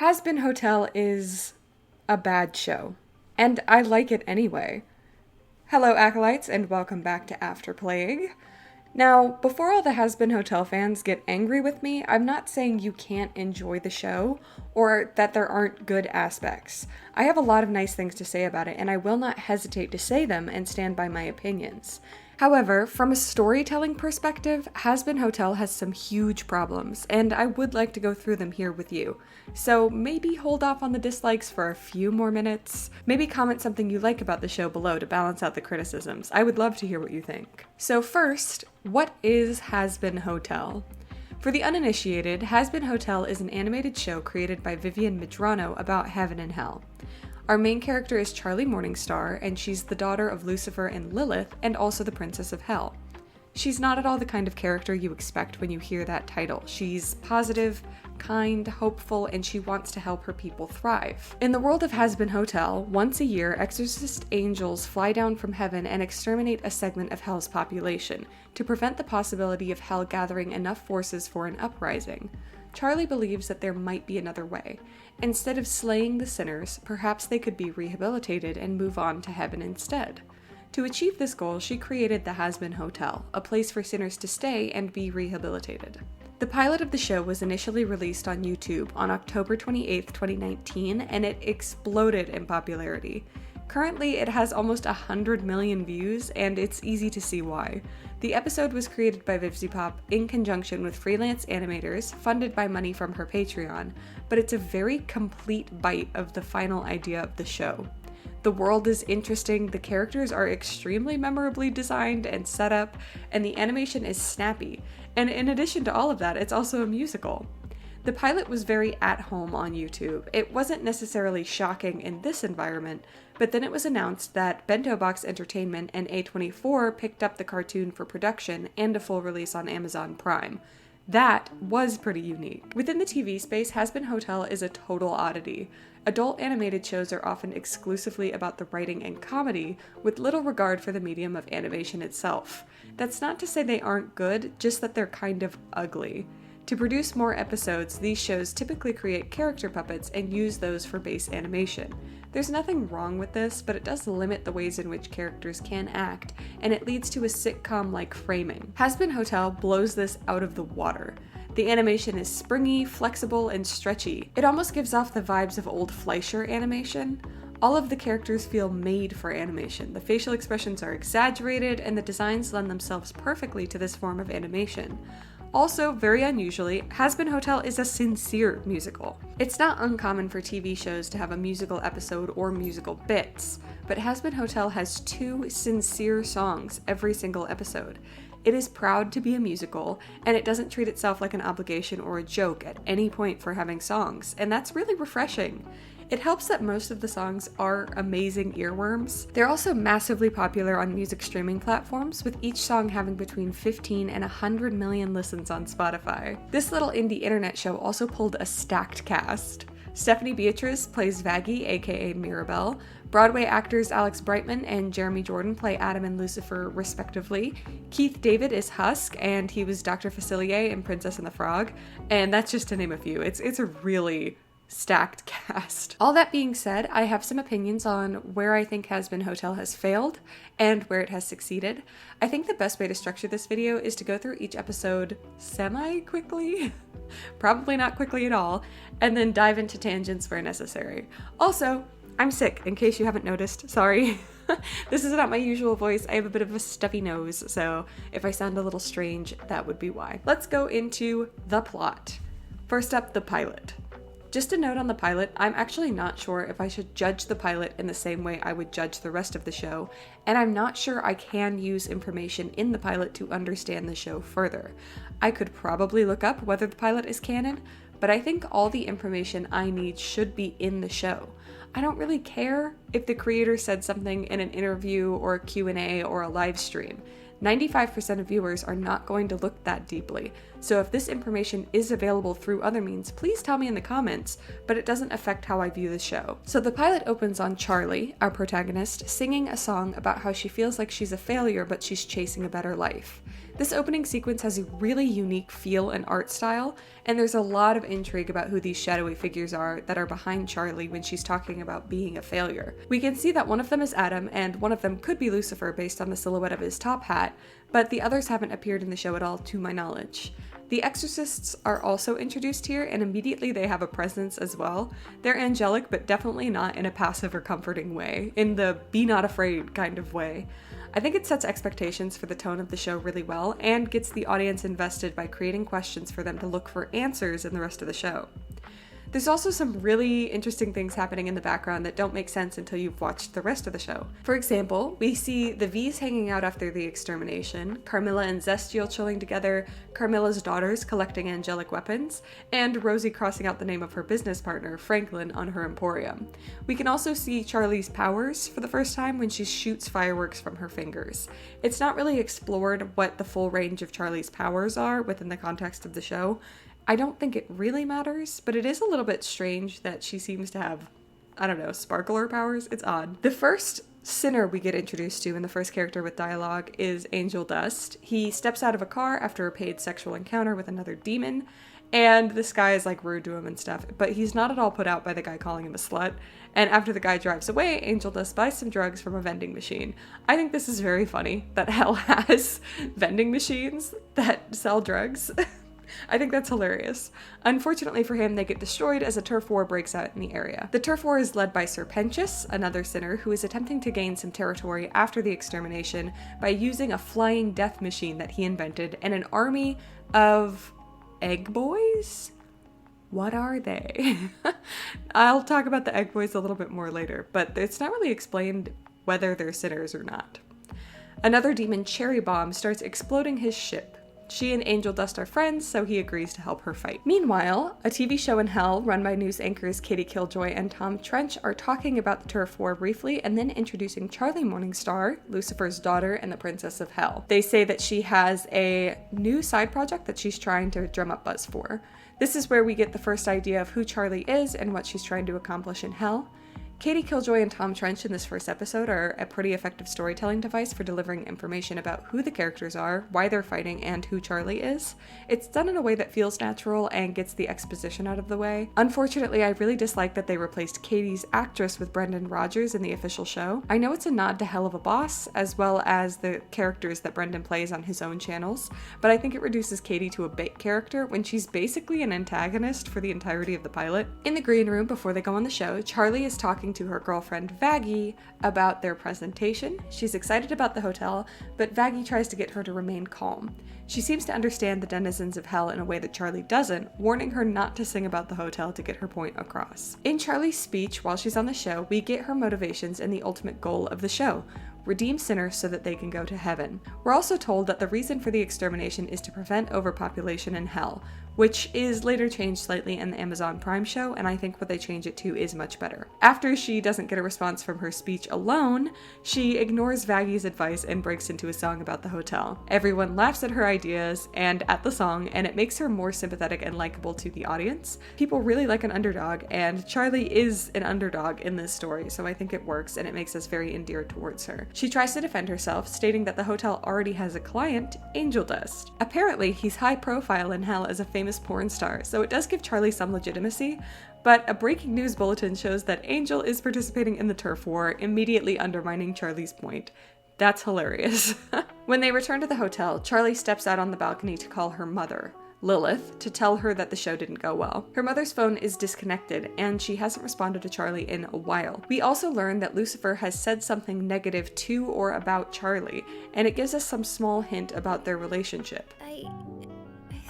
Hazbin Hotel is a bad show, and I like it anyway. Hello, Acolytes, and welcome back to After Plague. Now, before all the Hazbin Hotel fans get angry with me, I'm not saying you can't enjoy the show or that there aren't good aspects. I have a lot of nice things to say about it, and I will not hesitate to say them and stand by my opinions. However, from a storytelling perspective, Hazbin Hotel has some huge problems, and I would like to go through them here with you. So maybe hold off on the dislikes for a few more minutes. Maybe comment something you like about the show below to balance out the criticisms. I would love to hear what you think. So first, what is Hazbin Hotel? For the uninitiated, Hazbin Hotel is an animated show created by Vivian Medrano about heaven and hell. Our main character is Charlie Morningstar, and she's the daughter of Lucifer and Lilith, and also the Princess of Hell. She's not at all the kind of character you expect when you hear that title. She's positive, kind, hopeful, and she wants to help her people thrive. In the world of Hazbin Hotel, once a year, exorcist angels fly down from heaven and exterminate a segment of Hell's population, to prevent the possibility of Hell gathering enough forces for an uprising. Charlie believes that there might be another way. Instead of slaying the sinners, perhaps they could be rehabilitated and move on to heaven instead. To achieve this goal, she created the Hazbin Hotel, a place for sinners to stay and be rehabilitated. The pilot of the show was initially released on YouTube on October 28, 2019, and it exploded in popularity. Currently, it has almost 100 million views, and it's easy to see why. The episode was created by VivziePop in conjunction with freelance animators, funded by money from her Patreon, but it's a very complete bite of the final idea of the show. The world is interesting, the characters are extremely memorably designed and set up, and the animation is snappy. And in addition to all of that, it's also a musical. The pilot was very at home on YouTube. It wasn't necessarily shocking in this environment, but then it was announced that Bento Box Entertainment and A24 picked up the cartoon for production and a full release on Amazon Prime. That was pretty unique. Within the TV space, Hazbin Hotel is a total oddity. Adult animated shows are often exclusively about the writing and comedy, with little regard for the medium of animation itself. That's not to say they aren't good, just that they're kind of ugly. To produce more episodes, these shows typically create character puppets and use those for base animation. There's nothing wrong with this, but it does limit the ways in which characters can act, and it leads to a sitcom-like framing. Hazbin Hotel blows this out of the water. The animation is springy, flexible, and stretchy. It almost gives off the vibes of old Fleischer animation. All of the characters feel made for animation. The facial expressions are exaggerated, and the designs lend themselves perfectly to this form of animation. Also, very unusually, Hazbin Hotel is a sincere musical. It's not uncommon for TV shows to have a musical episode or musical bits, but Hazbin Hotel has 2 sincere songs every single episode. It is proud to be a musical, and it doesn't treat itself like an obligation or a joke at any point for having songs, and that's really refreshing. It helps that most of the songs are amazing earworms. They're also massively popular on music streaming platforms, with each song having between 15 and 100 million listens on Spotify. This little indie internet show also pulled a stacked cast. Stephanie Beatrice plays Vaggie, aka Mirabelle. Broadway actors Alex Brightman and Jeremy Jordan play Adam and Lucifer, respectively. Keith David is Husk, and he was Dr. Facilier in Princess and the Frog. And that's just to name a few. It's a really stacked cast. All that being said, I have some opinions on where I think Hazbin Hotel has failed and where it has succeeded. I think the best way to structure this video is to go through each episode semi-quickly, probably not quickly at all, and then dive into tangents where necessary. Also, I'm sick, in case you haven't noticed, sorry. This is not my usual voice. I have a bit of a stuffy nose, so if I sound a little strange, that would be why. Let's go into the plot. First up, the pilot. Just a note on the pilot, I'm actually not sure if I should judge the pilot in the same way I would judge the rest of the show, and I'm not sure I can use information in the pilot to understand the show further. I could probably look up whether the pilot is canon, but I think all the information I need should be in the show. I don't really care if the creator said something in an interview or a Q&A or a live stream. 95% of viewers are not going to look that deeply. So if this information is available through other means, please tell me in the comments, but it doesn't affect how I view the show. So the pilot opens on Charlie, our protagonist, singing a song about how she feels like she's a failure, but she's chasing a better life. This opening sequence has a really unique feel and art style, and there's a lot of intrigue about who these shadowy figures are that are behind Charlie when she's talking about being a failure. We can see that one of them is Adam, and one of them could be Lucifer based on the silhouette of his top hat, but the others haven't appeared in the show at all to my knowledge. The exorcists are also introduced here, and immediately they have a presence as well. They're angelic, but definitely not in a passive or comforting way, in the be not afraid kind of way. I think it sets expectations for the tone of the show really well, and gets the audience invested by creating questions for them to look for answers in the rest of the show. There's also some really interesting things happening in the background that don't make sense until you've watched the rest of the show. For example, we see the V's hanging out after the extermination, Carmilla and Zestial chilling together, Carmilla's daughters collecting angelic weapons, and Rosie crossing out the name of her business partner, Franklin, on her emporium. We can also see Charlie's powers for the first time when she shoots fireworks from her fingers. It's not really explored what the full range of Charlie's powers are within the context of the show. I don't think it really matters, but it is a little bit strange that she seems to have, I don't know, sparkler powers. It's odd. The first sinner we get introduced to, and the first character with dialogue, is Angel Dust. He steps out of a car after a paid sexual encounter with another demon, and this guy is like rude to him and stuff, but he's not at all put out by the guy calling him a slut. And after the guy drives away, Angel Dust buys some drugs from a vending machine. I think this is very funny that hell has vending machines that sell drugs. I think that's hilarious. Unfortunately for him, they get destroyed as a turf war breaks out in the area. The turf war is led by Sir Pentious, another sinner who is attempting to gain some territory after the extermination by using a flying death machine that he invented and an army of egg boys? What are they? I'll talk about the egg boys a little bit more later, but it's not really explained whether they're sinners or not. Another demon, Cherry Bomb, starts exploding his ship. She and Angel Dust are friends, so he agrees to help her fight. Meanwhile, a TV show in hell run by news anchors Katie Killjoy and Tom Trench are talking about the turf war briefly and then introducing Charlie Morningstar, Lucifer's daughter and the Princess of Hell. They say that she has a new side project that she's trying to drum up buzz for. This is where we get the first idea of who Charlie is and what she's trying to accomplish in hell. Katie Killjoy and Tom Trench in this first episode are a pretty effective storytelling device for delivering information about who the characters are, why they're fighting, and who Charlie is. It's done in a way that feels natural and gets the exposition out of the way. Unfortunately, I really dislike that they replaced Katie's actress with Brendan Rogers in the official show. I know it's a nod to Hell of a Boss, as well as the characters that Brendan plays on his own channels, but I think it reduces Katie to a bait character when she's basically an antagonist for the entirety of the pilot. In the green room before they go on the show, Charlie is talking to her girlfriend Vaggie about their presentation. She's excited about the hotel, but Vaggie tries to get her to remain calm. She seems to understand the denizens of hell in a way that Charlie doesn't, warning her not to sing about the hotel to get her point across. In Charlie's speech while she's on the show, we get her motivations and the ultimate goal of the show: redeem sinners so that they can go to heaven. We're also told that the reason for the extermination is to prevent overpopulation in hell, which is later changed slightly in the Amazon Prime show, and I think what they change it to is much better. After she doesn't get a response from her speech alone, she ignores Vaggie's advice and breaks into a song about the hotel. Everyone laughs at her ideas and at the song, and it makes her more sympathetic and likable to the audience. People really like an underdog, and Charlie is an underdog in this story, so I think it works and it makes us very endeared towards her. She tries to defend herself, stating that the hotel already has a client, Angel Dust. Apparently, he's high profile in hell as a famous porn star, so it does give Charlie some legitimacy, but a breaking news bulletin shows that Angel is participating in the turf war, immediately undermining Charlie's point. That's hilarious. When they return to the hotel, Charlie steps out on the balcony to call her mother, Lilith, to tell her that the show didn't go well. Her mother's phone is disconnected, and she hasn't responded to Charlie in a while. We also learn that Lucifer has said something negative to or about Charlie, and it gives us some small hint about their relationship. I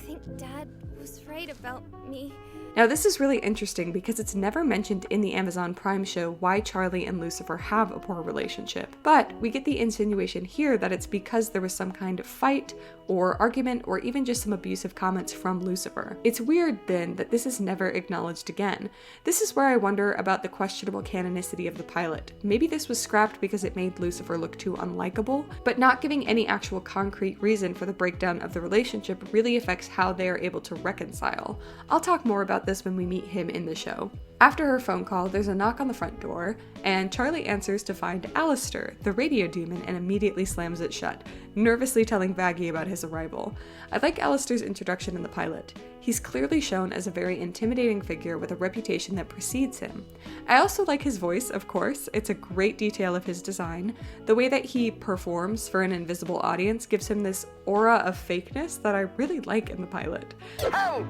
think Dad was right about me. Now this is really interesting because it's never mentioned in the Amazon Prime show why Charlie and Lucifer have a poor relationship, but we get the insinuation here that it's because there was some kind of fight or argument or even just some abusive comments from Lucifer. It's weird then that this is never acknowledged again. This is where I wonder about the questionable canonicity of the pilot. Maybe this was scrapped because it made Lucifer look too unlikable, but not giving any actual concrete reason for the breakdown of the relationship really affects how they are able to reconcile. I'll talk more about this when we meet him in the show. After her phone call, there's a knock on the front door, and Charlie answers to find Alastor, the radio demon, and immediately slams it shut, nervously telling Vaggie about his arrival. I like Alastor's introduction in the pilot. He's clearly shown as a very intimidating figure with a reputation that precedes him. I also like his voice, of course. It's a great detail of his design. The way that he performs for an invisible audience gives him this aura of fakeness that I really like in the pilot. Oh!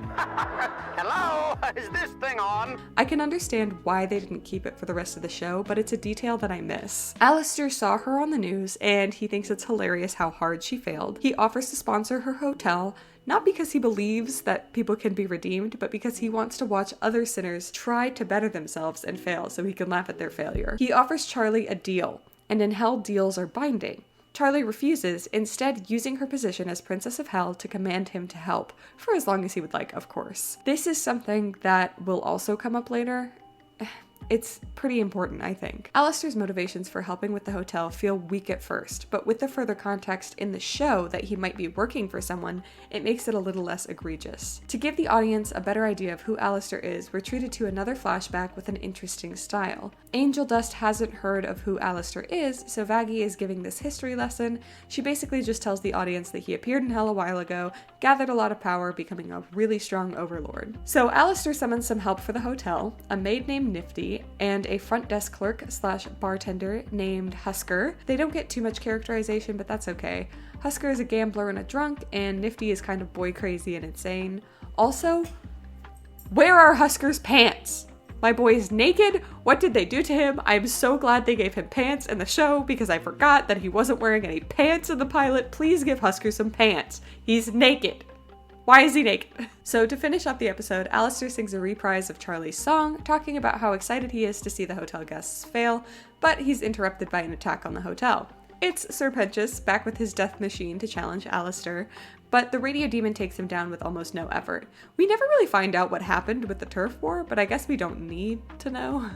Hello? Is this thing on? I can understand why they didn't keep it for the rest of the show, but it's a detail that I miss. Alastor saw her on the news, and he thinks it's hilarious how hard she failed. He offers to sponsor her hotel, not because he believes that people can be redeemed, but because he wants to watch other sinners try to better themselves and fail so he can laugh at their failure. He offers Charlie a deal, and in hell deals are binding. Charlie refuses, instead using her position as Princess of Hell to command him to help, for as long as he would like, of course. This is something that will also come up later. It's pretty important, I think. Alastor's motivations for helping with the hotel feel weak at first, but with the further context in the show that he might be working for someone, it makes it a little less egregious. To give the audience a better idea of who Alastor is, we're treated to another flashback with an interesting style. Angel Dust hasn't heard of who Alastor is, so Vaggie is giving this history lesson. She basically just tells the audience that he appeared in hell a while ago, gathered a lot of power, becoming a really strong overlord. So Alastor summons some help for the hotel, a maid named Nifty, and a front desk clerk / bartender named Husker. They don't get too much characterization, but that's okay. Husker is a gambler and a drunk, and Nifty is kind of boy crazy and insane. Also, where are Husker's pants? My boy is naked. What did they do to him? I'm so glad they gave him pants in the show because I forgot that he wasn't wearing any pants in the pilot. Please give Husker some pants. He's naked. Why is he naked? So to finish up the episode, Alastor sings a reprise of Charlie's song, talking about how excited he is to see the hotel guests fail, but he's interrupted by an attack on the hotel. It's Sir Pentious, back with his death machine to challenge Alastor, but the radio demon takes him down with almost no effort. We never really find out what happened with the turf war, but I guess we don't need to know.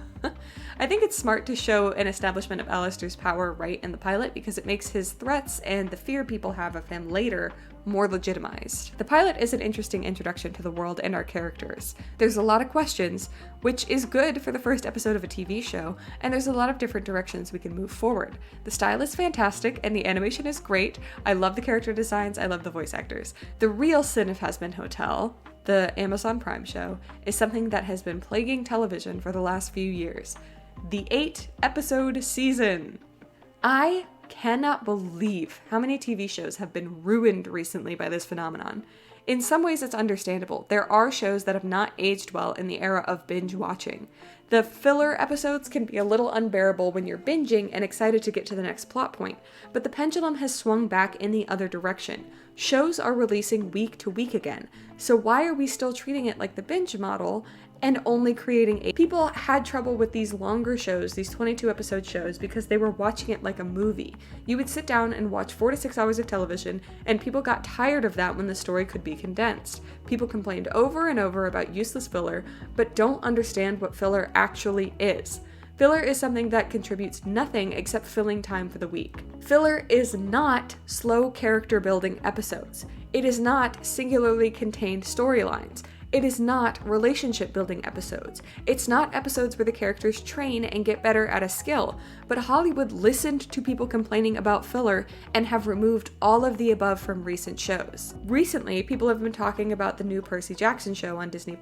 I think it's smart to show an establishment of Alastor's power right in the pilot because it makes his threats and the fear people have of him later more legitimized. The pilot is an interesting introduction to the world and our characters. There's a lot of questions, which is good for the first episode of a TV show, and there's a lot of different directions we can move forward. The style is fantastic, and the animation is great. I love the character designs, I love the voice actors. The real sin of Hazbin Hotel, the Amazon Prime show, is something that has been plaguing television for the last few years. The 8-episode season. I cannot believe how many TV shows have been ruined recently by this phenomenon. In some ways, it's understandable. There are shows that have not aged well in the era of binge watching. The filler episodes can be a little unbearable when you're binging and excited to get to the next plot point, but the pendulum has swung back in the other direction. Shows are releasing week to week again, so why are we still treating it like the binge model and only creating People had trouble with these longer shows, these 22-episode shows, because they were watching it like a movie. You would sit down and watch 4 to 6 hours of television, and people got tired of that when the story could be condensed. People complained over and over about useless filler, but don't understand what filler actually is. Filler is something that contributes nothing except filling time for the week. Filler is not slow character building episodes. It is not singularly contained storylines. It is not relationship building episodes. It's not episodes where the characters train and get better at a skill, but Hollywood listened to people complaining about filler and have removed all of the above from recent shows. Recently, people have been talking about the new Percy Jackson show on Disney+.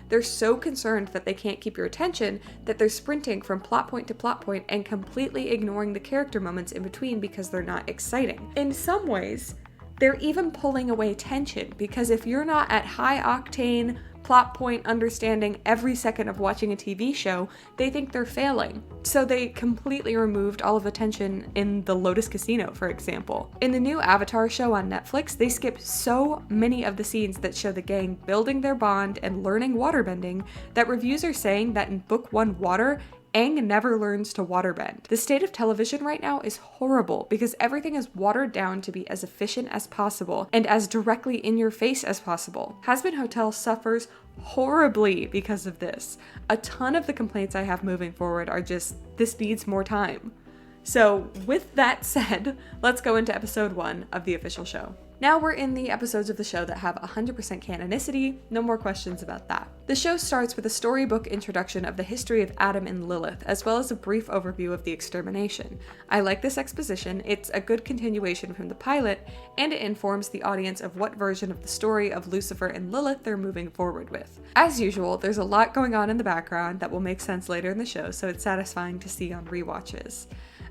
They're so concerned that they can't keep your attention that they're sprinting from plot point to plot point and completely ignoring the character moments in between because they're not exciting. In some ways, they're even pulling away tension, because if you're not at high octane, plot point understanding every second of watching a TV show, they think they're failing. So they completely removed all of the tension in the Lotus Casino, for example. In the new Avatar show on Netflix, they skip so many of the scenes that show the gang building their bond and learning waterbending that reviews are saying that in Book 1 Water, Aang never learns to waterbend. The state of television right now is horrible because everything is watered down to be as efficient as possible and as directly in your face as possible. Hazbin Hotel suffers horribly because of this. A ton of the complaints I have moving forward are just, this needs more time. So with that said, let's go into episode 1 of the official show. Now we're in the episodes of the show that have 100% canonicity, no more questions about that. The show starts with a storybook introduction of the history of Adam and Lilith, as well as a brief overview of the extermination. I like this exposition, it's a good continuation from the pilot, and it informs the audience of what version of the story of Lucifer and Lilith they're moving forward with. As usual, there's a lot going on in the background that will make sense later in the show, so it's satisfying to see on rewatches.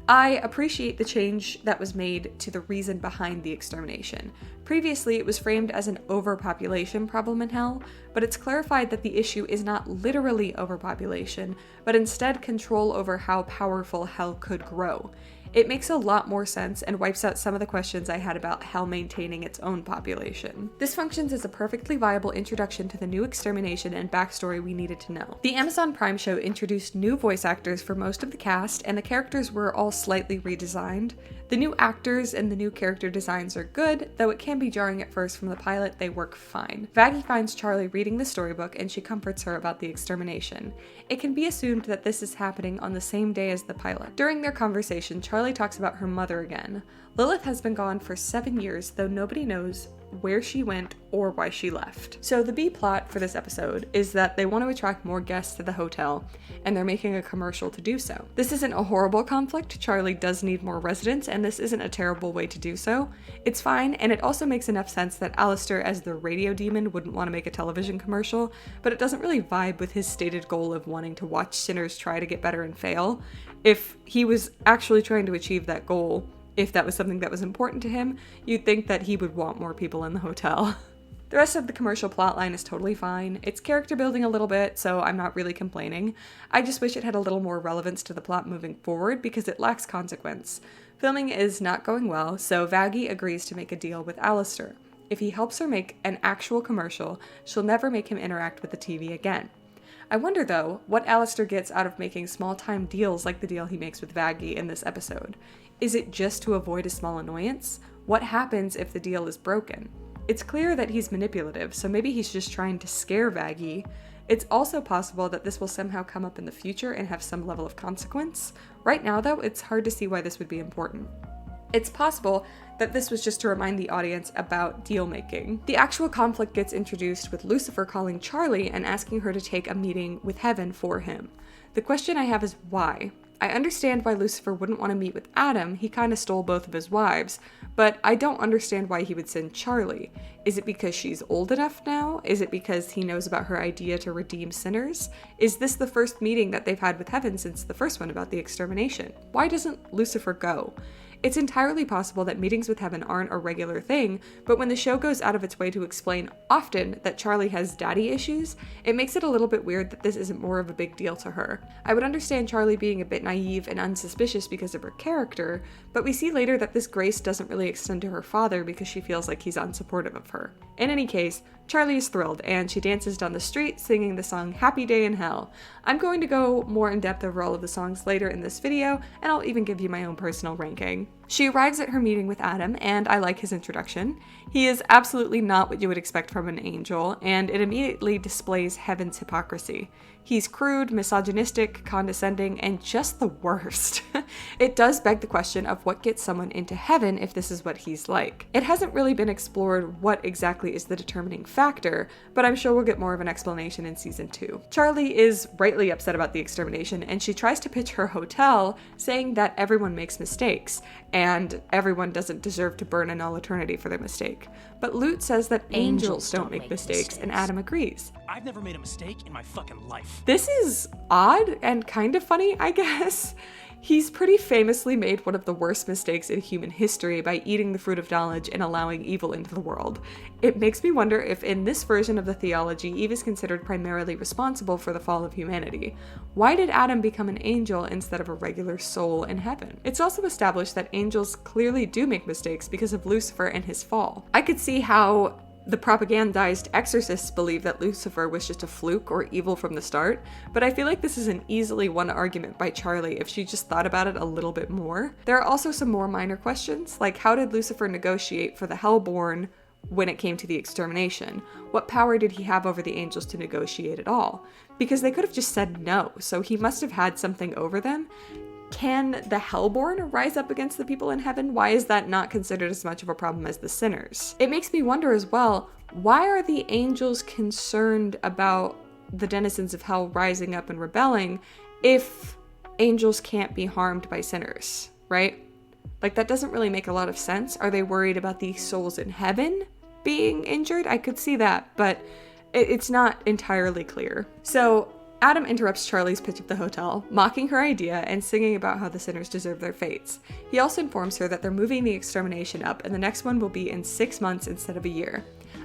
I appreciate the change that was made to the reason behind the extermination. Previously, it was framed as an overpopulation problem in Hell, but it's clarified that the issue is not literally overpopulation, but instead control over how powerful Hell could grow. It makes a lot more sense and wipes out some of the questions I had about Hell maintaining its own population. This functions as a perfectly viable introduction to the new extermination and backstory we needed to know. The Amazon Prime show introduced new voice actors for most of the cast, and the characters were all slightly redesigned. The new actors and the new character designs are good, though it can be jarring at first from the pilot, they work fine. Vaggie finds Charlie reading the storybook and she comforts her about the extermination. It can be assumed that this is happening on the same day as the pilot. During their conversation, Charlie talks about her mother again. Lilith has been gone for 7 years, though nobody knows where she went or why she left. So the B plot for this episode is that they want to attract more guests to the hotel, and they're making a commercial to do so. This isn't a horrible conflict. Charlie does need more residents, and this isn't a terrible way to do so. It's fine, and it also makes enough sense that Alastor, as the radio demon, wouldn't want to make a television commercial, but it doesn't really vibe with his stated goal of wanting to watch sinners try to get better and fail. If he was actually trying to achieve that goal, if that was something that was important to him, you'd think that he would want more people in the hotel. The rest of the commercial plotline is totally fine. It's character building a little bit, so I'm not really complaining. I just wish it had a little more relevance to the plot moving forward because it lacks consequence. Filming is not going well, so Vaggie agrees to make a deal with Alastor. If he helps her make an actual commercial, she'll never make him interact with the TV again. I wonder, though, what Alastor gets out of making small-time deals like the deal he makes with Vaggie in this episode. Is it just to avoid a small annoyance? What happens if the deal is broken? It's clear that he's manipulative, so maybe he's just trying to scare Vaggie. It's also possible that this will somehow come up in the future and have some level of consequence. Right now, though, it's hard to see why this would be important. It's possible that this was just to remind the audience about deal-making. The actual conflict gets introduced with Lucifer calling Charlie and asking her to take a meeting with Heaven for him. The question I have is why? I understand why Lucifer wouldn't want to meet with Adam, he kinda stole both of his wives, but I don't understand why he would send Charlie. Is it because she's old enough now? Is it because he knows about her idea to redeem sinners? Is this the first meeting that they've had with Heaven since the first one about the extermination? Why doesn't Lucifer go? It's entirely possible that meetings with Heaven aren't a regular thing, but when the show goes out of its way to explain often that Charlie has daddy issues, it makes it a little bit weird that this isn't more of a big deal to her. I would understand Charlie being a bit naive and unsuspicious because of her character, but we see later that this grace doesn't really extend to her father because she feels like he's unsupportive of her. In any case, Charlie is thrilled, and she dances down the street singing the song Happy Day in Hell. I'm going to go more in depth over all of the songs later in this video, and I'll even give you my own personal ranking. She arrives at her meeting with Adam, and I like his introduction. He is absolutely not what you would expect from an angel, and it immediately displays Heaven's hypocrisy. He's crude, misogynistic, condescending, and just the worst. It does beg the question of what gets someone into heaven if this is what he's like. It hasn't really been explored what exactly is the determining factor, but I'm sure we'll get more of an explanation in season 2. Charlie is rightly upset about the extermination, and she tries to pitch her hotel, saying that everyone makes mistakes, and everyone doesn't deserve to burn in all eternity for their mistake. But Lute says that angels don't make mistakes, and Adam agrees. I've never made a mistake in my fucking life. This is odd and kind of funny, I guess. He's pretty famously made one of the worst mistakes in human history by eating the fruit of knowledge and allowing evil into the world. It makes me wonder if in this version of the theology, Eve is considered primarily responsible for the fall of humanity. Why did Adam become an angel instead of a regular soul in heaven? It's also established that angels clearly do make mistakes because of Lucifer and his fall. I could see how The propagandized exorcists believe that Lucifer was just a fluke or evil from the start, but I feel like this is an easily won argument by Charlie if she just thought about it a little bit more. There are also some more minor questions, like how did Lucifer negotiate for the Hellborn when it came to the extermination? What power did he have over the angels to negotiate at all? Because they could have just said no, so he must have had something over them. Can the Hellborn rise up against the people in heaven? Why is that not considered as much of a problem as the sinners? It makes me wonder as well, why are the angels concerned about the denizens of hell rising up and rebelling if angels can't be harmed by sinners, right? Like, that doesn't really make a lot of sense. Are they worried about the souls in heaven being injured? I could see that, but it's not entirely clear. So Adam interrupts Charlie's pitch of the hotel, mocking her idea and singing about how the sinners deserve their fates. He also informs her that they're moving the extermination up and the next one will be in 6 months instead of a year.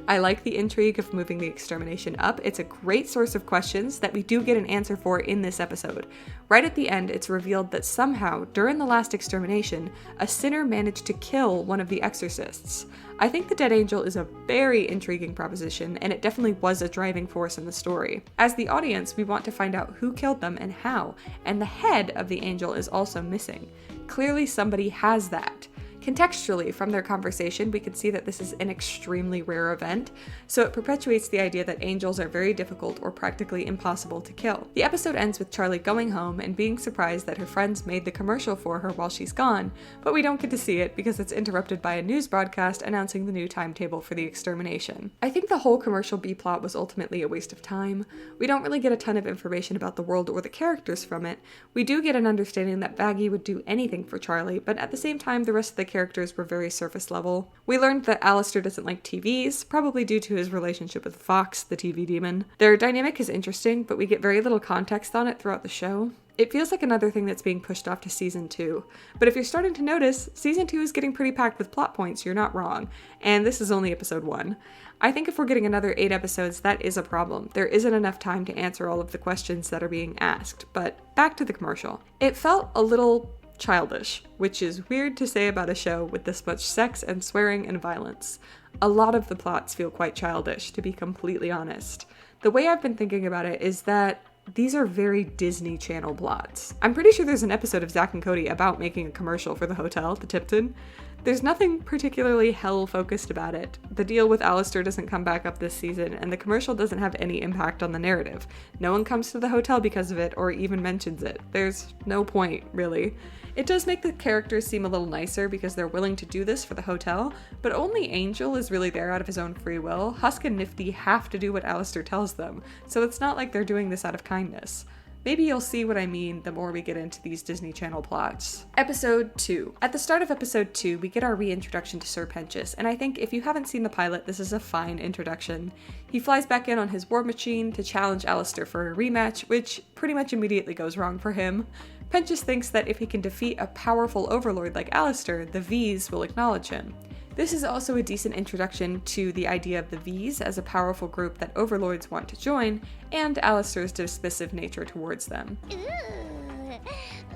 I like the intrigue of moving the extermination up. It's a great source of questions that we do get an answer for in this episode. Right at the end, it's revealed that somehow, during the last extermination, a sinner managed to kill one of the exorcists. I think the dead angel is a very intriguing proposition, and it definitely was a driving force in the story. As the audience, we want to find out who killed them and how, and the head of the angel is also missing. Clearly somebody has that. Contextually, from their conversation, we can see that this is an extremely rare event, so it perpetuates the idea that angels are very difficult or practically impossible to kill. The episode ends with Charlie going home and being surprised that her friends made the commercial for her while she's gone, but we don't get to see it because it's interrupted by a news broadcast announcing the new timetable for the extermination. I think the whole commercial B-plot was ultimately a waste of time. We don't really get a ton of information about the world or the characters from it. We do get an understanding that Vaggie would do anything for Charlie, but at the same time, the rest of the characters were very surface level. We learned that Alastor doesn't like TVs, probably due to his relationship with Fox, the TV demon. Their dynamic is interesting, but we get very little context on it throughout the show. It feels like another thing that's being pushed off to season 2. But if you're starting to notice, season 2 is getting pretty packed with plot points, you're not wrong. And this is only episode 1. I think if we're getting another 8 episodes, that is a problem. There isn't enough time to answer all of the questions that are being asked. But back to the commercial. It felt a little childish, which is weird to say about a show with this much sex and swearing and violence. A lot of the plots feel quite childish, to be completely honest. The way I've been thinking about it is that these are very Disney Channel plots. I'm pretty sure there's an episode of Zack and Cody about making a commercial for the hotel, the Tipton. There's nothing particularly hell-focused about it. The deal with Alastor doesn't come back up this season, and the commercial doesn't have any impact on the narrative. No one comes to the hotel because of it, or even mentions it. There's no point, really. It does make the characters seem a little nicer because they're willing to do this for the hotel, but only Angel is really there out of his own free will. Husker and Nifty have to do what Alastor tells them, so it's not like they're doing this out of kindness. Maybe you'll see what I mean the more we get into these Disney Channel plots. Episode 2. At the start of episode 2, we get our reintroduction to Sir Pentious, and I think if you haven't seen the pilot, this is a fine introduction. He flies back in on his war machine to challenge Alastor for a rematch, which pretty much immediately goes wrong for him. Pentious thinks that if he can defeat a powerful overlord like Alastor, the V's will acknowledge him. This is also a decent introduction to the idea of the V's as a powerful group that overlords want to join, and Alastor's dismissive nature towards them.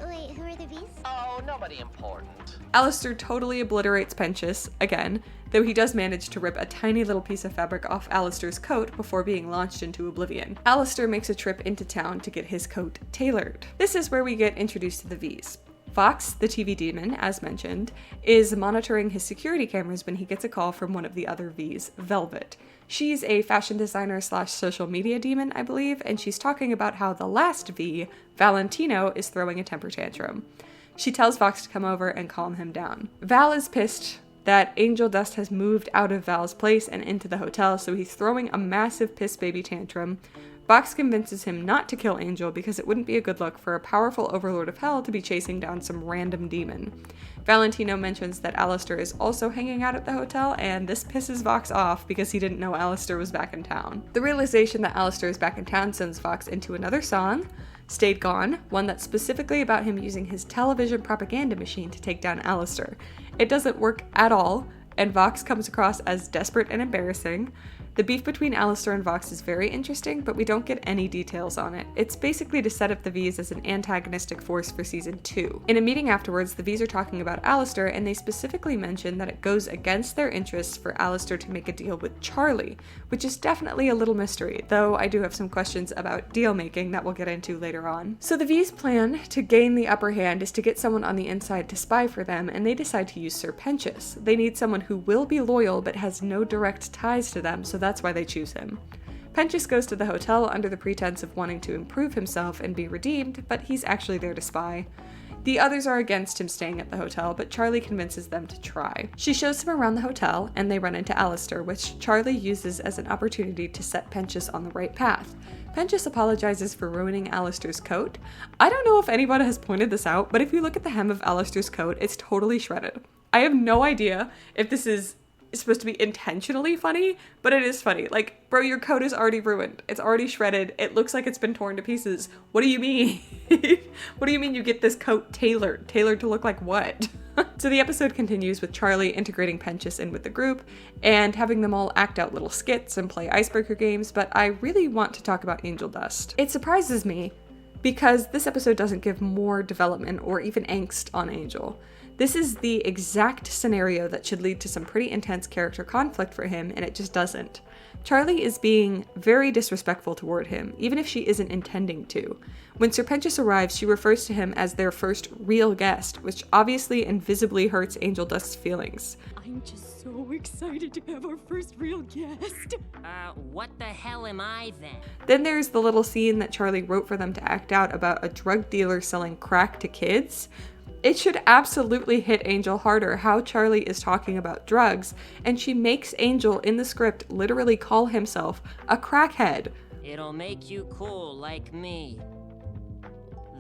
Wait, who are the V's? Oh, nobody important. Alastor totally obliterates Pentious, again, though he does manage to rip a tiny little piece of fabric off Alastor's coat before being launched into oblivion. Alastor makes a trip into town to get his coat tailored. This is where we get introduced to the V's. Fox, the TV demon, as mentioned, is monitoring his security cameras when he gets a call from one of the other V's, Velvet. She's a fashion designer / social media demon, I believe, and she's talking about how the last V, Valentino, is throwing a temper tantrum. She tells Fox to come over and calm him down. Val is pissed that Angel Dust has moved out of Val's place and into the hotel, so he's throwing a massive piss baby tantrum. Fox convinces him not to kill Angel because it wouldn't be a good look for a powerful overlord of hell to be chasing down some random demon. Valentino mentions that Alastor is also hanging out at the hotel, and this pisses Fox off because he didn't know Alastor was back in town. The realization that Alastor is back in town sends Fox into another song, Stayed Gone, one that's specifically about him using his television propaganda machine to take down Alastor. It doesn't work at all, and Fox comes across as desperate and embarrassing. The beef between Alastor and Vox is very interesting, but we don't get any details on it. It's basically to set up the V's as an antagonistic force for season 2. In a meeting afterwards, the V's are talking about Alastor, and they specifically mention that it goes against their interests for Alastor to make a deal with Charlie, which is definitely a little mystery, though I do have some questions about deal making that we'll get into later on. So the V's plan to gain the upper hand is to get someone on the inside to spy for them, and they decide to use Sir Pentious. They need someone who will be loyal but has no direct ties to them, so that's why they choose him. Pentious goes to the hotel under the pretense of wanting to improve himself and be redeemed, but he's actually there to spy. The others are against him staying at the hotel, but Charlie convinces them to try. She shows him around the hotel, and they run into Alastor, which Charlie uses as an opportunity to set Pentious on the right path. Pentious apologizes for ruining Alastor's coat. I don't know if anyone has pointed this out, but if you look at the hem of Alastor's coat, it's totally shredded. I have no idea if this is supposed to be intentionally funny, but it is funny. Like, bro, your coat is already ruined. It's already shredded. It looks like it's been torn to pieces. What do you mean? What do you mean you get this coat tailored? Tailored to look like what? So the episode continues with Charlie integrating Pentious in with the group and having them all act out little skits and play icebreaker games, but I really want to talk about Angel Dust. It surprises me because this episode doesn't give more development or even angst on Angel. This is the exact scenario that should lead to some pretty intense character conflict for him, and it just doesn't. Charlie is being very disrespectful toward him, even if she isn't intending to. When Sir Pentious arrives, she refers to him as their first real guest, which obviously and visibly hurts Angel Dust's feelings. I'm just so excited to have our first real guest. What the hell am I then? Then there's the little scene that Charlie wrote for them to act out about a drug dealer selling crack to kids. It should absolutely hit Angel harder how Charlie is talking about drugs, and she makes Angel in the script literally call himself a crackhead. It'll make you cool like me.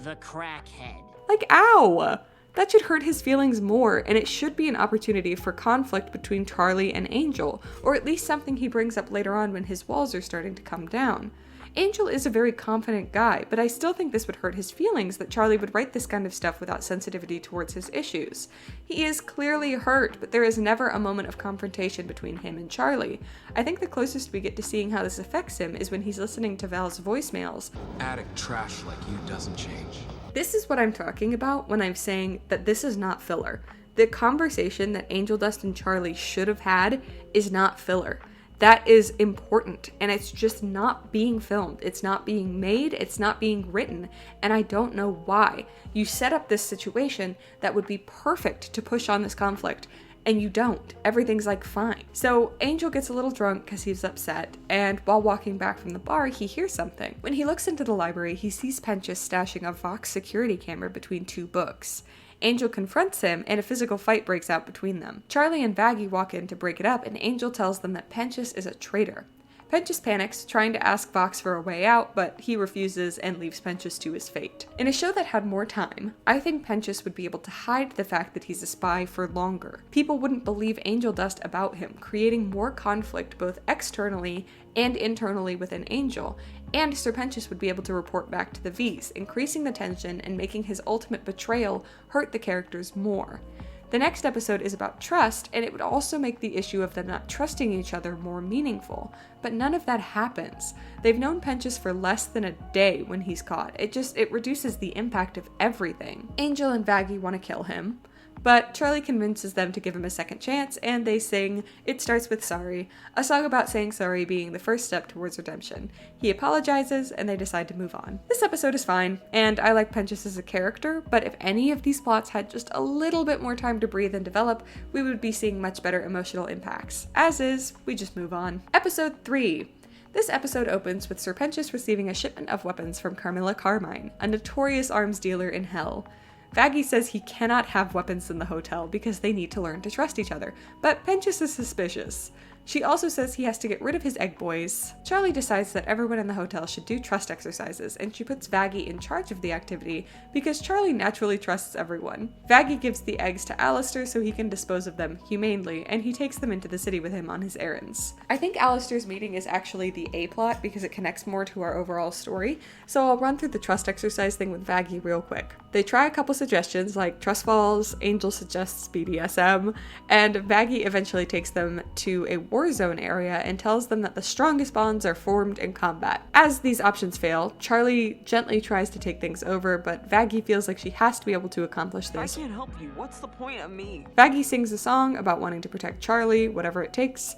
The crackhead. Like, ow! That should hurt his feelings more, and it should be an opportunity for conflict between Charlie and Angel, or at least something he brings up later on when his walls are starting to come down. Angel is a very confident guy, but I still think this would hurt his feelings that Charlie would write this kind of stuff without sensitivity towards his issues. He is clearly hurt, but there is never a moment of confrontation between him and Charlie. I think the closest we get to seeing how this affects him is when he's listening to Val's voicemails. Addict trash like you doesn't change. This is what I'm talking about when I'm saying that this is not filler. The conversation that Angel Dust and Charlie should have had is not filler. That is important, and it's just not being filmed. It's not being made, it's not being written, and I don't know why. You set up this situation that would be perfect to push on this conflict, and you don't. Everything's like fine. So Angel gets a little drunk because he's upset, and while walking back from the bar, he hears something. When he looks into the library, he sees Pentious stashing a Vox security camera between two books. Angel confronts him, and a physical fight breaks out between them. Charlie and Vaggie walk in to break it up, and Angel tells them that Pentious is a traitor. Pentious panics, trying to ask Vox for a way out, but he refuses and leaves Pentious to his fate. In a show that had more time, I think Pentious would be able to hide the fact that he's a spy for longer. People wouldn't believe Angel Dust about him, creating more conflict both externally and internally within Angel, and Sir Pentious would be able to report back to the V's, increasing the tension and making his ultimate betrayal hurt the characters more. The next episode is about trust, and it would also make the issue of them not trusting each other more meaningful, but none of that happens. They've known Pentious for less than a day when he's caught. It reduces the impact of everything. Angel and Vaggie want to kill him, but Charlie convinces them to give him a second chance, and they sing It Starts With Sorry, a song about saying sorry being the first step towards redemption. He apologizes, and they decide to move on. This episode is fine, and I like Pentious as a character, but if any of these plots had just a little bit more time to breathe and develop, we would be seeing much better emotional impacts. As is, we just move on. Episode 3. This episode opens with Sir Pentious receiving a shipment of weapons from Carmilla Carmine, a notorious arms dealer in Hell. Vaggie says he cannot have weapons in the hotel because they need to learn to trust each other, but Pentious is suspicious. She also says he has to get rid of his egg boys. Charlie decides that everyone in the hotel should do trust exercises, and she puts Vaggie in charge of the activity because Charlie naturally trusts everyone. Vaggie gives the eggs to Alastor so he can dispose of them humanely, and he takes them into the city with him on his errands. I think Alastor's meeting is actually the A-plot because it connects more to our overall story, so I'll run through the trust exercise thing with Vaggie real quick. They try a couple suggestions like trust falls, Angel suggests BDSM, and Vaggie eventually takes them to a war zone area and tells them that the strongest bonds are formed in combat. As these options fail, Charlie gently tries to take things over, but Vaggie feels like she has to be able to accomplish this. I can't help you. What's the point of me? Vaggie sings a song about wanting to protect Charlie, whatever it takes,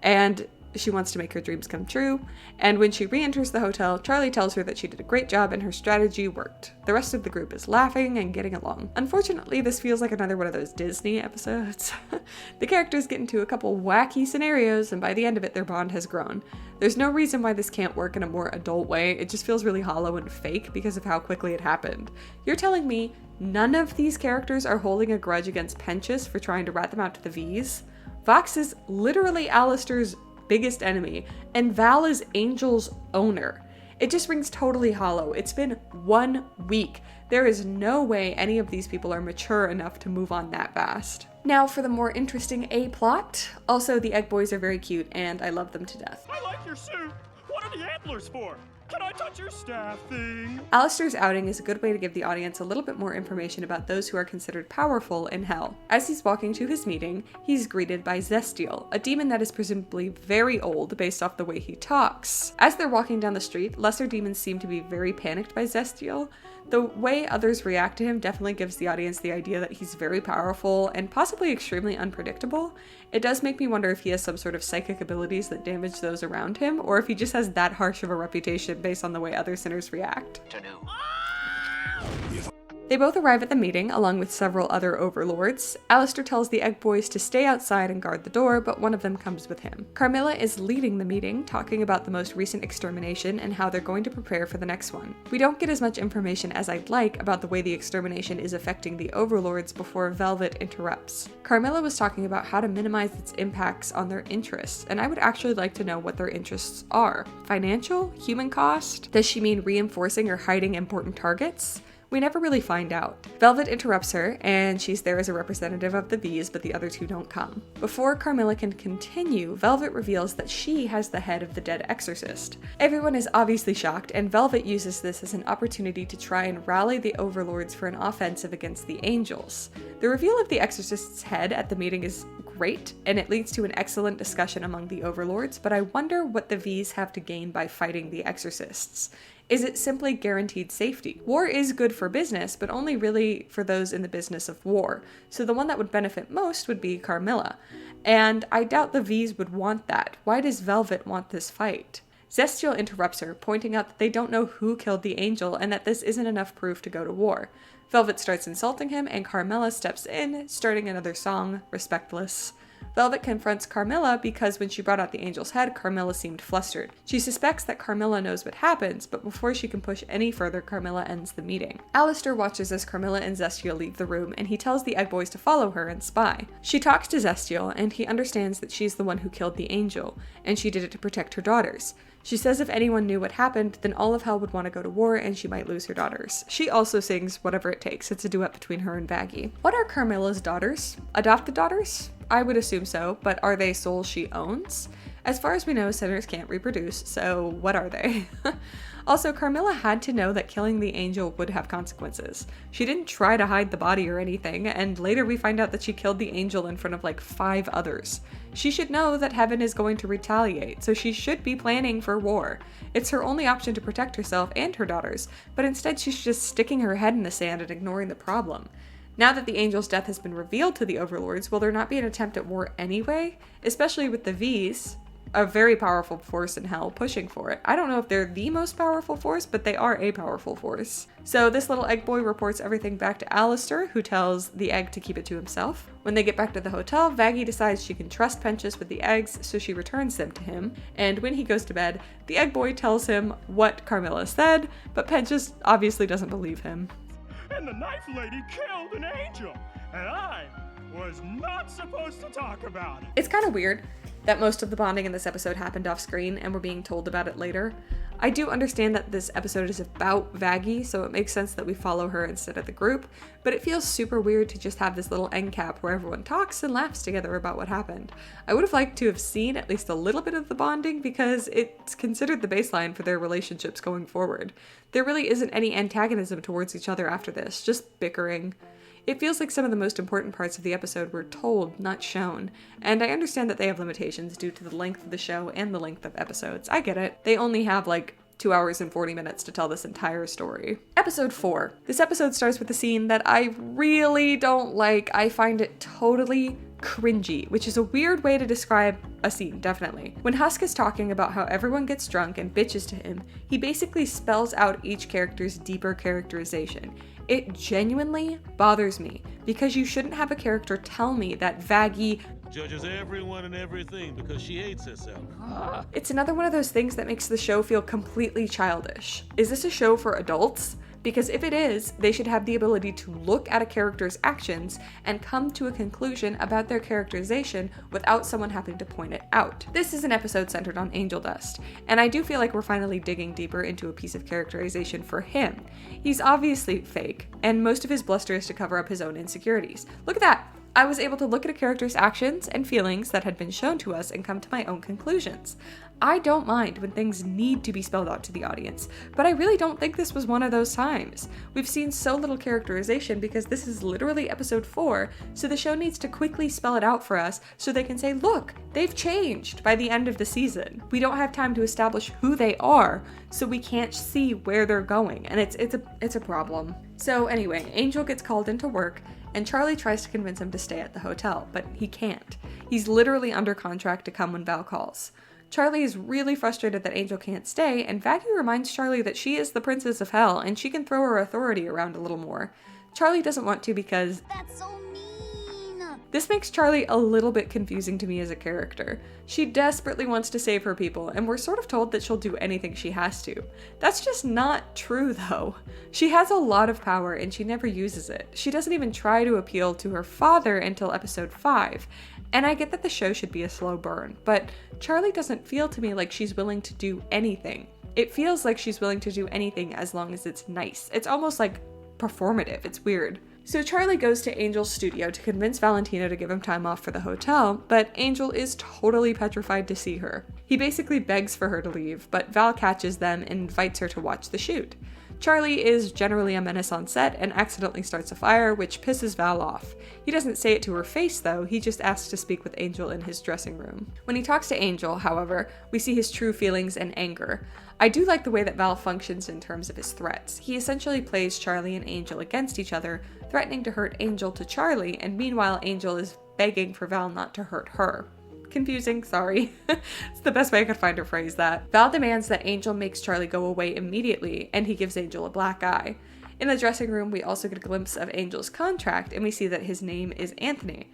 and she wants to make her dreams come true. And when she re-enters the hotel, Charlie tells her that she did a great job and her strategy worked. The rest of the group is laughing and getting along. Unfortunately, this feels like another one of those Disney episodes. The characters get into a couple wacky scenarios, and by the end of it, their bond has grown. There's no reason why this can't work in a more adult way. It just feels really hollow and fake because of how quickly it happened. You're telling me none of these characters are holding a grudge against Pentious for trying to rat them out to the V's? Vox is literally Alastor's biggest enemy, and Val is Angel's owner. It just rings totally hollow. It's been 1 week. There is no way any of these people are mature enough to move on that fast. Now for the more interesting A-plot. Also, the Egg Boys are very cute, and I love them to death. I like your suit. What are the antlers for? Can I touch your staff thing? Alastor's outing is a good way to give the audience a little bit more information about those who are considered powerful in hell. As he's walking to his meeting, he's greeted by Zestial, a demon that is presumably very old based off the way he talks. As they're walking down the street, lesser demons seem to be very panicked by Zestial. The way others react to him definitely gives the audience the idea that he's very powerful and possibly extremely unpredictable. It does make me wonder if he has some sort of psychic abilities that damage those around him, or if he just has that harsh of a reputation based on the way other sinners react. They both arrive at the meeting, along with several other overlords. Alastor tells the Egg Boys to stay outside and guard the door, but one of them comes with him. Carmilla is leading the meeting, talking about the most recent extermination and how they're going to prepare for the next one. We don't get as much information as I'd like about the way the extermination is affecting the overlords before Velvet interrupts. Carmilla was talking about how to minimize its impacts on their interests, and I would actually like to know what their interests are. Financial? Human cost? Does she mean reinforcing or hiding important targets? We never really find out. Velvet interrupts her, and she's there as a representative of the V's, but the other two don't come. Before Carmilla can continue, Velvet reveals that she has the head of the dead exorcist. Everyone is obviously shocked, and Velvet uses this as an opportunity to try and rally the overlords for an offensive against the angels. The reveal of the exorcist's head at the meeting is great, and it leads to an excellent discussion among the overlords, but I wonder what the V's have to gain by fighting the exorcists. Is it simply guaranteed safety? War is good for business, but only really for those in the business of war. So the one that would benefit most would be Carmilla. And I doubt the V's would want that. Why does Velvet want this fight? Zestial interrupts her, pointing out that they don't know who killed the angel and that this isn't enough proof to go to war. Velvet starts insulting him, and Carmilla steps in, starting another song, Respectless. Velvet confronts Carmilla because when she brought out the angel's head, Carmilla seemed flustered. She suspects that Carmilla knows what happens, but before she can push any further, Carmilla ends the meeting. Alastor watches as Carmilla and Zestial leave the room, and he tells the Egg Boys to follow her and spy. She talks to Zestial, and he understands that she's the one who killed the angel, and she did it to protect her daughters. She says if anyone knew what happened, then all of hell would want to go to war and she might lose her daughters. She also sings Whatever It Takes. It's a duet between her and Vaggie. What are Carmilla's daughters? Adopted daughters? I would assume so, but are they souls she owns? As far as we know, sinners can't reproduce, so what are they? Also, Carmilla had to know that killing the angel would have consequences. She didn't try to hide the body or anything, and later we find out that she killed the angel in front of like 5 others. She should know that heaven is going to retaliate, so she should be planning for war. It's her only option to protect herself and her daughters, but instead she's just sticking her head in the sand and ignoring the problem. Now that the angel's death has been revealed to the overlords, will there not be an attempt at war anyway? Especially with the V's, a very powerful force in hell, pushing for it. I don't know if they're the most powerful force, but they are a powerful force. So this little egg boy reports everything back to Alastor, who tells the egg to keep it to himself. When they get back to the hotel, Vaggie decides she can trust Pentious with the eggs, so she returns them to him. And when he goes to bed, the egg boy tells him what Carmilla said, but Pentious obviously doesn't believe him. And the knife lady killed an angel, and I was not supposed to talk about it. It's kind of weird that most of the bonding in this episode happened off screen and we're being told about it later. I do understand that this episode is about Vaggie, so it makes sense that we follow her instead of the group, but it feels super weird to just have this little end cap where everyone talks and laughs together about what happened. I would have liked to have seen at least a little bit of the bonding because it's considered the baseline for their relationships going forward. There really isn't any antagonism towards each other after this, just bickering. It feels like some of the most important parts of the episode were told, not shown, and I understand that they have limitations due to the length of the show and the length of episodes. I get it. They only have like 2 hours and 40 minutes to tell this entire story. Episode 4. This episode starts with a scene that I really don't like. I find it totally cringy, which is a weird way to describe a scene, definitely. When Husk is talking about how everyone gets drunk and bitches to him, he basically spells out each character's deeper characterization. It genuinely bothers me, because you shouldn't have a character tell me that Vaggie judges everyone and everything because she hates herself. It's another one of those things that makes the show feel completely childish. Is this a show for adults? Because if it is, they should have the ability to look at a character's actions and come to a conclusion about their characterization without someone having to point it out. This is an episode centered on Angel Dust, and I do feel like we're finally digging deeper into a piece of characterization for him. He's obviously fake, and most of his bluster is to cover up his own insecurities. Look at that! I was able to look at a character's actions and feelings that had been shown to us and come to my own conclusions. I don't mind when things need to be spelled out to the audience, but I really don't think this was one of those times. We've seen so little characterization because this is literally episode 4, so the show needs to quickly spell it out for us so they can say, look, they've changed by the end of the season. We don't have time to establish who they are, so we can't see where they're going, and it's a problem. So anyway, Angel gets called into work, and Charlie tries to convince him to stay at the hotel, but he can't. He's literally under contract to come when Val calls. Charlie is really frustrated that Angel can't stay, and Vaggie reminds Charlie that she is the Princess of Hell and she can throw her authority around a little more. Charlie doesn't want to because That's so mean. this makes Charlie a little bit confusing to me as a character. She desperately wants to save her people, and we're sort of told that she'll do anything she has to. That's just not true, though. She has a lot of power, and she never uses it. She doesn't even try to appeal to her father until episode 5. And I get that the show should be a slow burn, but Charlie doesn't feel to me like she's willing to do anything. It feels like she's willing to do anything as long as it's nice. It's almost like performative. It's weird. So Charlie goes to Angel's studio to convince Valentino to give him time off for the hotel, but Angel is totally petrified to see her. He basically begs for her to leave, but Val catches them and invites her to watch the shoot. Charlie is generally a menace on set and accidentally starts a fire, which pisses Val off. He doesn't say it to her face though, he just asks to speak with Angel in his dressing room. When he talks to Angel, however, we see his true feelings and anger. I do like the way that Val functions in terms of his threats. He essentially plays Charlie and Angel against each other, threatening to hurt Angel to Charlie, and meanwhile Angel is begging for Val not to hurt her. Confusing, sorry. It's the best way I could find to phrase that. Val demands that Angel makes Charlie go away immediately, and he gives Angel a black eye. In the dressing room, we also get a glimpse of Angel's contract, and we see that his name is Anthony.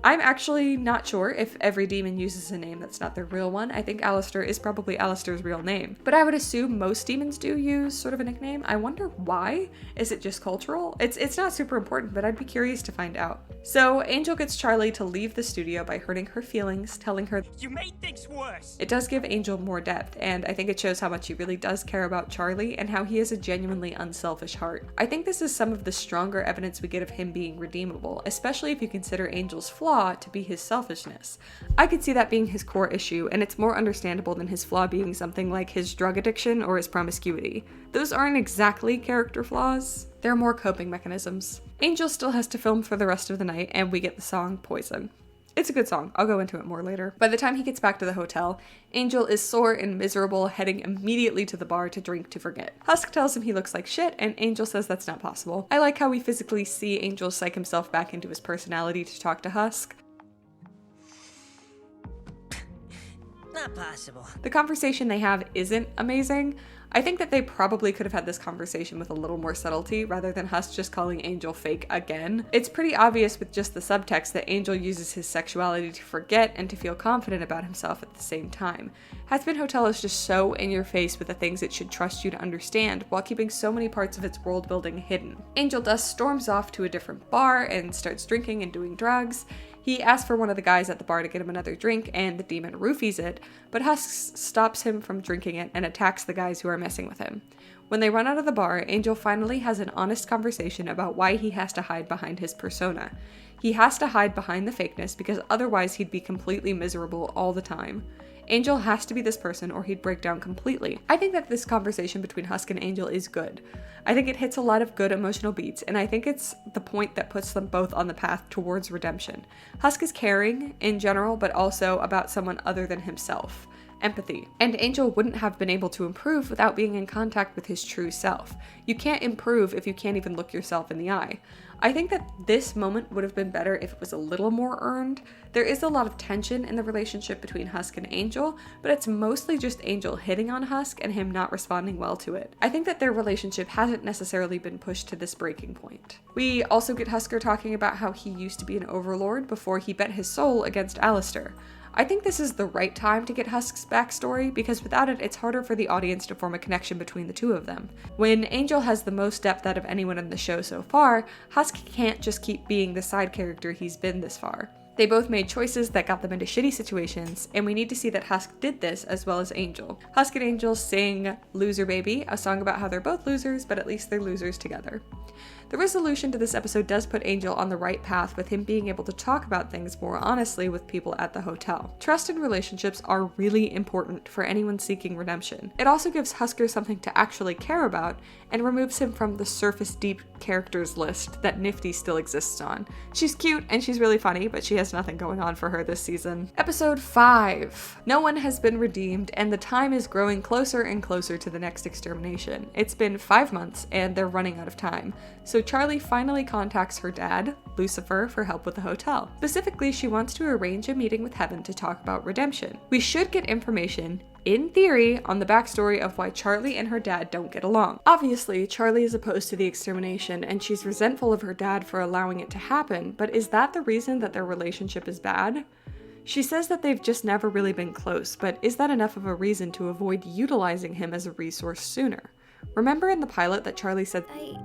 I'm actually not sure if every demon uses a name that's not their real one. I think Alastor is probably Alastor's real name. But I would assume most demons do use sort of a nickname. I wonder why? Is it just cultural? It's not super important, but I'd be curious to find out. So Angel gets Charlie to leave the studio by hurting her feelings, telling her You made things worse. it does give Angel more depth, and I think it shows how much he really does care about Charlie and how he has a genuinely unselfish heart. I think this is some of the stronger evidence we get of him being redeemable, especially if you consider Angel's flaw to be his selfishness. I could see that being his core issue, and it's more understandable than his flaw being something like his drug addiction or his promiscuity. Those aren't exactly character flaws, they're more coping mechanisms. Angel still has to film for the rest of the night, and we get the song Poison. It's a good song. I'll go into it more later. By the time he gets back to the hotel, Angel is sore and miserable, heading immediately to the bar to drink to forget. Husk tells him he looks like shit, and Angel says that's not possible. I like how we physically see Angel psych himself back into his personality to talk to Husk. Not possible. The conversation they have isn't amazing. I think that they probably could have had this conversation with a little more subtlety rather than Husk just calling Angel fake again. It's pretty obvious with just the subtext that Angel uses his sexuality to forget and to feel confident about himself at the same time. Hazbin Hotel is just so in your face with the things it should trust you to understand while keeping so many parts of its world building hidden. Angel Dust storms off to a different bar and starts drinking and doing drugs. He asks for one of the guys at the bar to get him another drink, and the demon roofies it, but Husk stops him from drinking it and attacks the guys who are messing with him. When they run out of the bar, Angel finally has an honest conversation about why he has to hide behind his persona. He has to hide behind the fakeness because otherwise he'd be completely miserable all the time. Angel has to be this person or he'd break down completely. I think that this conversation between Husk and Angel is good. I think it hits a lot of good emotional beats, and I think it's the point that puts them both on the path towards redemption. Husk is caring in general, but also about someone other than himself. Empathy. And Angel wouldn't have been able to improve without being in contact with his true self. You can't improve if you can't even look yourself in the eye. I think that this moment would have been better if it was a little more earned. There is a lot of tension in the relationship between Husk and Angel, but it's mostly just Angel hitting on Husk and him not responding well to it. I think that their relationship hasn't necessarily been pushed to this breaking point. We also get Husker talking about how he used to be an overlord before he bet his soul against Alastor. I think this is the right time to get Husk's backstory, because without it, it's harder for the audience to form a connection between the two of them. When Angel has the most depth out of anyone in the show so far, Husk can't just keep being the side character he's been this far. They both made choices that got them into shitty situations, and we need to see that Husk did this as well as Angel. Husk and Angel sing Loser Baby, a song about how they're both losers, but at least they're losers together. The resolution to this episode does put Angel on the right path, with him being able to talk about things more honestly with people at the hotel. Trust and relationships are really important for anyone seeking redemption. It also gives Husker something to actually care about, and removes him from the surface deep characters list that Nifty still exists on. She's cute and she's really funny, but she has nothing going on for her this season. Episode 5. No one has been redeemed, and the time is growing closer and closer to the next extermination. It's been 5 months, and they're running out of time. So Charlie finally contacts her dad, Lucifer, for help with the hotel. Specifically, she wants to arrange a meeting with Heaven to talk about redemption. We should get information, in theory, on the backstory of why Charlie and her dad don't get along. Obviously, Charlie is opposed to the extermination, and she's resentful of her dad for allowing it to happen, but is that the reason that their relationship is bad? She says that they've just never really been close, but is that enough of a reason to avoid utilizing him as a resource sooner? Remember in the pilot that Charlie said, I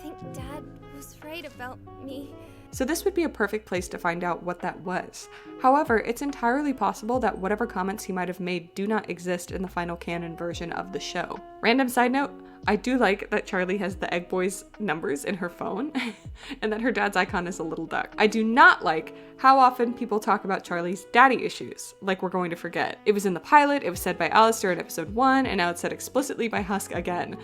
think Dad was right about me. So this would be a perfect place to find out what that was. However, it's entirely possible that whatever comments he might have made do not exist in the final canon version of the show. Random side note, I do like that Charlie has the Egg Boys numbers in her phone, and that her dad's icon is a little duck. I do not like how often people talk about Charlie's daddy issues, like we're going to forget. It was in the pilot, it was said by Alastor in episode 1, and now it's said explicitly by Husk again.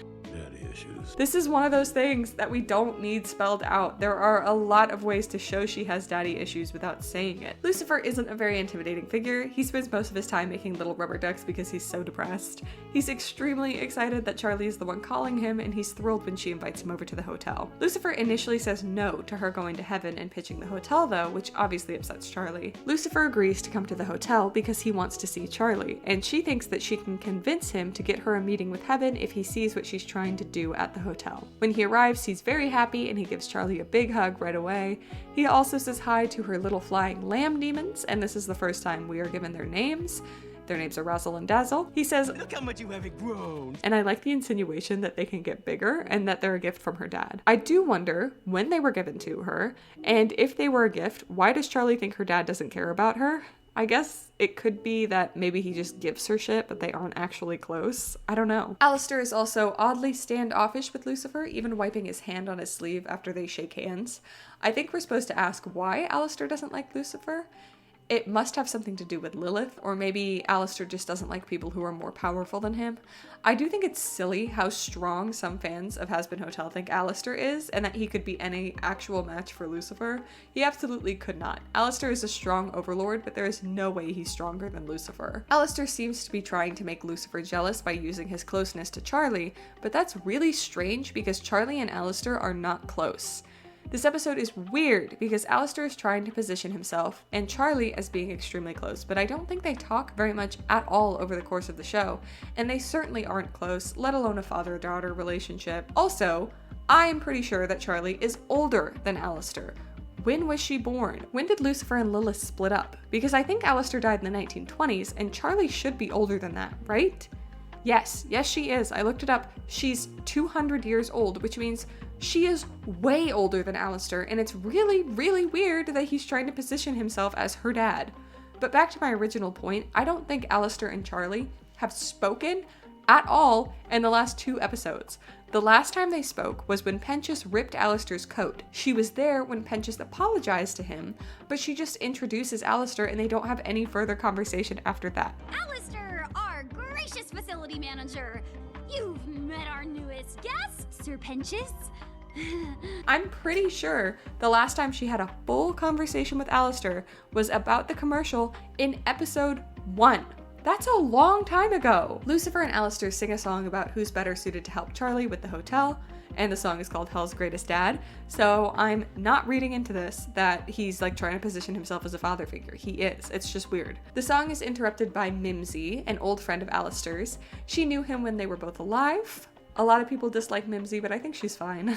This is one of those things that we don't need spelled out. There are a lot of ways to show she has daddy issues without saying it. Lucifer isn't a very intimidating figure. He spends most of his time making little rubber ducks because he's so depressed. He's extremely excited that Charlie is the one calling him, and he's thrilled when she invites him over to the hotel. Lucifer initially says no to her going to Heaven and pitching the hotel though, which obviously upsets Charlie. Lucifer agrees to come to the hotel because he wants to see Charlie, and she thinks that she can convince him to get her a meeting with Heaven if he sees what she's trying to do at the hotel. When he arrives, he's very happy and he gives Charlie a big hug right away. He also says hi to her little flying lamb demons, and this is the first time we are given their names. Their names are Razzle and Dazzle. He says, "Look how much you have grown." And I like the insinuation that they can get bigger and that they're a gift from her dad. I do wonder when they were given to her, and if they were a gift, why does Charlie think her dad doesn't care about her? I guess it could be that maybe he just gives her shit, but they aren't actually close. I don't know. Alastor is also oddly standoffish with Lucifer, even wiping his hand on his sleeve after they shake hands. I think we're supposed to ask why Alastor doesn't like Lucifer. It must have something to do with Lilith, or maybe Alastor just doesn't like people who are more powerful than him. I do think it's silly how strong some fans of Hazbin Hotel think Alastor is, and that he could be any actual match for Lucifer. He absolutely could not. Alastor is a strong overlord, but there is no way he's stronger than Lucifer. Alastor seems to be trying to make Lucifer jealous by using his closeness to Charlie, but that's really strange because Charlie and Alastor are not close. This episode is weird because Alastor is trying to position himself and Charlie as being extremely close, but I don't think they talk very much at all over the course of the show, and they certainly aren't close, let alone a father-daughter relationship. Also, I am pretty sure that Charlie is older than Alastor. When was she born? When did Lucifer and Lilith split up? Because I think Alastor died in the 1920s, and Charlie should be older than that, right? Yes, she is. I looked it up. She's 200 years old, which means she is way older than Alastor, and it's really, really weird that he's trying to position himself as her dad. But back to my original point, I don't think Alastor and Charlie have spoken at all in the last 2 episodes. The last time they spoke was when Pentious ripped Alastor's coat. She was there when Pentious apologized to him, but she just introduces Alastor and they don't have any further conversation after that. Alastor, our gracious facility manager. You've met our newest guest, Sir Pentious. I'm pretty sure the last time she had a full conversation with Alastor was about the commercial in episode 1. That's a long time ago. Lucifer and Alastor sing a song about who's better suited to help Charlie with the hotel, and the song is called Hell's Greatest Dad. So I'm not reading into this that he's like trying to position himself as a father figure. He is. It's just weird. The song is interrupted by Mimsy, an old friend of Alastor's. She knew him when they were both alive. A lot of people dislike Mimsy, but I think she's fine.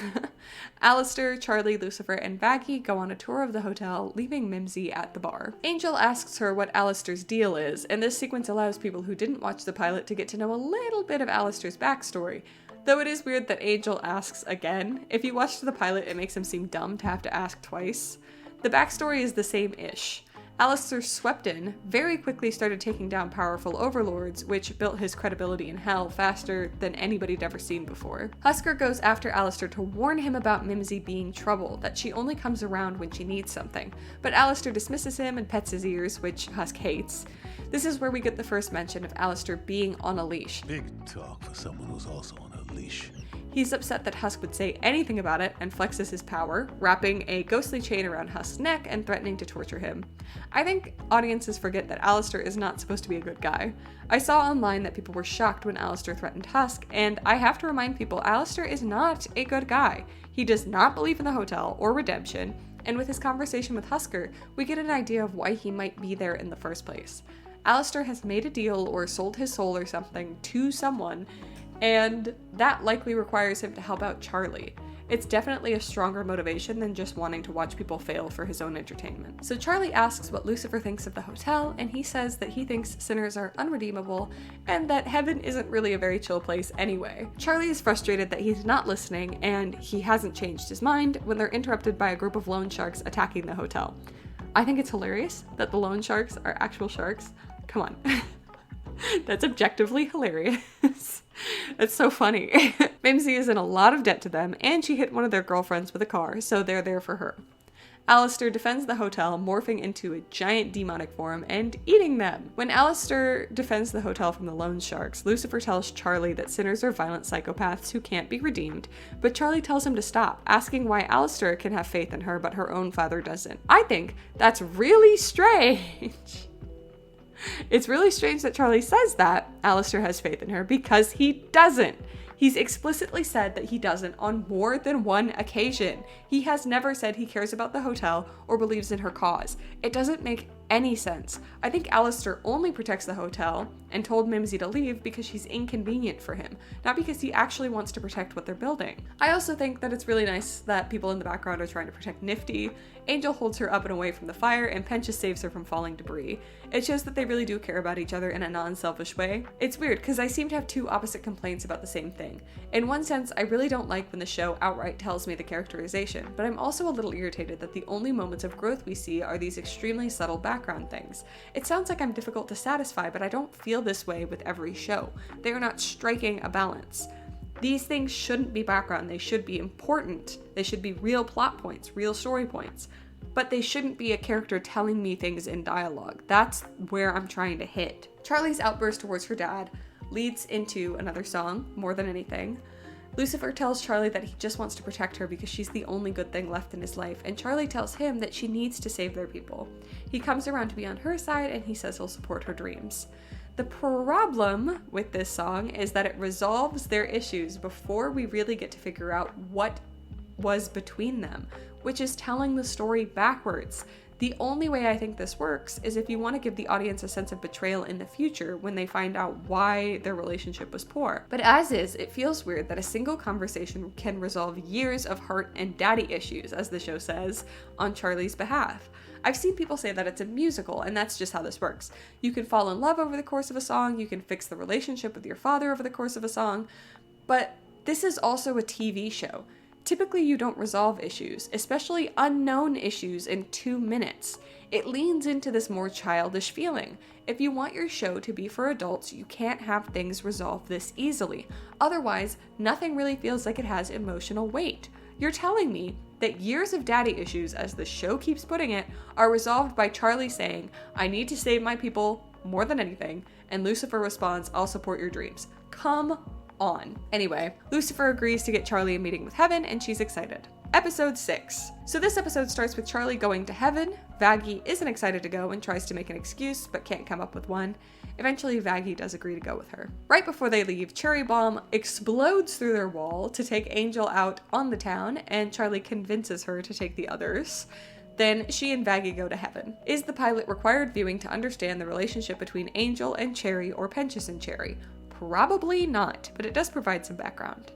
Alastor, Charlie, Lucifer, and Vaggie go on a tour of the hotel, leaving Mimsy at the bar. Angel asks her what Alastor's deal is, and this sequence allows people who didn't watch the pilot to get to know a little bit of Alastor's backstory. Though it is weird that Angel asks again. If you watched the pilot, it makes him seem dumb to have to ask twice. The backstory is the same-ish. Alastor swept in, very quickly started taking down powerful overlords, which built his credibility in hell faster than anybody'd ever seen before. Husker goes after Alastor to warn him about Mimsy being trouble, that she only comes around when she needs something. But Alastor dismisses him and pets his ears, which Husk hates. This is where we get the first mention of Alastor being on a leash. Big talk for someone who's also on a leash. He's upset that Husk would say anything about it and flexes his power, wrapping a ghostly chain around Husk's neck and threatening to torture him. I think audiences forget that Alastor is not supposed to be a good guy. I saw online that people were shocked when Alastor threatened Husk, and I have to remind people Alastor is not a good guy. He does not believe in the hotel or redemption, and with his conversation with Husker, we get an idea of why he might be there in the first place. Alastor has made a deal or sold his soul or something to someone, and that likely requires him to help out Charlie. It's definitely a stronger motivation than just wanting to watch people fail for his own entertainment. So Charlie asks what Lucifer thinks of the hotel, and he says that he thinks sinners are unredeemable and that heaven isn't really a very chill place anyway. Charlie is frustrated that he's not listening and he hasn't changed his mind when they're interrupted by a group of loan sharks attacking the hotel. I think it's hilarious that the loan sharks are actual sharks. Come on. That's objectively hilarious. It's so funny. Mimsy is in a lot of debt to them, and she hit one of their girlfriends with a car, so they're there for her. Alastor defends the hotel, morphing into a giant demonic form and eating them. When Alastor defends the hotel from the loan sharks, Lucifer tells Charlie that sinners are violent psychopaths who can't be redeemed, but Charlie tells him to stop, asking why Alastor can have faith in her but her own father doesn't. I think that's really strange. It's really strange that Charlie says that Alastor has faith in her because he doesn't. He's explicitly said that he doesn't on more than one occasion. He has never said he cares about the hotel or believes in her cause. It doesn't make any sense. I think Alastor only protects the hotel and told Mimsy to leave because she's inconvenient for him, not because he actually wants to protect what they're building. I also think that it's really nice that people in the background are trying to protect Nifty. Angel holds her up and away from the fire, and Pentious saves her from falling debris. It shows that they really do care about each other in a non-selfish way. It's weird because I seem to have two opposite complaints about the same thing. In one sense, I really don't like when the show outright tells me the characterization, but I'm also a little irritated that the only moments of growth we see are these extremely subtle background things. It sounds like I'm difficult to satisfy, but I don't feel this way with every show. They are not striking a balance. These things shouldn't be background, they should be important. They should be real plot points, real story points. But they shouldn't be a character telling me things in dialogue. That's where I'm trying to hit. Charlie's outburst towards her dad leads into another song, More Than Anything. Lucifer tells Charlie that he just wants to protect her because she's the only good thing left in his life, and Charlie tells him that she needs to save their people. He comes around to be on her side, and he says he'll support her dreams. The problem with this song is that it resolves their issues before we really get to figure out what was between them, which is telling the story backwards. The only way I think this works is if you want to give the audience a sense of betrayal in the future when they find out why their relationship was poor. But as is, it feels weird that a single conversation can resolve years of heart and daddy issues, as the show says, on Charlie's behalf. I've seen people say that it's a musical, and that's just how this works. You can fall in love over the course of a song, you can fix the relationship with your father over the course of a song, but this is also a TV show. Typically, you don't resolve issues, especially unknown issues, in 2 minutes. It leans into this more childish feeling. If you want your show to be for adults, you can't have things resolve this easily. Otherwise, nothing really feels like it has emotional weight. You're telling me that years of daddy issues, as the show keeps putting it, are resolved by Charlie saying, "I need to save my people more than anything," and Lucifer responds, "I'll support your dreams." Come on. Anyway, Lucifer agrees to get Charlie a meeting with Heaven, and she's excited. Episode 6. So this episode starts with Charlie going to Heaven. Vaggie isn't excited to go and tries to make an excuse, but can't come up with one. Eventually, Vaggie does agree to go with her. Right before they leave, Cherry Bomb explodes through their wall to take Angel out on the town, and Charlie convinces her to take the others. Then she and Vaggie go to Heaven. Is the pilot required viewing to understand the relationship between Angel and Cherry or Pentious and Cherry? Probably not, but it does provide some background.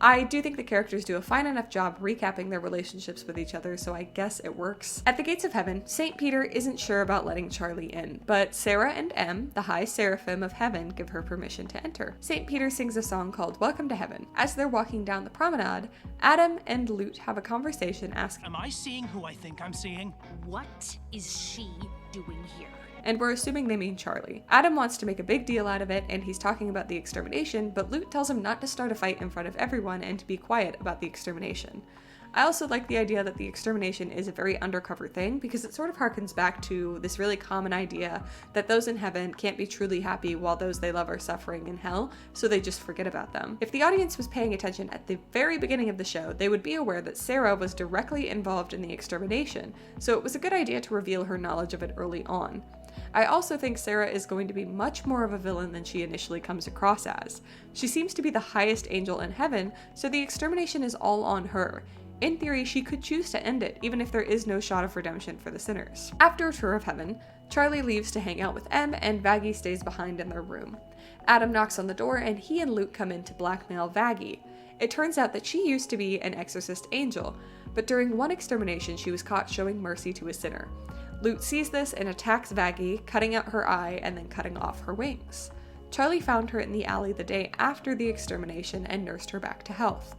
I do think the characters do a fine enough job recapping their relationships with each other, so I guess it works. At the gates of Heaven, St. Peter isn't sure about letting Charlie in, but Sarah and M, the high seraphim of Heaven, give her permission to enter. St. Peter sings a song called Welcome to Heaven. As they're walking down the promenade, Adam and Lute have a conversation asking, "Am I seeing who I think I'm seeing? What is she doing here?" and we're assuming they mean Charlie. Adam wants to make a big deal out of it, and he's talking about the extermination, but Lute tells him not to start a fight in front of everyone and to be quiet about the extermination. I also like the idea that the extermination is a very undercover thing, because it sort of harkens back to this really common idea that those in heaven can't be truly happy while those they love are suffering in hell, so they just forget about them. If the audience was paying attention at the very beginning of the show, they would be aware that Sarah was directly involved in the extermination, so it was a good idea to reveal her knowledge of it early on. I also think Sarah is going to be much more of a villain than she initially comes across as. She seems to be the highest angel in heaven, so the extermination is all on her. In theory, she could choose to end it, even if there is no shot of redemption for the sinners. After a tour of Heaven, Charlie leaves to hang out with M, and Vaggie stays behind in their room. Adam knocks on the door, and he and Lute come in to blackmail Vaggie. It turns out that she used to be an exorcist angel, but during one extermination she was caught showing mercy to a sinner. Lute sees this and attacks Vaggie, cutting out her eye and then cutting off her wings. Charlie found her in the alley the day after the extermination and nursed her back to health.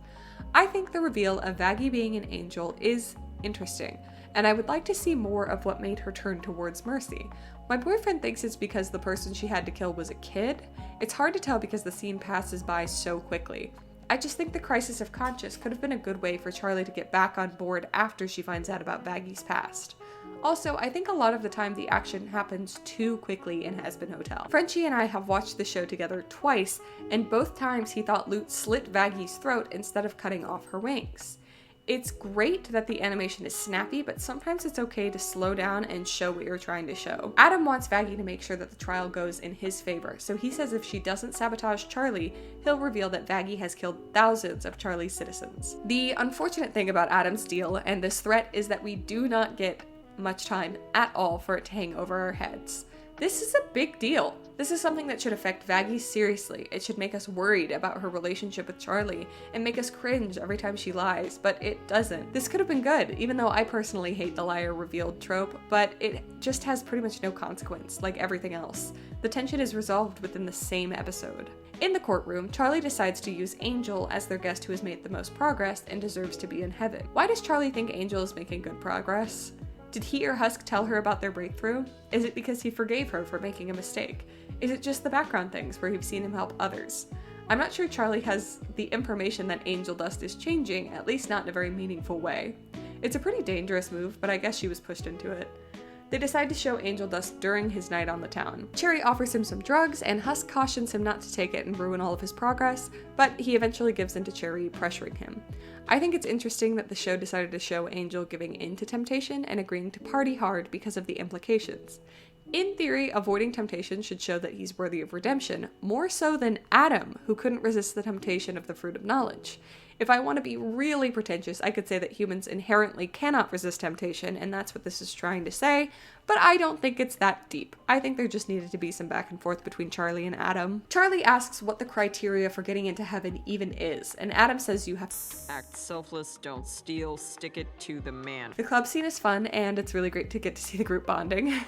I think the reveal of Vaggie being an angel is interesting, and I would like to see more of what made her turn towards mercy. My boyfriend thinks it's because the person she had to kill was a kid. It's hard to tell because the scene passes by so quickly. I just think the crisis of conscience could have been a good way for Charlie to get back on board after she finds out about Vaggie's past. Also, I think a lot of the time the action happens too quickly in Hazbin Hotel. Frenchie and I have watched the show together twice, and both times he thought Lute slit Vaggie's throat instead of cutting off her wings. It's great that the animation is snappy, but sometimes it's okay to slow down and show what you're trying to show. Adam wants Vaggie to make sure that the trial goes in his favor, so he says if she doesn't sabotage Charlie, he'll reveal that Vaggie has killed thousands of Charlie's citizens. The unfortunate thing about Adam's deal and this threat is that we do not get much time at all for it to hang over our heads. This is a big deal. This is something that should affect Vaggie seriously. It should make us worried about her relationship with Charlie and make us cringe every time she lies, but it doesn't. This could have been good, even though I personally hate the liar revealed trope, but it just has pretty much no consequence, like everything else. The tension is resolved within the same episode. In the courtroom, Charlie decides to use Angel as their guest who has made the most progress and deserves to be in heaven. Why does Charlie think Angel is making good progress? Did he or Husk tell her about their breakthrough? Is it because he forgave her for making a mistake? Is it just the background things where you've seen him help others? I'm not sure Charlie has the information that Angel Dust is changing, at least not in a very meaningful way. It's a pretty dangerous move, but I guess she was pushed into it. They decide to show Angel Dust during his night on the town. Cherry offers him some drugs, and Husk cautions him not to take it and ruin all of his progress, but he eventually gives in to Cherry, pressuring him. I think it's interesting that the show decided to show Angel giving in to temptation and agreeing to party hard because of the implications. In theory, avoiding temptation should show that he's worthy of redemption, more so than Adam, who couldn't resist the temptation of the fruit of knowledge. If I want to be really pretentious, I could say that humans inherently cannot resist temptation, and that's what this is trying to say, but I don't think it's that deep. I think there just needed to be some back and forth between Charlie and Adam. Charlie asks what the criteria for getting into heaven even is, and Adam says you have to act selfless, don't steal, stick it to the man. The club scene is fun, and it's really great to get to see the group bonding.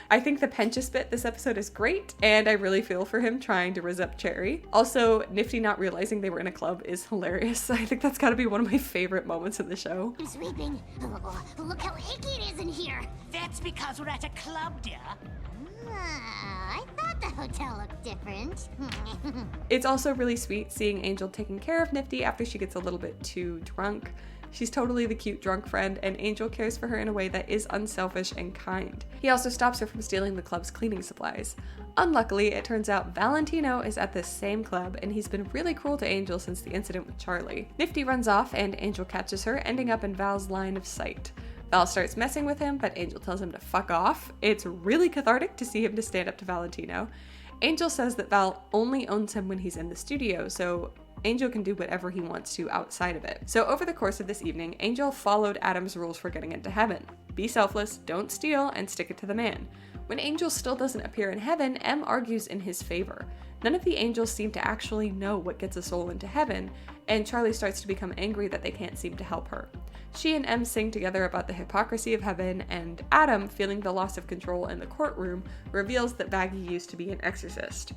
I think the Pentious bit this episode is great, and I really feel for him trying to rizz up Cherry. Also, Nifty not realizing they were in a club is hilarious. this. I think that's gotta be one of my favorite moments in the show. I'm sweeping. Oh, look how hicky it is in here. That's because we're at a club, dear. I thought the hotel looked different. It's also really sweet seeing Angel taking care of Nifty after she gets a little bit too drunk. She's totally the cute drunk friend, and Angel cares for her in a way that is unselfish and kind. He also stops her from stealing the club's cleaning supplies. Unluckily, it turns out Valentino is at this same club, and he's been really cruel to Angel since the incident with Charlie. Nifty runs off, and Angel catches her, ending up in Val's line of sight. Val starts messing with him, but Angel tells him to fuck off. It's really cathartic to see him to stand up to Valentino. Angel says that Val only owns him when he's in the studio, so Angel can do whatever he wants to outside of it. So over the course of this evening, Angel followed Adam's rules for getting into heaven. Be selfless, don't steal, and stick it to the man. When Angel still doesn't appear in heaven, M argues in his favor. None of the angels seem to actually know what gets a soul into heaven, and Charlie starts to become angry that they can't seem to help her. She and M sing together about the hypocrisy of heaven, and Adam, feeling the loss of control in the courtroom, reveals that Vaggie used to be an exorcist.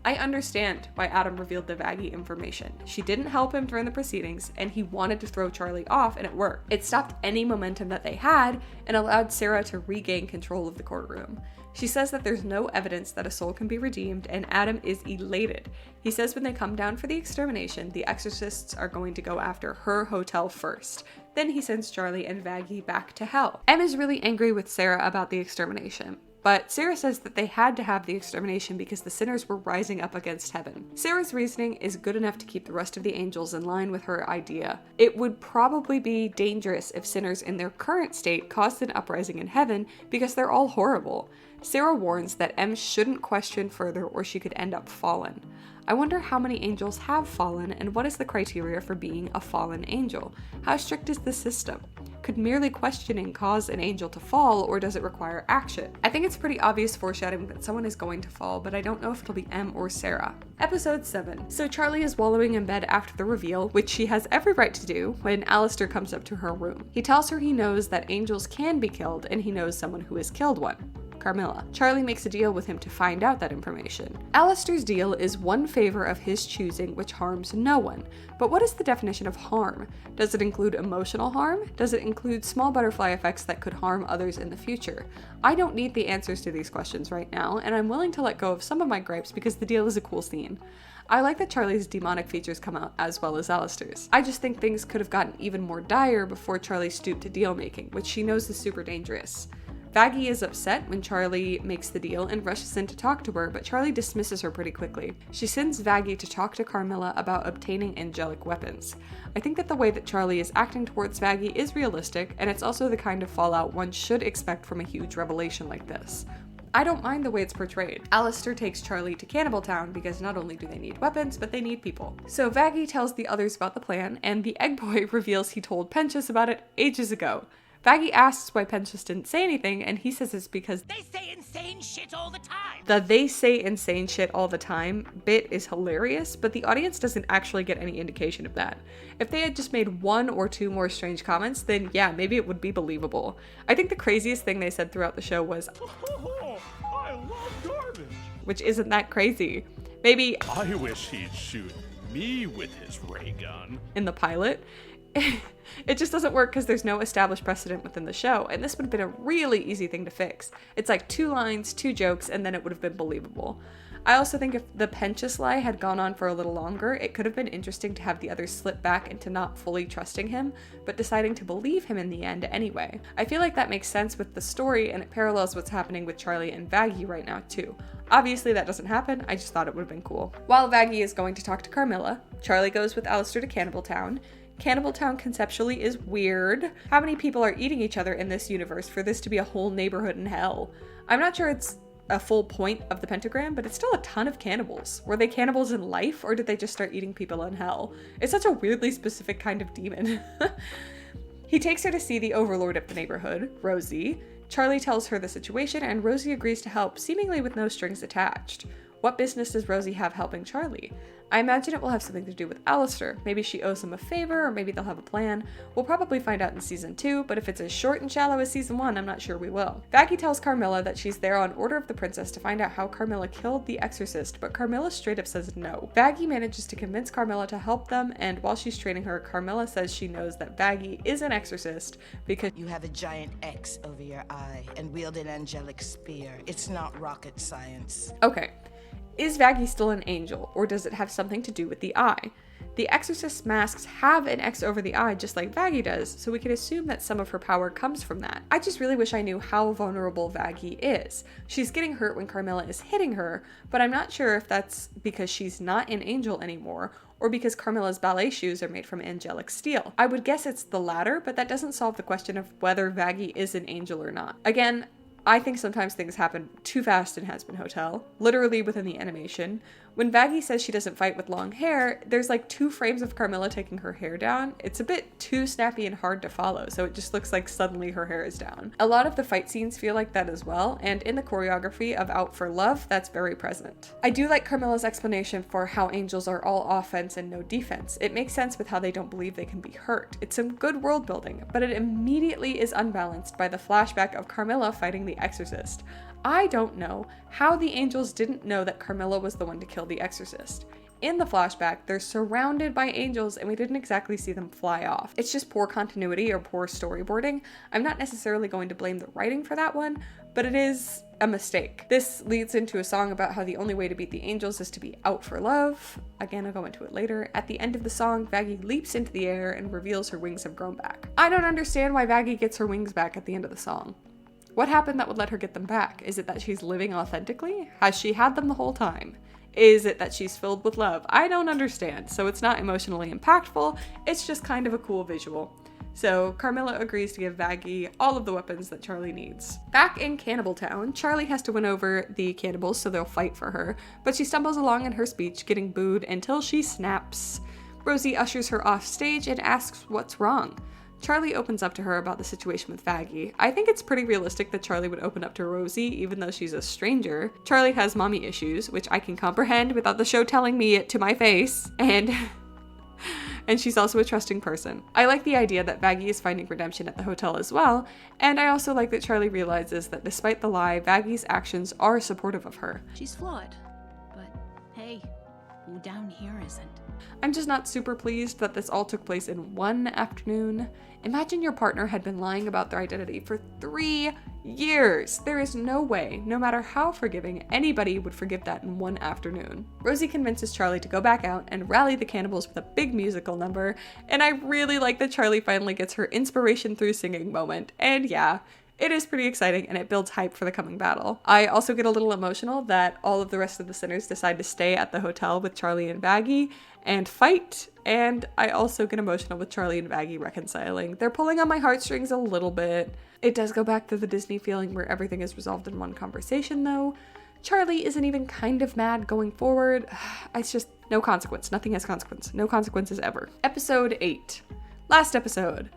I understand why Adam revealed the Vaggie information. She didn't help him during the proceedings, and he wanted to throw Charlie off, and it worked. It stopped any momentum that they had, and allowed Sarah to regain control of the courtroom. She says that there's no evidence that a soul can be redeemed, and Adam is elated. He says when they come down for the extermination, the exorcists are going to go after her hotel first. Then he sends Charlie and Vaggie back to hell. M is really angry with Sarah about the extermination. But Sarah says that they had to have the extermination because the sinners were rising up against heaven. Sarah's reasoning is good enough to keep the rest of the angels in line with her idea. It would probably be dangerous if sinners in their current state caused an uprising in heaven because they're all horrible. Sarah warns that M shouldn't question further or she could end up fallen. I wonder how many angels have fallen and what is the criteria for being a fallen angel? How strict is the system? Could merely questioning cause an angel to fall, or does it require action? I think it's pretty obvious foreshadowing that someone is going to fall, but I don't know if it'll be M or Sarah. Episode 7. So Charlie is wallowing in bed after the reveal, which she has every right to do, when Alastor comes up to her room. He tells her he knows that angels can be killed, and he knows someone who has killed one. Carmilla. Charlie makes a deal with him to find out that information. Alastor's deal is one favor of his choosing which harms no one. But what is the definition of harm? Does it include emotional harm? Does it include small butterfly effects that could harm others in the future? I don't need the answers to these questions right now, and I'm willing to let go of some of my gripes because the deal is a cool scene. I like that Charlie's demonic features come out as well as Alastor's. I just think things could have gotten even more dire before Charlie stooped to deal making, which she knows is super dangerous. Vaggie is upset when Charlie makes the deal and rushes in to talk to her, but Charlie dismisses her pretty quickly. She sends Vaggie to talk to Carmilla about obtaining angelic weapons. I think that the way that Charlie is acting towards Vaggie is realistic, and it's also the kind of fallout one should expect from a huge revelation like this. I don't mind the way it's portrayed. Alastor takes Charlie to Cannibal Town because not only do they need weapons, but they need people. So Vaggie tells the others about the plan, and the Egg Boy reveals he told Pentious about it ages ago. Vaggie asks why Pentious didn't say anything, and he says it's because they say insane shit all the time. The "they say insane shit all the time" bit is hilarious, but the audience doesn't actually get any indication of that. If they had just made one or two more strange comments, then yeah, maybe it would be believable. I think the craziest thing they said throughout the show was, I love garbage. Which isn't that crazy. Maybe, I wish he'd shoot me with his ray gun. In the pilot. It just doesn't work because there's no established precedent within the show, and this would have been a really easy thing to fix. It's like 2 lines, 2 jokes, and then it would have been believable. I also think if the Pentious lie had gone on for a little longer, it could have been interesting to have the others slip back into not fully trusting him, but deciding to believe him in the end anyway. I feel like that makes sense with the story, and it parallels what's happening with Charlie and Vaggie right now too. Obviously that doesn't happen, I just thought it would have been cool. While Vaggie is going to talk to Carmilla, Charlie goes with Alastor to Cannibal Town. Cannibal Town conceptually is weird. How many people are eating each other in this universe for this to be a whole neighborhood in hell? I'm not sure it's a full point of the pentagram, but it's still a ton of cannibals. Were they cannibals in life, or did they just start eating people in hell? It's such a weirdly specific kind of demon. He takes her to see the overlord of the neighborhood, Rosie. Charlie tells her the situation, and Rosie agrees to help, seemingly with no strings attached. What business does Rosie have helping Charlie? I imagine it will have something to do with Alastor. Maybe she owes him a favor, or maybe they'll have a plan. We'll probably find out in season 2, but if it's as short and shallow as season 1, I'm not sure we will. Vaggie tells Carmilla that she's there on order of the princess to find out how Carmilla killed the exorcist, but Carmilla straight up says no. Vaggie manages to convince Carmilla to help them, and while she's training her, Carmilla says she knows that Vaggie is an exorcist because you have a giant X over your eye and wield an angelic spear. It's not rocket science. Okay. Is Vaggie still an angel, or does it have something to do with the eye? The exorcist masks have an X over the eye just like Vaggie does, so we can assume that some of her power comes from that. I just really wish I knew how vulnerable Vaggie is. She's getting hurt when Carmilla is hitting her, but I'm not sure if that's because she's not an angel anymore, or because Carmilla's ballet shoes are made from angelic steel. I would guess it's the latter, but that doesn't solve the question of whether Vaggie is an angel or not. Again, I think sometimes things happen too fast in Hazbin Hotel, literally within the animation. When Vaggie says she doesn't fight with long hair, there's like 2 frames of Carmilla taking her hair down. It's a bit too snappy and hard to follow, so it just looks like suddenly her hair is down. A lot of the fight scenes feel like that as well, and in the choreography of Out for Love, that's very present. I do like Carmilla's explanation for how angels are all offense and no defense. It makes sense with how they don't believe they can be hurt. It's some good world building, but it immediately is unbalanced by the flashback of Carmilla fighting the exorcist. I don't know how the angels didn't know that Carmilla was the one to kill the exorcist. In the flashback, they're surrounded by angels and we didn't exactly see them fly off. It's just poor continuity or poor storyboarding. I'm not necessarily going to blame the writing for that one, but it is a mistake. This leads into a song about how the only way to beat the angels is to be out for love. Again, I'll go into it later. At the end of the song, Vaggie leaps into the air and reveals her wings have grown back. I don't understand why Vaggie gets her wings back at the end of the song. What happened that would let her get them back? Is it that she's living authentically? Has she had them the whole time? Is it that she's filled with love? I don't understand. So it's not emotionally impactful. It's just kind of a cool visual. So Carmilla agrees to give Vaggie all of the weapons that Charlie needs. Back in Cannibal Town, Charlie has to win over the cannibals so they'll fight for her, but she stumbles along in her speech, getting booed until she snaps. Rosie ushers her off stage and asks what's wrong. Charlie opens up to her about the situation with Vaggie. I think it's pretty realistic that Charlie would open up to Rosie, even though she's a stranger. Charlie has mommy issues, which I can comprehend without the show telling me it to my face, and she's also a trusting person. I like the idea that Vaggie is finding redemption at the hotel as well, and I also like that Charlie realizes that despite the lie, Vaggie's actions are supportive of her. She's flawed, but hey, who down here isn't? I'm just not super pleased that this all took place in one afternoon. Imagine your partner had been lying about their identity for 3 years. There is no way, no matter how forgiving, anybody would forgive that in one afternoon. Rosie convinces Charlie to go back out and rally the cannibals with a big musical number, and I really like that Charlie finally gets her inspiration through singing moment. And yeah, it is pretty exciting and it builds hype for the coming battle. I also get a little emotional that all of the rest of the sinners decide to stay at the hotel with Charlie and Vaggie and fight, and I also get emotional with Charlie and Vaggie reconciling. They're pulling on my heartstrings a little bit. It does go back to the Disney feeling where everything is resolved in one conversation though. Charlie isn't even kind of mad going forward. It's just no consequence. Nothing has consequence. No consequences ever. Episode 8. Last episode.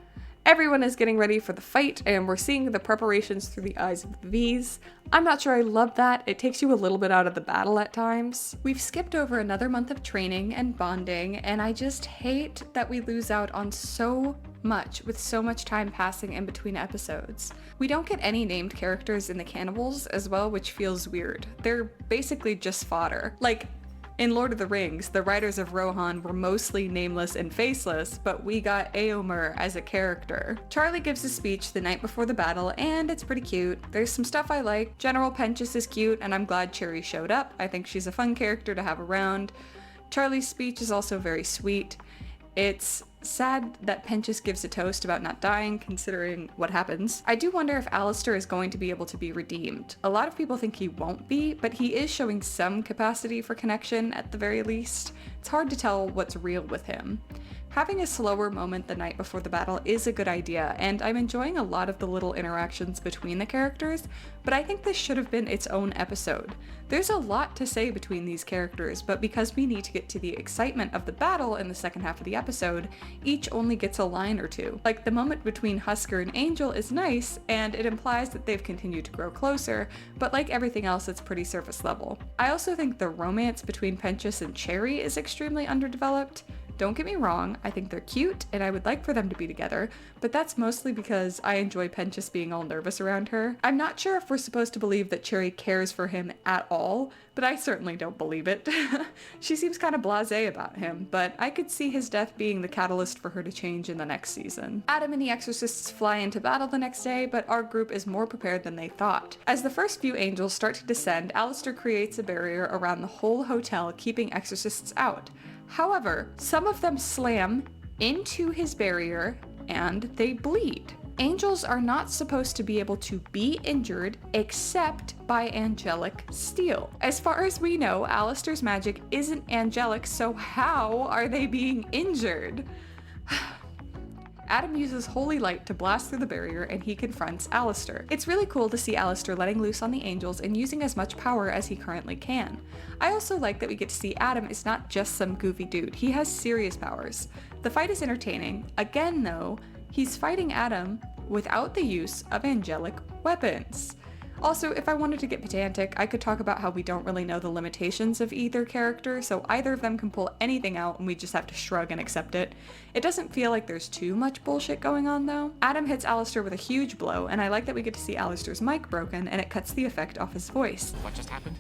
Everyone is getting ready for the fight, and we're seeing the preparations through the eyes of the V's. I'm not sure I love that. It takes you a little bit out of the battle at times. We've skipped over another month of training and bonding, and I just hate that we lose out on so much with so much time passing in between episodes. We don't get any named characters in the cannibals as well, which feels weird. They're basically just fodder. Like, in Lord of the Rings, the riders of Rohan were mostly nameless and faceless, but we got Éomer as a character. Charlie gives a speech the night before the battle, and it's pretty cute. There's some stuff I like. General Pentious is cute, and I'm glad Cherry showed up. I think she's a fun character to have around. Charlie's speech is also very sweet. It's sad that Pentious gives a toast about not dying, considering what happens. I do wonder if Alastor is going to be able to be redeemed. A lot of people think he won't be, but he is showing some capacity for connection at the very least. It's hard to tell what's real with him. Having a slower moment the night before the battle is a good idea, and I'm enjoying a lot of the little interactions between the characters, but I think this should have been its own episode. There's a lot to say between these characters, but because we need to get to the excitement of the battle in the second half of the episode, each only gets a line or two. Like, the moment between Husker and Angel is nice, and it implies that they've continued to grow closer, but like everything else, it's pretty surface level. I also think the romance between Pentious and Cherry is extremely underdeveloped. Don't get me wrong, I think they're cute, and I would like for them to be together, but that's mostly because I enjoy Pentious being all nervous around her. I'm not sure if we're supposed to believe that Cherry cares for him at all, but I certainly don't believe it. She seems kind of blasé about him, but I could see his death being the catalyst for her to change in the next season. Adam and the Exorcists fly into battle the next day, but our group is more prepared than they thought. As the first few angels start to descend, Alastor creates a barrier around the whole hotel, keeping exorcists out. However, some of them slam into his barrier and they bleed. Angels are not supposed to be able to be injured except by angelic steel. As far as we know, Alastor's magic isn't angelic, so how are they being injured? Adam uses holy light to blast through the barrier and he confronts Alastor. It's really cool to see Alastor letting loose on the angels and using as much power as he currently can. I also like that we get to see Adam is not just some goofy dude, he has serious powers. The fight is entertaining. Again though, he's fighting Adam without the use of angelic weapons. Also, if I wanted to get pedantic, I could talk about how we don't really know the limitations of either character, so either of them can pull anything out and we just have to shrug and accept it. It doesn't feel like there's too much bullshit going on though. Adam hits Alastor with a huge blow, and I like that we get to see Alastor's mic broken and it cuts the effect off his voice. What just happened?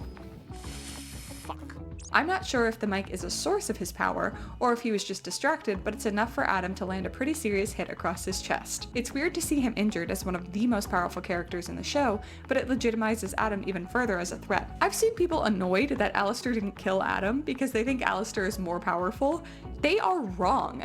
I'm not sure if the mic is a source of his power, or if he was just distracted, but it's enough for Adam to land a pretty serious hit across his chest. It's weird to see him injured as one of the most powerful characters in the show, but it legitimizes Adam even further as a threat. I've seen people annoyed that Alastor didn't kill Adam because they think Alastor is more powerful. They are wrong.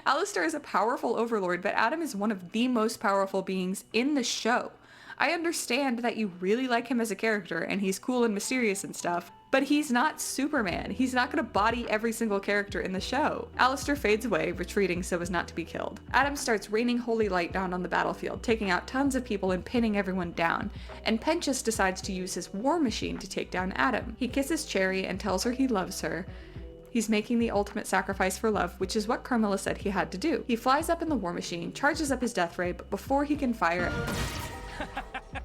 Alastor is a powerful overlord, but Adam is one of the most powerful beings in the show. I understand that you really like him as a character and he's cool and mysterious and stuff, but he's not Superman. He's not gonna body every single character in the show. Alastor fades away, retreating so as not to be killed. Adam starts raining holy light down on the battlefield, taking out tons of people and pinning everyone down, and Pentious decides to use his war machine to take down Adam. He kisses Cherry and tells her he loves her. He's making the ultimate sacrifice for love, which is what Carmilla said he had to do. He flies up in the war machine, charges up his death ray, but before he can fire,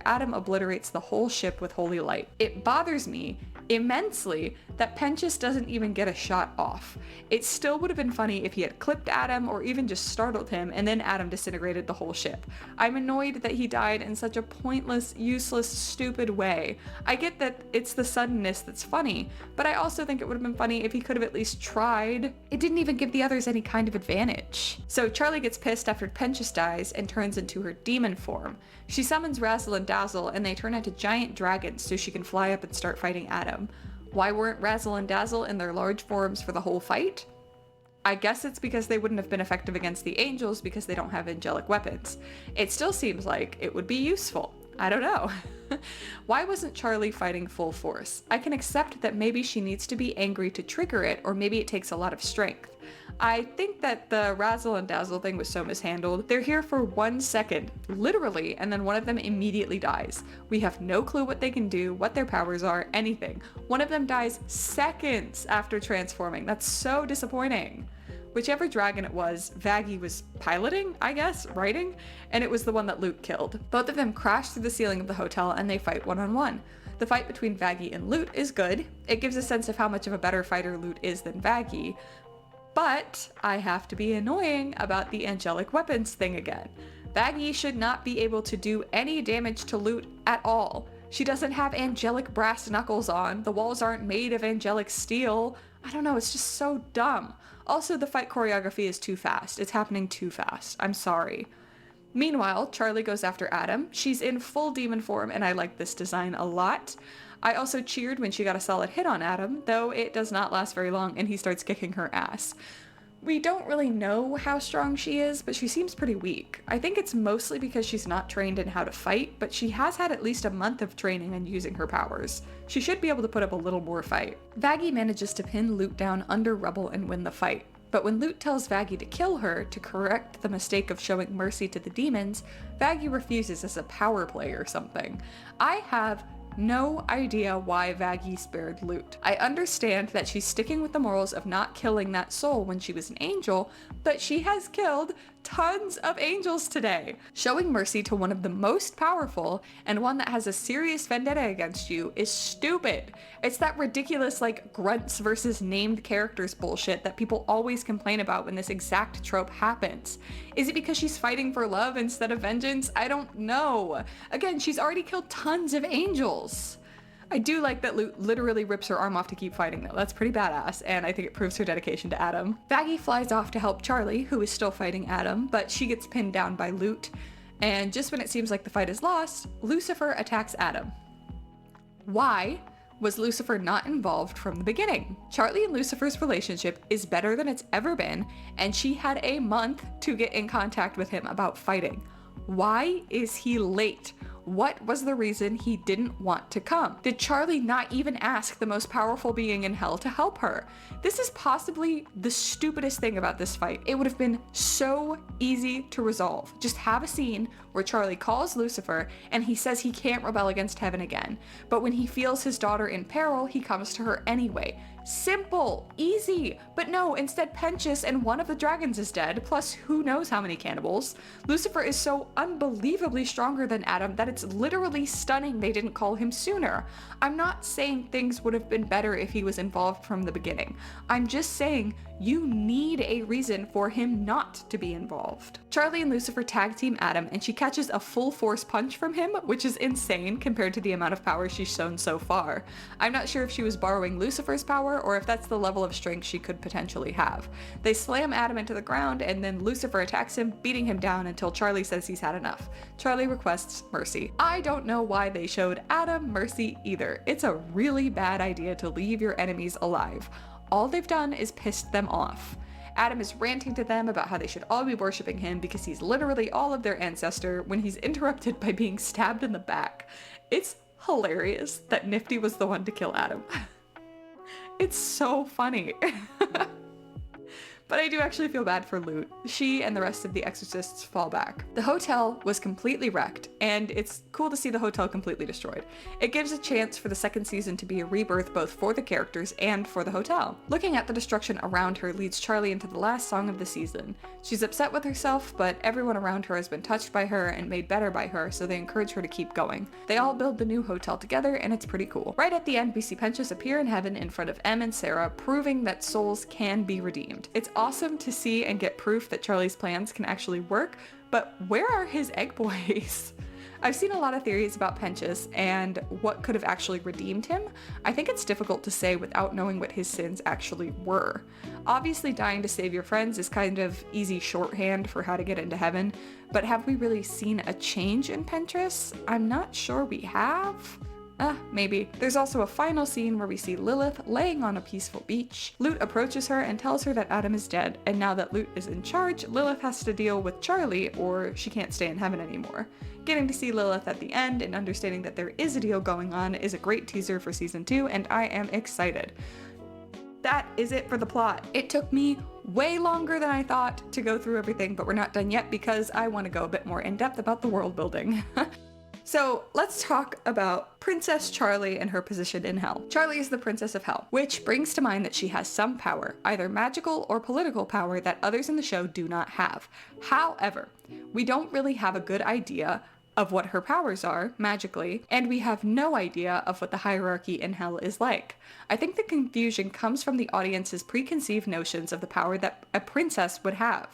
Adam obliterates the whole ship with holy light. It bothers me immensely that Pentious doesn't even get a shot off. It still would have been funny if he had clipped Adam or even just startled him and then Adam disintegrated the whole ship. I'm annoyed that he died in such a pointless, useless, stupid way. I get that it's the suddenness that's funny, but I also think it would have been funny if he could have at least tried. It didn't even give the others any kind of advantage. So Charlie gets pissed after Pentious dies and turns into her demon form. She summons Razzle and Dazzle and they turn into giant dragons so she can fly up and start fighting Adam. Why weren't Razzle and Dazzle in their large forms for the whole fight? I guess it's because they wouldn't have been effective against the angels because they don't have angelic weapons. It still seems like it would be useful. I don't know. Why wasn't Charlie fighting full force? I can accept that maybe she needs to be angry to trigger it, or maybe it takes a lot of strength. I think that the Razzle and Dazzle thing was so mishandled. They're here for 1 second, literally, and then one of them immediately dies. We have no clue what they can do, what their powers are, anything. One of them dies seconds after transforming. That's so disappointing. Whichever dragon it was, Vaggie was piloting, I guess, riding, and it was the one that Lute killed. Both of them crash through the ceiling of the hotel and they fight one-on-one. The fight between Vaggie and Lute is good. It gives a sense of how much of a better fighter Lute is than Vaggie. But I have to be annoying about the angelic weapons thing again. Vaggie should not be able to do any damage to Lute at all. She doesn't have angelic brass knuckles on. The walls aren't made of angelic steel. I don't know, it's just so dumb. Also, the fight choreography is too fast. It's happening too fast. I'm sorry. Meanwhile, Charlie goes after Adam. She's in full demon form, and I like this design a lot. I also cheered when she got a solid hit on Adam, though it does not last very long and he starts kicking her ass. We don't really know how strong she is, but she seems pretty weak. I think it's mostly because she's not trained in how to fight, but she has had at least a month of training in using her powers. She should be able to put up a little more fight. Vaggie manages to pin Lute down under rubble and win the fight. But when Lute tells Vaggie to kill her to correct the mistake of showing mercy to the demons, Vaggie refuses as a power play or something. I have no idea why Vaggie spared Lute. I understand that she's sticking with the morals of not killing that soul when she was an angel, but she has killed tons of angels today. Showing mercy to one of the most powerful and one that has a serious vendetta against you is stupid. It's that ridiculous like grunts versus named characters bullshit that people always complain about when this exact trope happens. Is it because she's fighting for love instead of vengeance? I don't know. Again, she's already killed tons of angels. I do like that Lute literally rips her arm off to keep fighting though. That's pretty badass, and I think it proves her dedication to Adam. Vaggie flies off to help Charlie, who is still fighting Adam, but she gets pinned down by Lute, and just when it seems like the fight is lost, Lucifer attacks Adam. Why was Lucifer not involved from the beginning? Charlie and Lucifer's relationship is better than it's ever been, and she had a month to get in contact with him about fighting. Why is he late? What was the reason he didn't want to come? Did Charlie not even ask the most powerful being in hell to help her? This is possibly the stupidest thing about this fight. It would have been so easy to resolve. Just have a scene where Charlie calls Lucifer and he says he can't rebel against heaven again. But when he feels his daughter in peril, he comes to her anyway. Simple, easy, but no, instead Pentious and one of the dragons is dead, plus who knows how many cannibals. Lucifer is so unbelievably stronger than Adam that it's literally stunning they didn't call him sooner. I'm not saying things would have been better if he was involved from the beginning. I'm just saying you need a reason for him not to be involved. Charlie and Lucifer tag team Adam and she catches a full force punch from him, which is insane compared to the amount of power she's shown so far. I'm not sure if she was borrowing Lucifer's power or if that's the level of strength she could potentially have. They slam Adam into the ground and then Lucifer attacks him, beating him down until Charlie says he's had enough. Charlie requests mercy. I don't know why they showed Adam mercy either. It's a really bad idea to leave your enemies alive. All they've done is pissed them off. Adam is ranting to them about how they should all be worshipping him because he's literally all of their ancestor when he's interrupted by being stabbed in the back. It's hilarious that Nifty was the one to kill Adam. It's so funny. But I do actually feel bad for Lute. She and the rest of the exorcists fall back. The hotel was completely wrecked, and it's cool to see the hotel completely destroyed. It gives a chance for the second season to be a rebirth both for the characters and for the hotel. Looking at the destruction around her leads Charlie into the last song of the season. She's upset with herself, but everyone around her has been touched by her and made better by her, so they encourage her to keep going. They all build the new hotel together, and it's pretty cool. Right at the end, we see Pentious appear in heaven in front of Em and Sarah, proving that souls can be redeemed. It's awesome to see and get proof that Charlie's plans can actually work, but where are his egg boys? I've seen a lot of theories about Pentious and what could have actually redeemed him. I think it's difficult to say without knowing what his sins actually were. Obviously, dying to save your friends is kind of easy shorthand for how to get into heaven, but have we really seen a change in Pentious? I'm not sure we have. Maybe. There's also a final scene where we see Lilith laying on a peaceful beach. Lute approaches her and tells her that Adam is dead, and now that Lute is in charge, Lilith has to deal with Charlie or she can't stay in heaven anymore. Getting to see Lilith at the end and understanding that there is a deal going on is a great teaser for season 2, and I am excited. That is it for the plot. It took me way longer than I thought to go through everything, but we're not done yet because I want to go a bit more in depth about the world building. So let's talk about Princess Charlie and her position in hell. Charlie is the princess of hell, which brings to mind that she has some power, either magical or political power that others in the show do not have. However, we don't really have a good idea of what her powers are, magically, and we have no idea of what the hierarchy in hell is like. I think the confusion comes from the audience's preconceived notions of the power that a princess would have.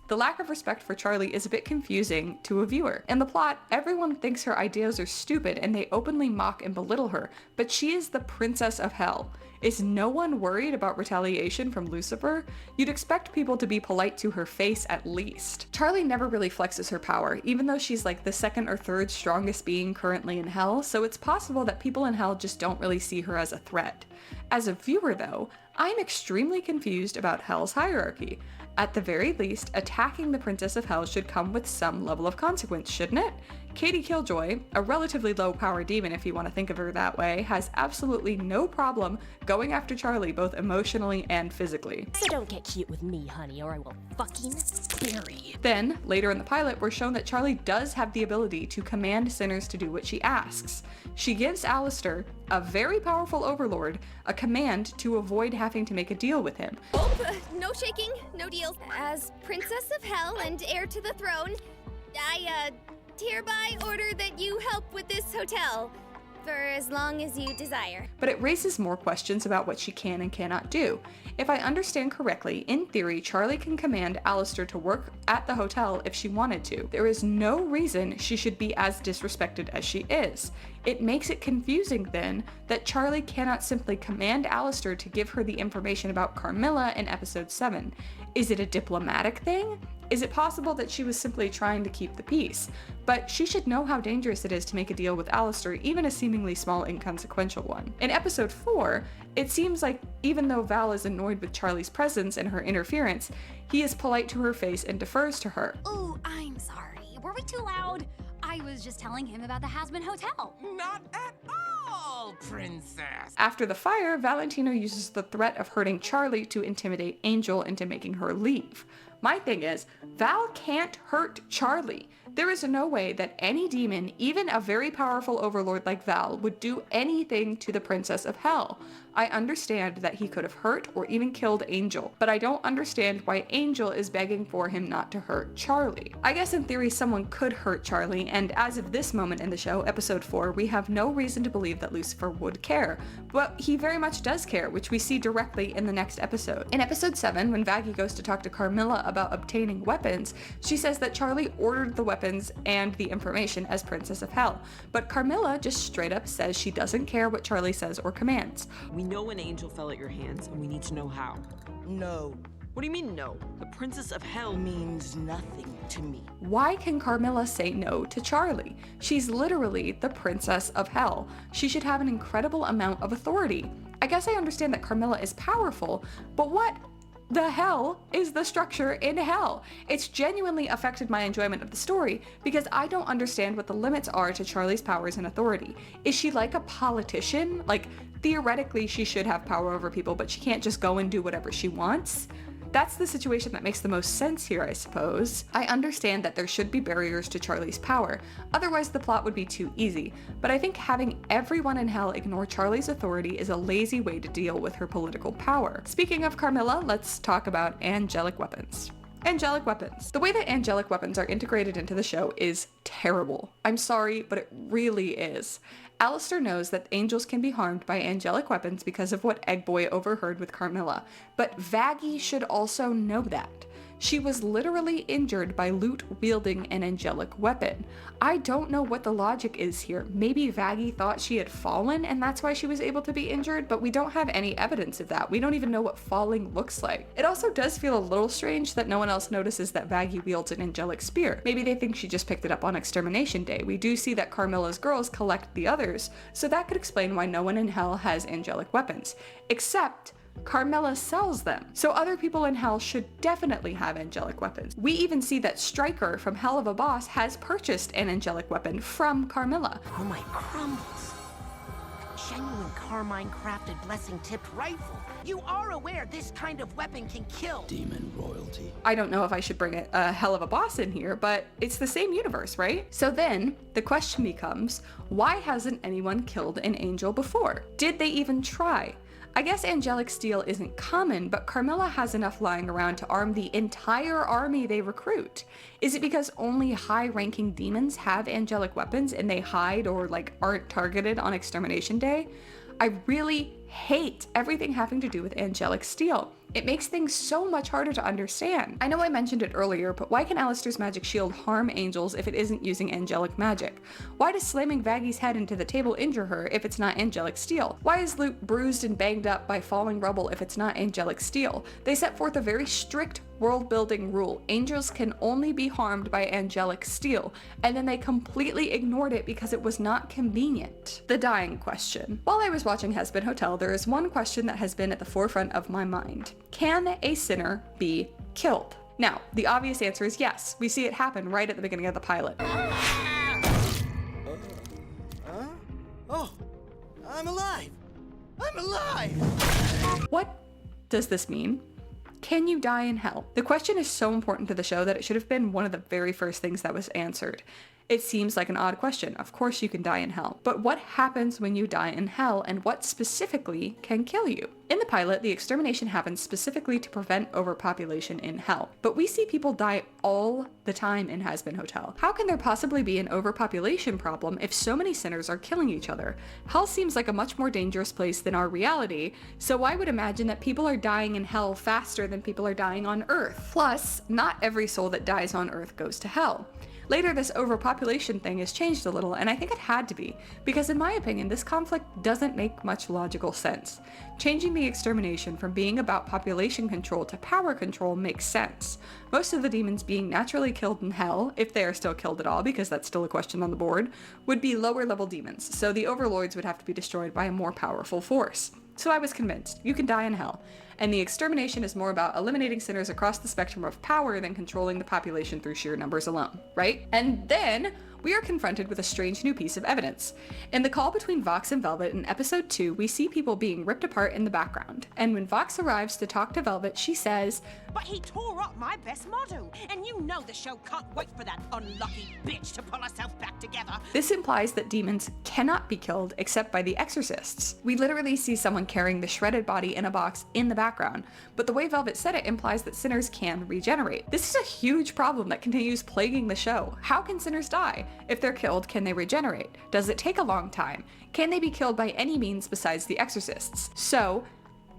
The lack of respect for Charlie is a bit confusing to a viewer. In the plot, everyone thinks her ideas are stupid and they openly mock and belittle her, but she is the princess of hell. Is no one worried about retaliation from Lucifer? You'd expect people to be polite to her face at least. Charlie never really flexes her power, even though she's like the second or third strongest being currently in hell, so it's possible that people in hell just don't really see her as a threat. As a viewer though, I'm extremely confused about hell's hierarchy. At the very least, attacking the Princess of Hell should come with some level of consequence, shouldn't it? Katie Killjoy, a relatively low-power demon if you want to think of her that way, has absolutely no problem going after Charlie both emotionally and physically. So don't get cute with me, honey, or I will fucking bury you. Then, later in the pilot, we're shown that Charlie does have the ability to command sinners to do what she asks. She gives Alastor, a very powerful overlord, a command to avoid having to make a deal with him. No shaking, no deals. As Princess of Hell and heir to the throne, I, hereby order that you help with this hotel for as long as you desire. But it raises more questions about what she can and cannot do. If I understand correctly, in theory, Charlie can command Alastor to work at the hotel if she wanted to. There is no reason she should be as disrespected as she is. It makes it confusing then that Charlie cannot simply command Alastor to give her the information about Carmilla in episode 7. Is it a diplomatic thing? Is it possible that she was simply trying to keep the peace? But she should know how dangerous it is to make a deal with Alastor, even a seemingly small inconsequential one. In episode 4, it seems like even though Val is annoyed with Charlie's presence and her interference, he is polite to her face and defers to her. Ooh, I'm sorry. Were we too loud? I was just telling him about the Hazbin Hotel. Not at all, princess. After the fire, Valentino uses the threat of hurting Charlie to intimidate Angel into making her leave. My thing is, Val can't hurt Charlie. There is no way that any demon, even a very powerful overlord like Val, would do anything to the Princess of Hell. I understand that he could have hurt or even killed Angel, but I don't understand why Angel is begging for him not to hurt Charlie. I guess in theory someone could hurt Charlie, and as of this moment in the show, episode 4, we have no reason to believe that Lucifer would care. But he very much does care, which we see directly in the next episode. In episode 7, when Vaggie goes to talk to Carmilla about obtaining weapons, she says that Charlie ordered the weapons and the information as Princess of Hell, but Carmilla just straight up says she doesn't care what Charlie says or commands. We know an angel fell at your hands, and we need to know how. No. What do you mean, no? The Princess of Hell means nothing to me. Why can Carmilla say no to Charlie? She's literally the Princess of Hell. She should have an incredible amount of authority. I guess I understand that Carmilla is powerful, but what the hell is the structure in hell? It's genuinely affected my enjoyment of the story because I don't understand what the limits are to Charlie's powers and authority. Is she like a politician? Like, theoretically she should have power over people, but she can't just go and do whatever she wants? That's the situation that makes the most sense here, I suppose. I understand that there should be barriers to Charlie's power, otherwise the plot would be too easy, but I think having everyone in hell ignore Charlie's authority is a lazy way to deal with her political power. Speaking of Carmilla, let's talk about angelic weapons. Angelic weapons. The way that angelic weapons are integrated into the show is terrible. I'm sorry, but it really is. Alastor knows that angels can be harmed by angelic weapons because of what Eggboy overheard with Carmilla, but Vaggie should also know that. She was literally injured by Lute wielding an angelic weapon. I don't know what the logic is here. Maybe Vaggie thought she had fallen and that's why she was able to be injured, but we don't have any evidence of that. We don't even know what falling looks like. It also does feel a little strange that no one else notices that Vaggie wields an angelic spear. Maybe they think she just picked it up on Extermination Day. We do see that Carmilla's girls collect the others, so that could explain why no one in hell has angelic weapons. Except Carmilla sells them, so other people in hell should definitely have angelic weapons. We even see that Stryker from Hell of a Boss has purchased an angelic weapon from Carmilla. Oh my crumbles. Genuine carmine crafted blessing tipped rifle. You are aware this kind of weapon can kill demon royalty. I don't know if I should bring a Hell of a Boss in here, but it's the same universe, right? So then the question becomes, why hasn't anyone killed an angel before? Did they even try? I guess angelic steel isn't common, but Carmilla has enough lying around to arm the entire army they recruit. Is it because only high-ranking demons have angelic weapons and they hide or aren't targeted on Extermination Day? I really hate everything having to do with angelic steel. It makes things so much harder to understand. I know I mentioned it earlier, but why can Alastor's magic shield harm angels if it isn't using angelic magic? Why does slamming Vaggie's head into the table injure her if it's not angelic steel? Why is Lute bruised and banged up by falling rubble if it's not angelic steel? They set forth a very strict world-building rule. Angels can only be harmed by angelic steel, and then they completely ignored it because it was not convenient. The dying question. While I was watching Hazbin Hotel, there is one question that has been at the forefront of my mind. Can a sinner be killed? Now, the obvious answer is yes. We see it happen right at the beginning of the pilot. Oh, I'm alive! I'm alive! What does this mean? Can you die in hell? The question is so important to the show that it should have been one of the very first things that was answered. It seems like an odd question. Of course you can die in hell. But what happens when you die in hell, and what specifically can kill you? In the pilot, the extermination happens specifically to prevent overpopulation in hell. But we see people die all the time in Hazbin Hotel. How can there possibly be an overpopulation problem if so many sinners are killing each other? Hell seems like a much more dangerous place than our reality, so I would imagine that people are dying in hell faster than people are dying on Earth. Plus, not every soul that dies on Earth goes to hell. Later, this overpopulation thing has changed a little, and I think it had to be, because in my opinion, this conflict doesn't make much logical sense. Changing the extermination from being about population control to power control makes sense. Most of the demons being naturally killed in hell, if they are still killed at all, because that's still a question on the board, would be lower level demons, so the overlords would have to be destroyed by a more powerful force. So I was convinced, you can die in hell, and the extermination is more about eliminating sinners across the spectrum of power than controlling the population through sheer numbers alone, right? And then we are confronted with a strange new piece of evidence. In the call between Vox and Velvet in episode 2, we see people being ripped apart in the background, and when Vox arrives to talk to Velvet, she says, "But he tore up my best motto, and you know the show can't wait for that unlucky bitch to pull herself back together." This implies that demons cannot be killed except by the exorcists. We literally see someone carrying the shredded body in a box in the background, but the way Velvet said it implies that sinners can regenerate. This is a huge problem that continues plaguing the show. How can sinners die? If they're killed, can they regenerate? Does it take a long time? Can they be killed by any means besides the exorcists? So,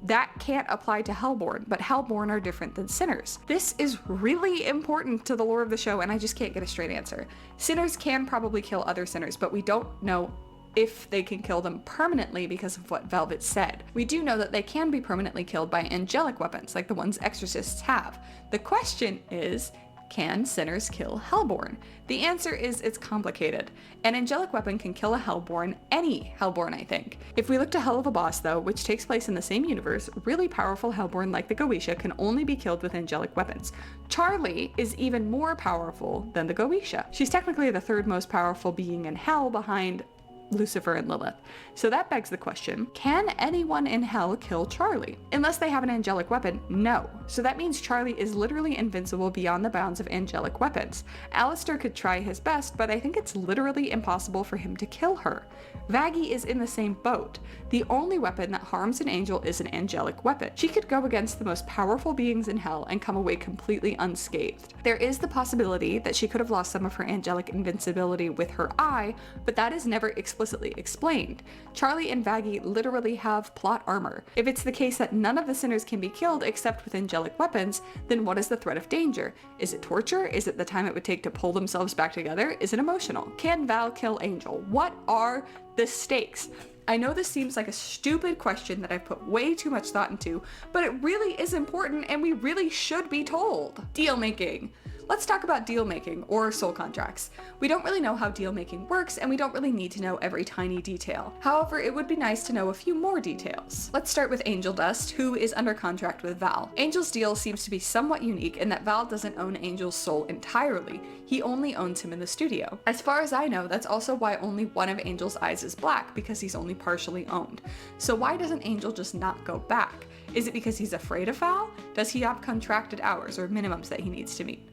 that can't apply to Hellborn, but Hellborn are different than sinners. This is really important to the lore of the show, and I just can't get a straight answer. Sinners can probably kill other sinners, but we don't know if they can kill them permanently because of what Velvet said. We do know that they can be permanently killed by angelic weapons, like the ones exorcists have. The question is, can sinners kill Hellborn? The answer is it's complicated. An angelic weapon can kill a Hellborn, any Hellborn I think. If we look to Hell of a Boss though, which takes place in the same universe, really powerful Hellborn like the Goetia can only be killed with angelic weapons. Charlie is even more powerful than the Goetia. She's technically the third most powerful being in Hell behind Lucifer and Lilith. So that begs the question, can anyone in hell kill Charlie? Unless they have an angelic weapon, no. So that means Charlie is literally invincible beyond the bounds of angelic weapons. Alastor could try his best, but I think it's literally impossible for him to kill her. Vaggie is in the same boat. The only weapon that harms an angel is an angelic weapon. She could go against the most powerful beings in hell and come away completely unscathed. There is the possibility that she could have lost some of her angelic invincibility with her eye, but that is never explicitly explained. Charlie and Vaggie literally have plot armor. If it's the case that none of the sinners can be killed except with angelic weapons, then what is the threat of danger? Is it torture? Is it the time it would take to pull themselves back together? Is it emotional? Can Val kill Angel? What are the stakes? I know this seems like a stupid question that I've put way too much thought into, but it really is important and we really should be told. Deal making. Let's talk about deal making, or soul contracts. We don't really know how deal making works, and we don't really need to know every tiny detail. However, it would be nice to know a few more details. Let's start with Angel Dust, who is under contract with Val. Angel's deal seems to be somewhat unique in that Val doesn't own Angel's soul entirely. He only owns him in the studio. As far as I know, that's also why only one of Angel's eyes is black, because he's only partially owned. So why doesn't Angel just not go back? Is it because he's afraid of Val? Does he have contracted hours or minimums that he needs to meet?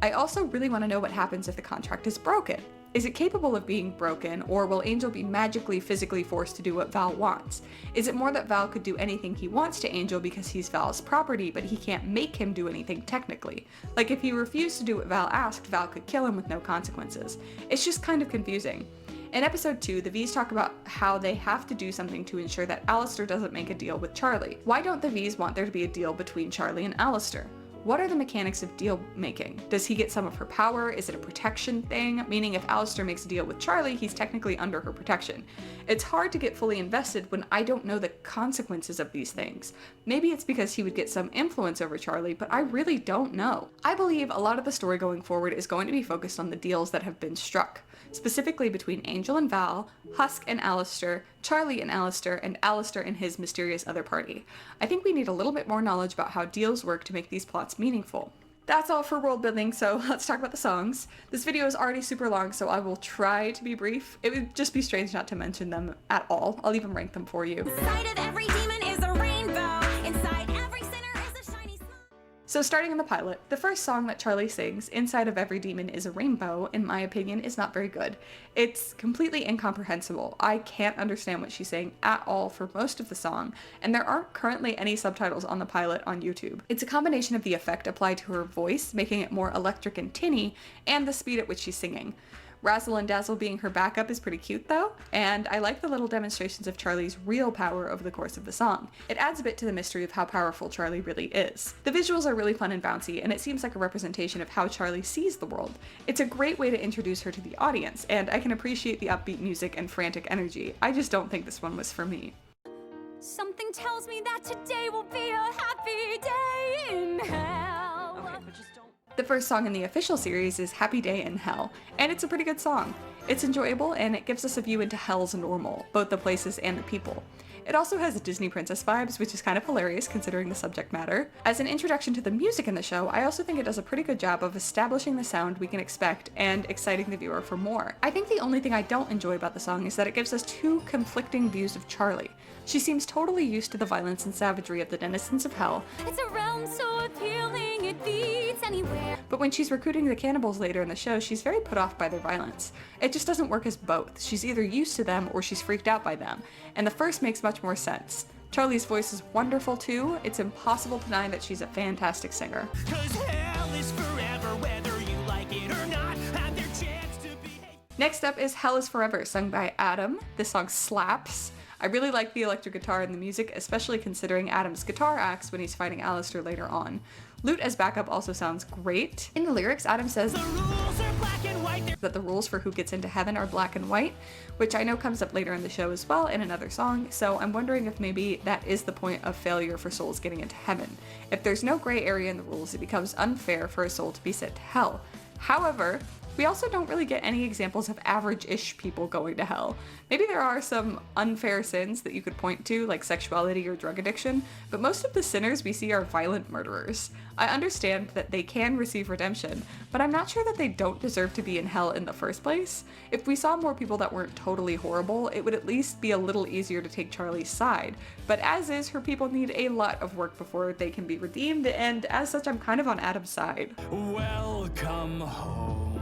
I also really want to know what happens if the contract is broken. Is it capable of being broken, or will Angel be magically physically forced to do what Val wants? Is it more that Val could do anything he wants to Angel because he's Val's property, but he can't make him do anything technically? Like if he refused to do what Val asked, Val could kill him with no consequences. It's just kind of confusing. In episode 2, the V's talk about how they have to do something to ensure that Alastor doesn't make a deal with Charlie. Why don't the V's want there to be a deal between Charlie and Alastor? What are the mechanics of deal making? Does he get some of her power? Is it a protection thing? Meaning if Alastor makes a deal with Charlie, he's technically under her protection. It's hard to get fully invested when I don't know the consequences of these things. Maybe it's because he would get some influence over Charlie, but I really don't know. I believe a lot of the story going forward is going to be focused on the deals that have been struck, specifically between Angel and Val, Husk and Alastor, Charlie and Alastor, and Alastor and his mysterious other party. I think we need a little bit more knowledge about how deals work to make these plots meaningful. That's all for world building, so let's talk about the songs. This video is already super long, so I will try to be brief. It would just be strange not to mention them at all. I'll even rank them for you. Inside of every demon is a rainbow. Inside every sinner is a shiny smile. So starting in the pilot, the first song that Charlie sings, Inside of Every Demon is a Rainbow, in my opinion, is not very good. It's completely incomprehensible. I can't understand what she's saying at all for most of the song, and there aren't currently any subtitles on the pilot on YouTube. It's a combination of the effect applied to her voice, making it more electric and tinny, and the speed at which she's singing. Razzle and Dazzle being her backup is pretty cute though, and I like the little demonstrations of Charlie's real power over the course of the song. It adds a bit to the mystery of how powerful Charlie really is. The visuals are really fun and bouncy, and it seems like a representation of how Charlie sees the world. It's a great way to introduce her to the audience, and I can appreciate the upbeat music and frantic energy. I just don't think this one was for me. Something tells me that today will be a happy day in hell. Okay, but just don't. The first song in the official series is Happy Day in Hell, and it's a pretty good song. It's enjoyable, and it gives us a view into Hell's normal, both the places and the people. It also has Disney princess vibes, which is kind of hilarious considering the subject matter. As an introduction to the music in the show, I also think it does a pretty good job of establishing the sound we can expect and exciting the viewer for more. I think the only thing I don't enjoy about the song is that it gives us two conflicting views of Charlie. She seems totally used to the violence and savagery of the denizens of Hell. It's a realm so appealing it beats anywhere. But when she's recruiting the cannibals later in the show, she's very put off by their violence. It just doesn't work as both. She's either used to them or she's freaked out by them, and the first makes much more sense. Charlie's voice is wonderful too. It's impossible to deny that she's a fantastic singer. 'Cause hell is forever, whether you like it or not. Have their chance to be. Next up is Hell is Forever, sung by Adam. This song slaps. I really like the electric guitar in the music, especially considering Adam's guitar acts when he's fighting Alastor later on. Lute as backup also sounds great. In the lyrics, Adam says The rules are black and white. that the rules for who gets into heaven are black and white, which I know comes up later in the show as well in another song, so I'm wondering if maybe that is the point of failure for souls getting into heaven. If there's no gray area in the rules, it becomes unfair for a soul to be sent to hell. However, we also don't really get any examples of average-ish people going to hell. Maybe there are some unfair sins that you could point to, like sexuality or drug addiction, but most of the sinners we see are violent murderers. I understand that they can receive redemption, but I'm not sure that they don't deserve to be in hell in the first place. If we saw more people that weren't totally horrible, it would at least be a little easier to take Charlie's side. But as is, her people need a lot of work before they can be redeemed, and as such, I'm kind of on Adam's side. Welcome home.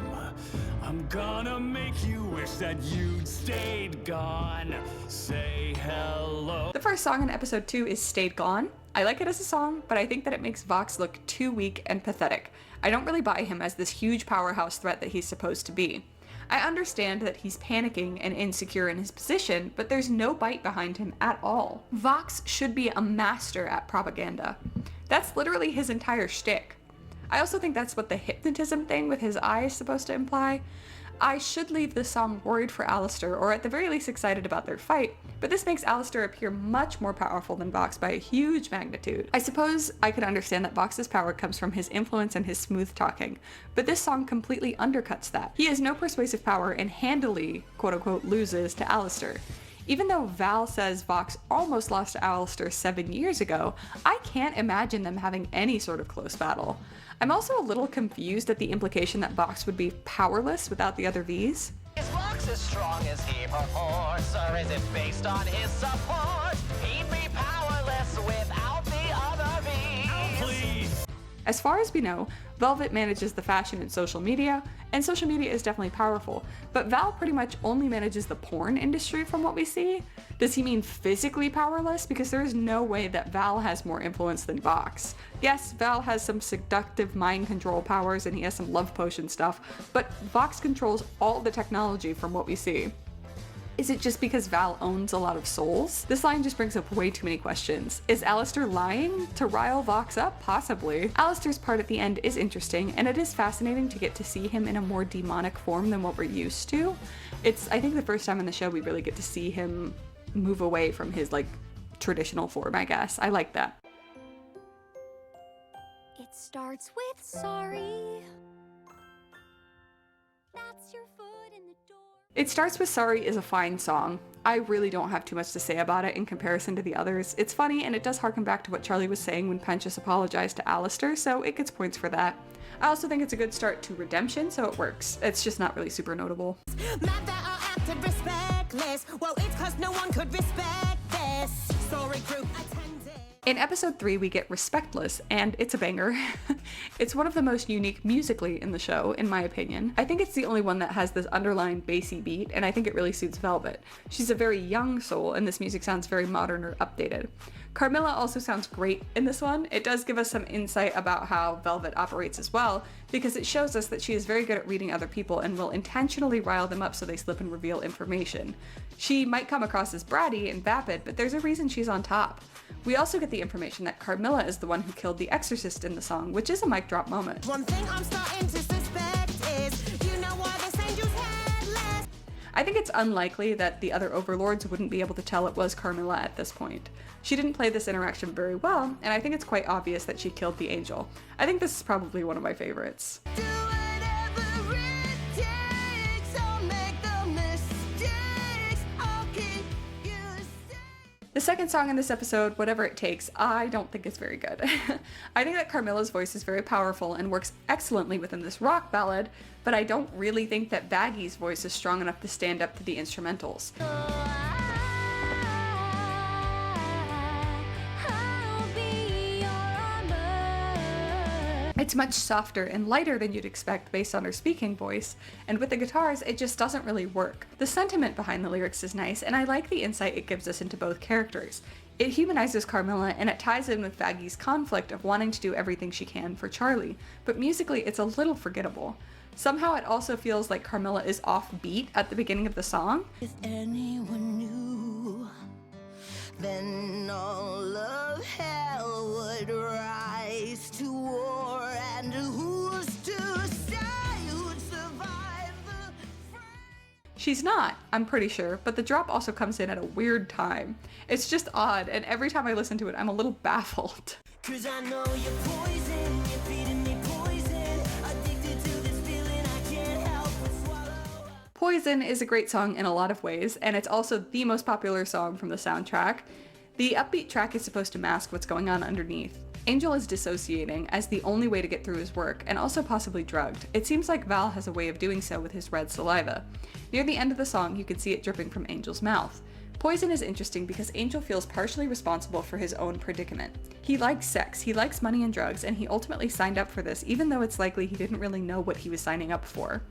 I'm gonna make you wish that you'd stayed gone. Say hello. The first song in episode 2 is Stayed Gone. I like it as a song, but I think that it makes Vox look too weak and pathetic. I don't really buy him as this huge powerhouse threat that he's supposed to be. I understand that he's panicking and insecure in his position, but there's no bite behind him at all. Vox should be a master at propaganda. That's literally his entire shtick. I also think that's what the hypnotism thing with his eye is supposed to imply. I should leave this song worried for Alastor, or at the very least excited about their fight, but this makes Alastor appear much more powerful than Vox by a huge magnitude. I suppose I could understand that Vox's power comes from his influence and his smooth talking, but this song completely undercuts that. He has no persuasive power and handily, quote-unquote, loses to Alastor. Even though Val says Vox almost lost to Alastor 7 years ago, I can't imagine them having any sort of close battle. I'm also a little confused at the implication that Vox would be powerless without the other Vs. Is Vox as strong as he purports, or is it based on his support? He'd be powerless without the other Vs. Oh, please. As far as we know, Velvet manages the fashion and social media is definitely powerful, but Val pretty much only manages the porn industry from what we see. Does he mean physically powerless? Because there is no way that Val has more influence than Vox. Yes, Val has some seductive mind control powers and he has some love potion stuff, but Vox controls all the technology from what we see. Is it just because Val owns a lot of souls? This line just brings up way too many questions. Is Alastor lying to rile Vox up? Possibly. Alastor's part at the end is interesting, and it is fascinating to get to see him in a more demonic form than what we're used to. It's, I think, the first time in the show we really get to see him move away from his, like, traditional form, I guess. I like that. It starts with sorry. That's your foot in the door. It Starts With Sorry is a fine song. I really don't have too much to say about it in comparison to the others. It's funny and it does harken back to what Charlie was saying when Pentious apologized to Alastor, so it gets points for that. I also think it's a good start to Redemption, so it works. It's just not really super notable. Mad that I acted respectless. Well, it's 'cause no one could respect this. Story group attended. In episode 3, we get Respectless, and it's a banger. It's one of the most unique musically in the show, in my opinion. I think it's the only one that has this underlying bassy beat, and I think it really suits Velvet. She's a very young soul, and this music sounds very modern or updated. Carmilla also sounds great in this one. It does give us some insight about how Velvet operates as well, because it shows us that she is very good at reading other people and will intentionally rile them up so they slip and reveal information. She might come across as bratty and vapid, but there's a reason she's on top. We also get the information that Carmilla is the one who killed the exorcist in the song, which is a mic drop moment. One thing I'm starting to suspect is, you know why this angel's headless? I think it's unlikely that the other overlords wouldn't be able to tell it was Carmilla at this point. She didn't play this interaction very well, and I think it's quite obvious that she killed the angel. I think this is probably one of my favorites. The second song in this episode, Whatever It Takes, I don't think is very good. I think that Carmilla's voice is very powerful and works excellently within this rock ballad, but I don't really think that Vaggie's voice is strong enough to stand up to the instrumentals. It's much softer and lighter than you'd expect based on her speaking voice, and with the guitars, it just doesn't really work. The sentiment behind the lyrics is nice, and I like the insight it gives us into both characters. It humanizes Carmilla, and it ties in with Vaggie's conflict of wanting to do everything she can for Charlie, but musically it's a little forgettable. Somehow it also feels like Carmilla is offbeat at the beginning of the song. If anyone knew, then all of hell would rise to war, and who's to say who'd survive the fray? She's not, I'm pretty sure, but the drop also comes in at a weird time. It's just odd, and every time I listen to it, I'm a little baffled. 'Cause I know you're poison, you're feeding me poison. Addicted to this feeling I can't help but swallow. Poison is a great song in a lot of ways, and it's also the most popular song from the soundtrack. The upbeat track is supposed to mask what's going on underneath. Angel is dissociating as the only way to get through his work, and also possibly drugged. It seems like Val has a way of doing so with his red saliva. Near the end of the song, you can see it dripping from Angel's mouth. Poison is interesting because Angel feels partially responsible for his own predicament. He likes sex, he likes money and drugs, and he ultimately signed up for this, even though it's likely he didn't really know what he was signing up for.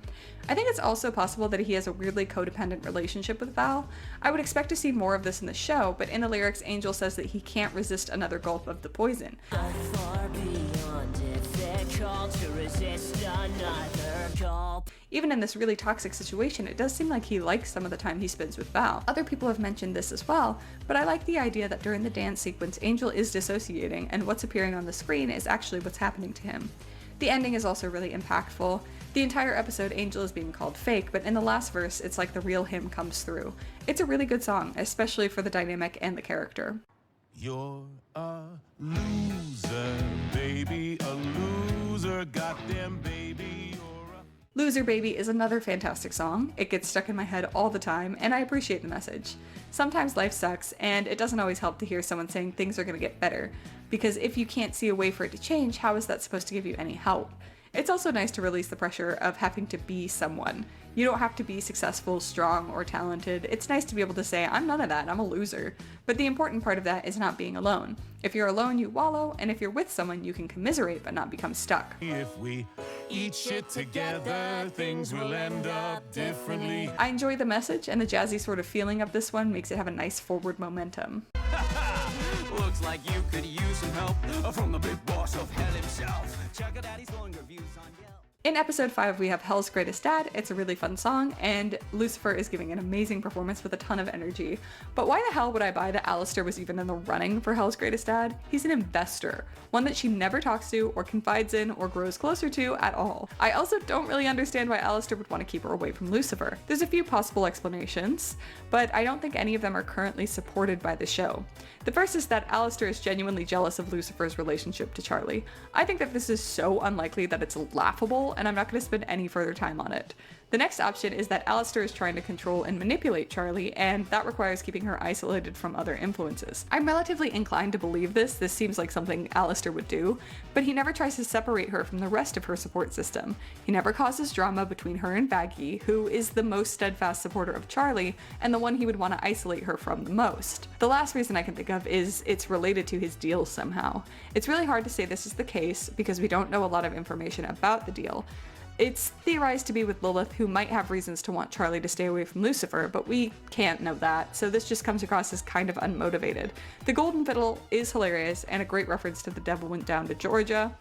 I think it's also possible that he has a weirdly codependent relationship with Val. I would expect to see more of this in the show, but in the lyrics, Angel says that he can't resist another gulp of the poison. Far beyond difficult to resist another gulp. Even in this really toxic situation, it does seem like he likes some of the time he spends with Val. Other people have mentioned this as well, but I like the idea that during the dance sequence, Angel is dissociating, and what's appearing on the screen is actually what's happening to him. The ending is also really impactful. The entire episode, Angel is being called fake, but in the last verse, it's like the real him comes through. It's a really good song, especially for the dynamic and the character. You're a loser, baby, a loser, goddamn baby. Loser Baby is another fantastic song. It gets stuck in my head all the time, and I appreciate the message. Sometimes life sucks, and it doesn't always help to hear someone saying things are gonna get better, because if you can't see a way for it to change, how is that supposed to give you any help? It's also nice to release the pressure of having to be someone. You don't have to be successful, strong, or talented. It's nice to be able to say, I'm none of that, I'm a loser. But the important part of that is not being alone. If you're alone, you wallow, and if you're with someone, you can commiserate but not become stuck. If we eat shit together, things will end up differently. I enjoy the message, and the jazzy sort of feeling of this one makes it have a nice forward momentum. Looks like you could use some help from the big boss of hell himself. Check out Daddy's glowing reviews on Yelp. In episode 5, we have Hell's Greatest Dad. It's a really fun song, and Lucifer is giving an amazing performance with a ton of energy. But why the hell would I buy that Alastor was even in the running for Hell's Greatest Dad? He's an investor, one that she never talks to or confides in or grows closer to at all. I also don't really understand why Alastor would want to keep her away from Lucifer. There's a few possible explanations, but I don't think any of them are currently supported by the show. The first is that Alastor is genuinely jealous of Lucifer's relationship to Charlie. I think that this is so unlikely that it's laughable, and I'm not going to spend any further time on it. The next option is that Alastor is trying to control and manipulate Charlie, and that requires keeping her isolated from other influences. I'm relatively inclined to believe this seems like something Alastor would do, but he never tries to separate her from the rest of her support system. He never causes drama between her and Vaggie, who is the most steadfast supporter of Charlie, and the one he would want to isolate her from the most. The last reason I can think of is it's related to his deal somehow. It's really hard to say this is the case, because we don't know a lot of information about the deal. It's theorized to be with Lilith, who might have reasons to want Charlie to stay away from Lucifer, but we can't know that, so this just comes across as kind of unmotivated. The golden fiddle is hilarious, and a great reference to The Devil Went Down to Georgia.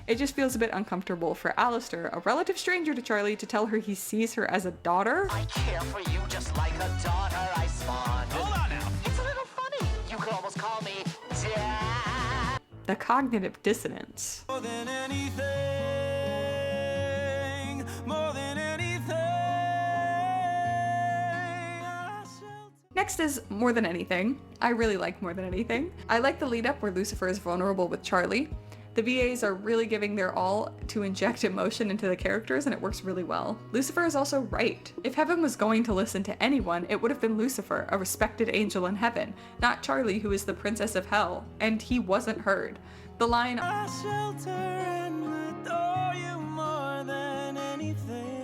It just feels a bit uncomfortable for Alastor, a relative stranger to Charlie, to tell her he sees her as a daughter. I care for you just like a daughter I spawned. Hold on now. It's a little funny. You could almost call me Dad. The cognitive dissonance. More than anything, more than anything. Next is More Than Anything. I really like More Than Anything. I like the lead up where Lucifer is vulnerable with Charlie. The VAs are really giving their all to inject emotion into the characters, and it works really well. Lucifer is also right. If heaven was going to listen to anyone, it would have been Lucifer, a respected angel in heaven, not Charlie, who is the princess of hell, and he wasn't heard. The line, I shelter and adore you more than anything,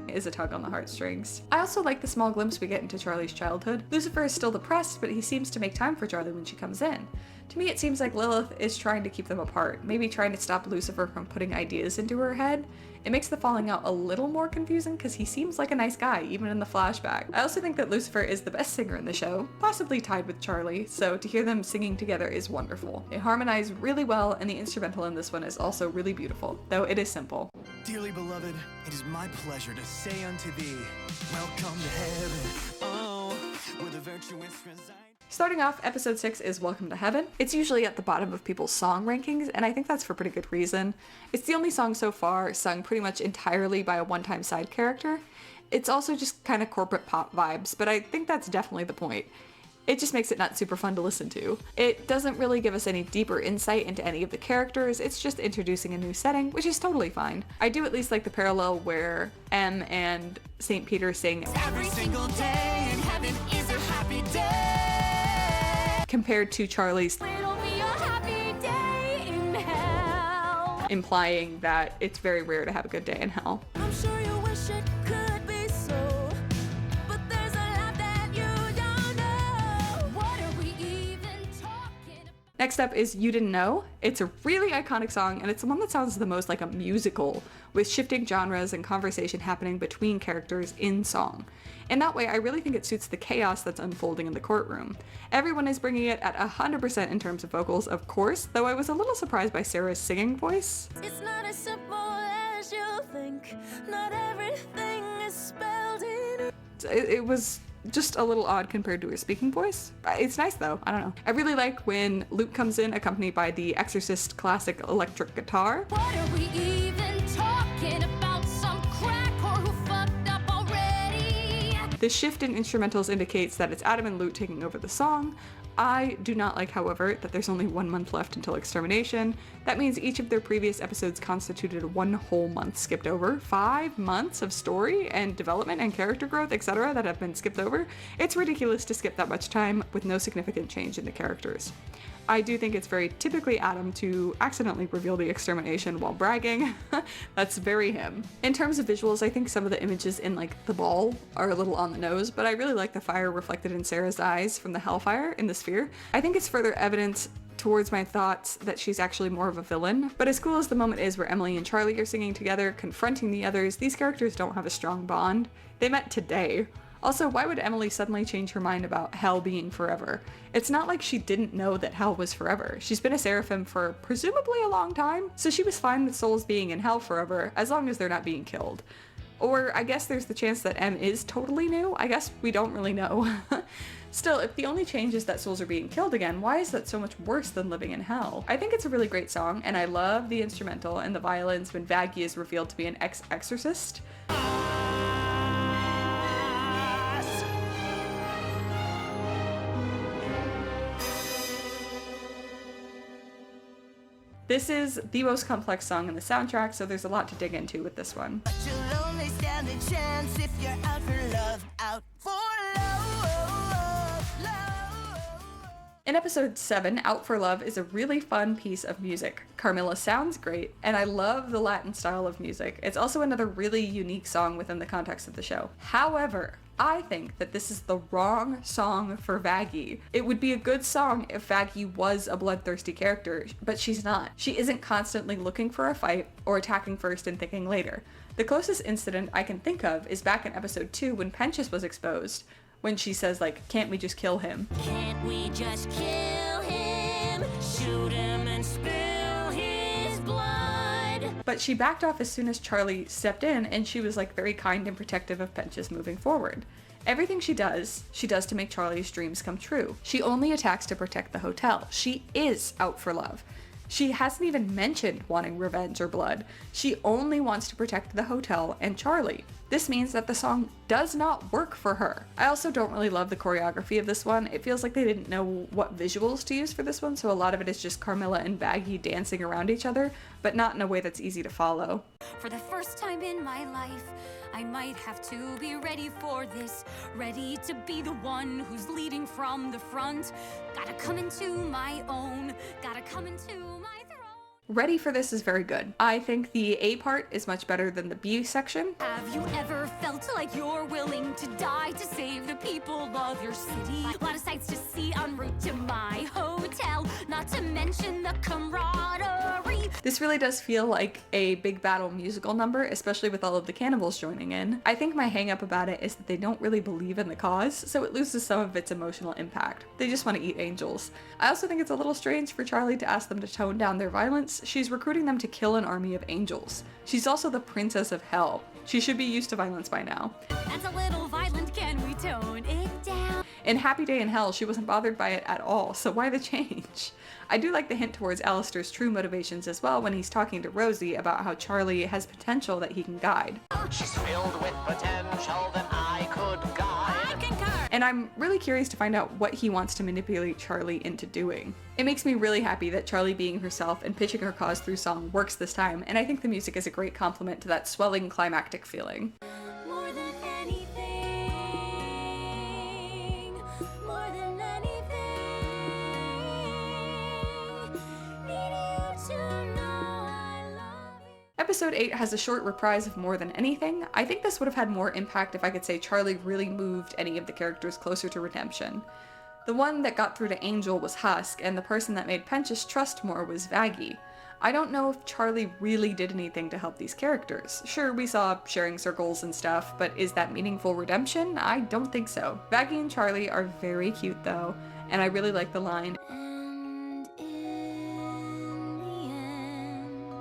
is a tug on the heartstrings. I also like the small glimpse we get into Charlie's childhood. Lucifer is still depressed, but he seems to make time for Charlie when she comes in. To me, it seems like Lilith is trying to keep them apart, maybe trying to stop Lucifer from putting ideas into her head. It makes the falling out a little more confusing because he seems like a nice guy, even in the flashback. I also think that Lucifer is the best singer in the show, possibly tied with Charlie, so to hear them singing together is wonderful. They harmonize really well, and the instrumental in this one is also really beautiful, though it is simple. Dearly beloved, it is my pleasure to say unto thee, welcome to heaven, oh, where the virtuous reside. Starting off, episode 6 is Welcome to Heaven. It's usually at the bottom of people's song rankings, and I think that's for pretty good reason. It's the only song so far sung pretty much entirely by a one-time side character. It's also just kind of corporate pop vibes, but I think that's definitely the point. It just makes it not super fun to listen to. It doesn't really give us any deeper insight into any of the characters, it's just introducing a new setting, which is totally fine. I do at least like the parallel where M and St. Peter sing Every single day in heaven is a happy day, compared to Charlie's It'll be a happy day in hell. implying that it's very rare to have a good day in hell. I'm sure you wish it could be so, but there's a lot that you don't know. What are we even talking about? Next up is You Didn't Know. It's a really iconic song, and it's the one that sounds the most like a musical, with shifting genres and conversation happening between characters in song. In that way, I really think it suits the chaos that's unfolding in the courtroom. Everyone is bringing it at 100% in terms of vocals, of course, though I was a little surprised by Sarah's singing voice. It's not as simple as you think, not everything is spelled in. It was just a little odd compared to her speaking voice. It's nice though, I don't know. I really like when Lute comes in accompanied by the Exorcist classic electric guitar. What are we even talking about? Some crack or who fucked up already? The shift in instrumentals indicates that it's Adam and Lute taking over the song. I do not like, however, that there's only 1 month left until extermination. That means each of their previous episodes constituted 1 whole month skipped over. 5 months of story and development and character growth, etc. that have been skipped over. It's ridiculous to skip that much time with no significant change in the characters. I do think it's very typically Adam to accidentally reveal the extermination while bragging. That's very him. In terms of visuals, I think some of the images in like the ball are a little on the nose, but I really like the fire reflected in Sarah's eyes from the hellfire in the sphere. I think it's further evidence towards my thoughts that she's actually more of a villain. But as cool as the moment is where Emily and Charlie are singing together, confronting the others, these characters don't have a strong bond. They met today. Also, why would Emily suddenly change her mind about hell being forever? It's not like she didn't know that hell was forever. She's been a seraphim for presumably a long time, so she was fine with souls being in hell forever as long as they're not being killed. Or I guess there's the chance that M is totally new? I guess we don't really know. Still, if the only change is that souls are being killed again, why is that so much worse than living in hell? I think it's a really great song, and I love the instrumental and the violins when Vaggie is revealed to be an ex-exorcist. This is the most complex song in the soundtrack, so there's a lot to dig into with this one. But you'll only stand a chance if you're out for love, out for love, love. In episode 7, Out for Love is a really fun piece of music. Carmilla sounds great, and I love the Latin style of music. It's also another really unique song within the context of the show. However, I think that this is the wrong song for Vaggie. It would be a good song if Vaggie was a bloodthirsty character, but she's not. She isn't constantly looking for a fight or attacking first and thinking later. The closest incident I can think of is back in episode 2 when Pentious was exposed, when she says, like, can't we just kill him? Can't we just kill him? Shoot him and spill his blood. But she backed off as soon as Charlie stepped in, and she was like very kind and protective of Pentious moving forward. Everything she does to make Charlie's dreams come true. She only attacks to protect the hotel. She is out for love. She hasn't even mentioned wanting revenge or blood. She only wants to protect the hotel and Charlie. This means that the song does not work for her. I also don't really love the choreography of this one. It feels like they didn't know what visuals to use for this one, so a lot of it is just Carmilla and Vaggie dancing around each other, but not in a way that's easy to follow. For the first time in my life, I might have to be ready for this. Ready to be the one who's leading from the front. Gotta come into my own. Gotta come into my throne. Ready for This is very good. I think the A part is much better than the B section. Have you ever felt like you're willing to die to save the people of your city? A lot of sights to see en route to my hotel, not to mention the camaraderie. This really does feel like a big battle musical number, especially with all of the cannibals joining in. I think my hang up about it is that they don't really believe in the cause, so it loses some of its emotional impact. They just want to eat angels. I also think it's a little strange for Charlie to ask them to tone down their violence. She's recruiting them to kill an army of angels. She's also the princess of hell. She should be used to violence by now. That's a little violent, can we tone it down? In Happy Day in Hell, she wasn't bothered by it at all, so why the change? I do like the hint towards Alastor's true motivations as well when he's talking to Rosie about how Charlie has potential that he can guide. She's filled with potential that I could guide. I concur. And I'm really curious to find out what he wants to manipulate Charlie into doing. It makes me really happy that Charlie being herself and pitching her cause through song works this time, and I think the music is a great complement to that swelling climactic feeling. More than anything, more than anything, need you to know I love you. Episode 8 has a short reprise of More Than Anything. I think this would have had more impact if I could say Charlie really moved any of the characters closer to redemption. The one that got through to Angel was Husk, and the person that made Pentious trust more was Vaggie. I don't know if Charlie really did anything to help these characters. Sure, we saw sharing circles and stuff, but is that meaningful redemption? I don't think so. Vaggie and Charlie are very cute though, and I really like the line, And in the end,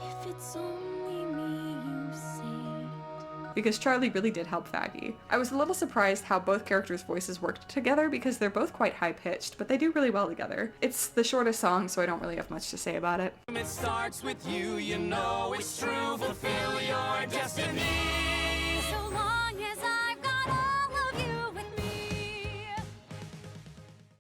if it's only me you saved. because Charlie really did help Vaggie. I was a little surprised how both characters' voices worked together because they're both quite high-pitched, but they do really well together. It's the shortest song, so I don't really have much to say about it. It starts with you, you know it's true. Fulfill your destiny. So long as I've got all of you with me.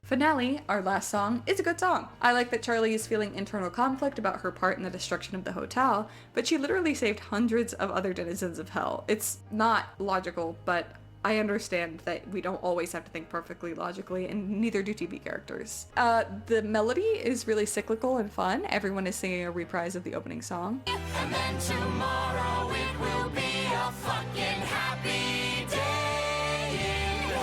Finale, our last song, is a good song. I like that Charlie is feeling internal conflict about her part in the destruction of the hotel, but she literally saved hundreds of other denizens of hell. It's not logical, but I understand that we don't always have to think perfectly logically, and neither do TV characters. The melody is really cyclical and fun. Everyone is singing a reprise of the opening song. And then tomorrow it will be a fucking happy day in hell.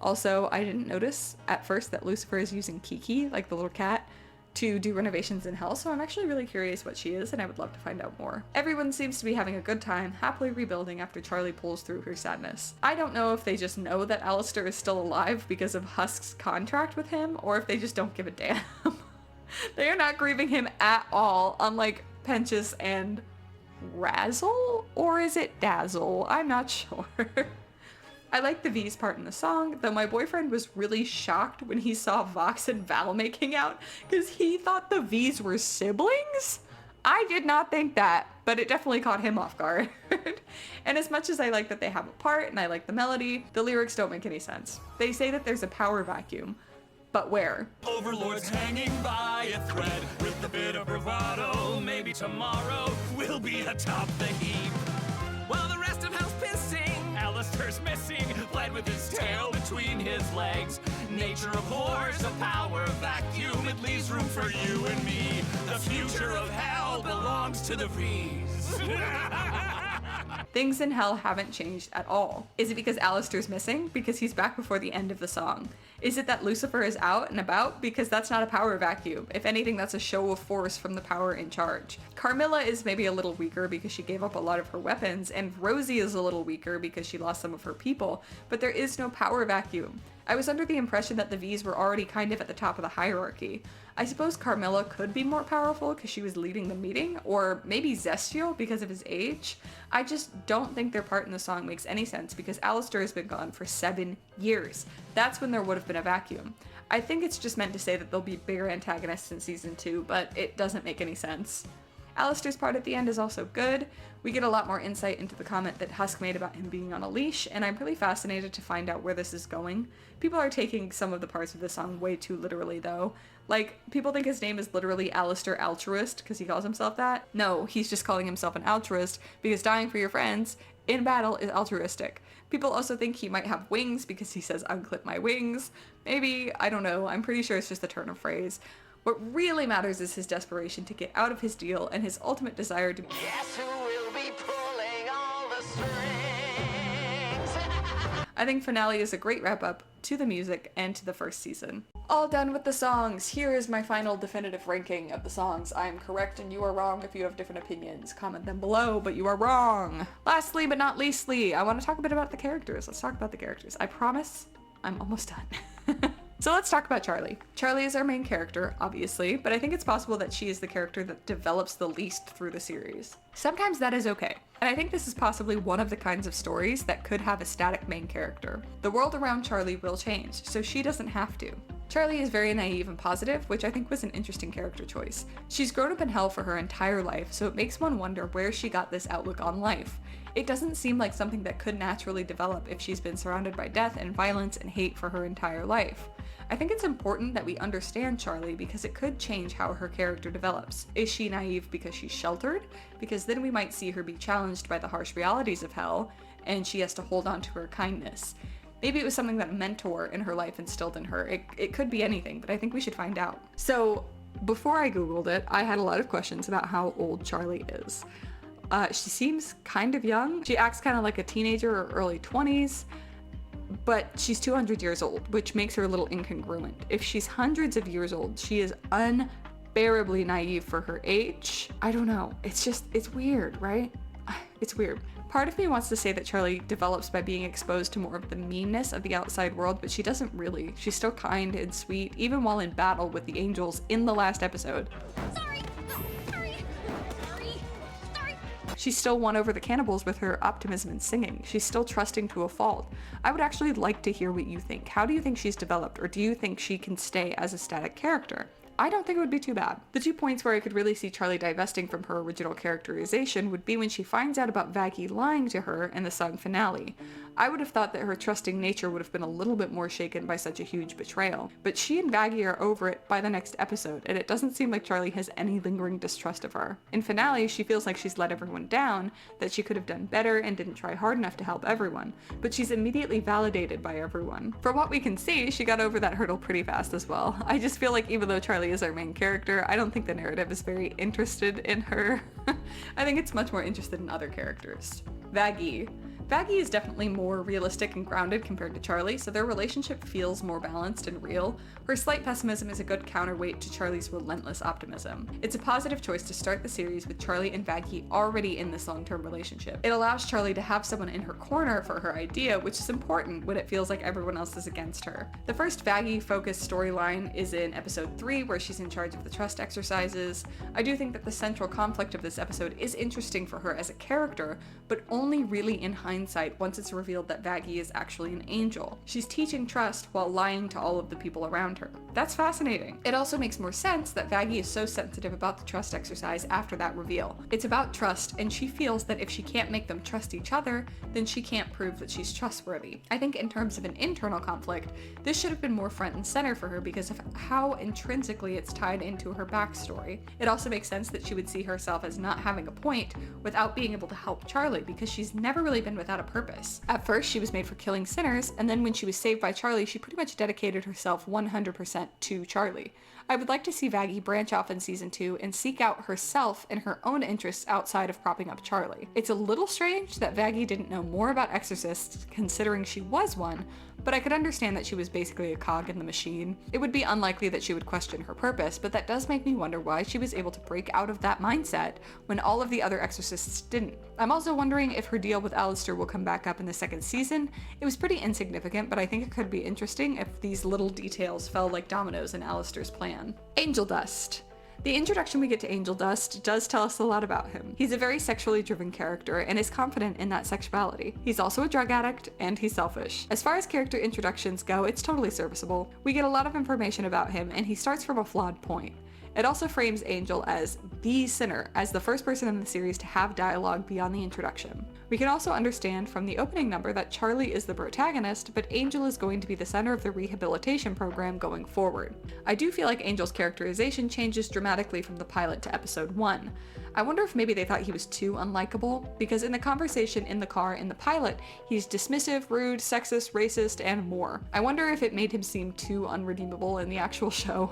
Also, I didn't notice at first that Lucifer is using Kiki, like the little cat, to do renovations in hell, so I'm actually really curious what she is, and I would love to find out more. Everyone seems to be having a good time, happily rebuilding after Charlie pulls through her sadness. I don't know if they just know that Alastor is still alive because of Husk's contract with him, or if they just don't give a damn. They are not grieving him at all, unlike Pentious and Razzle? Or is it Dazzle? I'm not sure. I like the V's part in the song, though my boyfriend was really shocked when he saw Vox and Val making out, because he thought the V's were siblings? I did not think that, but it definitely caught him off guard. And as much as I like that they have a part and I like the melody, the lyrics don't make any sense. They say that there's a power vacuum, but where? Overlord's hanging by a thread with a bit of bravado. Maybe tomorrow we'll be atop the heap. While the rest of hell's pissing, Alastor's missing, bled with his tail between his legs. Nature abhors a power vacuum, it leaves room for you and me. The future of hell belongs to the V's. Things in hell haven't changed at all. Is it because Alastor's missing? Because he's back before the end of the song. Is it that Lucifer is out and about? Because that's not a power vacuum. If anything, that's a show of force from the power in charge. Carmilla is maybe a little weaker because she gave up a lot of her weapons, and Rosie is a little weaker because she lost some of her people, but there is no power vacuum. I was under the impression that the V's were already kind of at the top of the hierarchy. I suppose Carmilla could be more powerful because she was leading the meeting, or maybe Zestial because of his age. I just don't think their part in the song makes any sense because Alastor has been gone for 7 years. That's when there would have been a vacuum. I think it's just meant to say that there'll be bigger antagonists in season 2, but it doesn't make any sense. Alastor's part at the end is also good. We get a lot more insight into the comment that Husk made about him being on a leash, and I'm really fascinated to find out where this is going. People are taking some of the parts of this song way too literally though. Like, people think his name is literally Alastor Altruist because he calls himself that. No, he's just calling himself an altruist because dying for your friends in battle is altruistic. People also think he might have wings because he says unclip my wings. Maybe, I don't know, I'm pretty sure it's just a turn of phrase. What really matters is his desperation to get out of his deal and his ultimate desire to Guess who will be pulling all the strings? I think Finale is a great wrap-up to the music and to the first season. All done with the songs. Here is my final definitive ranking of the songs. I am correct and you are wrong if you have different opinions. Comment them below, but you are wrong. Lastly, but not leastly, I want to talk a bit about the characters. Let's talk about the characters. I promise I'm almost done. So let's talk about Charlie. Charlie is our main character, obviously, but I think it's possible that she is the character that develops the least through the series. Sometimes that is okay, and I think this is possibly one of the kinds of stories that could have a static main character. The world around Charlie will change, so she doesn't have to. Charlie is very naive and positive, which I think was an interesting character choice. She's grown up in hell for her entire life, so it makes one wonder where she got this outlook on life. It doesn't seem like something that could naturally develop if she's been surrounded by death and violence and hate for her entire life. I think it's important that we understand Charlie because it could change how her character develops. Is she naive because she's sheltered? Because then we might see her be challenged by the harsh realities of hell, and she has to hold on to her kindness. Maybe it was something that a mentor in her life instilled in her. It could be anything, but I think we should find out. So, before I googled it, I had a lot of questions about how old Charlie is. She seems kind of young. She acts kind of like a teenager or early 20s, but she's 200 years old, which makes her a little incongruent. If she's hundreds of years old, she is unbearably naive for her age. I don't know. It's weird, right? It's weird. Part of me wants to say that Charlie develops by being exposed to more of the meanness of the outside world, but she doesn't really. She's still kind and sweet, even while in battle with the angels in the last episode. Sorry. She still won over the cannibals with her optimism and singing. She's still trusting to a fault. I would actually like to hear what you think. How do you think she's developed, or do you think she can stay as a static character? I don't think it would be too bad. The 2 points where I could really see Charlie divesting from her original characterization would be when she finds out about Vaggie lying to her in the song finale. I would have thought that her trusting nature would have been a little bit more shaken by such a huge betrayal, but she and Vaggie are over it by the next episode, and it doesn't seem like Charlie has any lingering distrust of her. In finale, she feels like she's let everyone down, that she could have done better and didn't try hard enough to help everyone, but she's immediately validated by everyone. From what we can see, she got over that hurdle pretty fast as well. I just feel like even though Charlie is our main character, I don't think the narrative is very interested in her. I think it's much more interested in other characters. Vaggie is definitely more realistic and grounded compared to Charlie, so their relationship feels more balanced and real. Her slight pessimism is a good counterweight to Charlie's relentless optimism. It's a positive choice to start the series with Charlie and Vaggie already in this long-term relationship. It allows Charlie to have someone in her corner for her idea, which is important when it feels like everyone else is against her. The first Vaggie-focused storyline is in episode 3, where she's in charge of the trust exercises. I do think that the central conflict of this episode is interesting for her as a character, but only really in hindsight once it's revealed that Vaggie is actually an angel. She's teaching trust while lying to all of the people around her. That's fascinating. It also makes more sense that Vaggie is so sensitive about the trust exercise after that reveal. It's about trust, and she feels that if she can't make them trust each other, then she can't prove that she's trustworthy. I think in terms of an internal conflict, this should have been more front and center for her because of how intrinsically it's tied into her backstory. It also makes sense that she would see herself as not having a point without being able to help Charlie, because she's never really been without a purpose. At first, she was made for killing sinners, and then when she was saved by Charlie, she pretty much dedicated herself 100% to Charlie. I would like to see Vaggie branch off in season 2 and seek out herself and her own interests outside of propping up Charlie. It's a little strange that Vaggie didn't know more about exorcists, considering she was one, but I could understand that she was basically a cog in the machine. It would be unlikely that she would question her purpose, but that does make me wonder why she was able to break out of that mindset when all of the other exorcists didn't. I'm also wondering if her deal with Alastor will come back up in the second season. It was pretty insignificant, but I think it could be interesting if these little details fell like dominoes in Alastor's plan. Angel Dust. The introduction we get to Angel Dust does tell us a lot about him. He's a very sexually driven character and is confident in that sexuality. He's also a drug addict, and he's selfish. As far as character introductions go, it's totally serviceable. We get a lot of information about him, and he starts from a flawed point. It also frames Angel as the sinner, as the first person in the series to have dialogue beyond the introduction. We can also understand from the opening number that Charlie is the protagonist, but Angel is going to be the center of the rehabilitation program going forward. I do feel like Angel's characterization changes dramatically from the pilot to episode 1. I wonder if maybe they thought he was too unlikable, because in the conversation in the car in the pilot, he's dismissive, rude, sexist, racist, and more. I wonder if it made him seem too unredeemable in the actual show.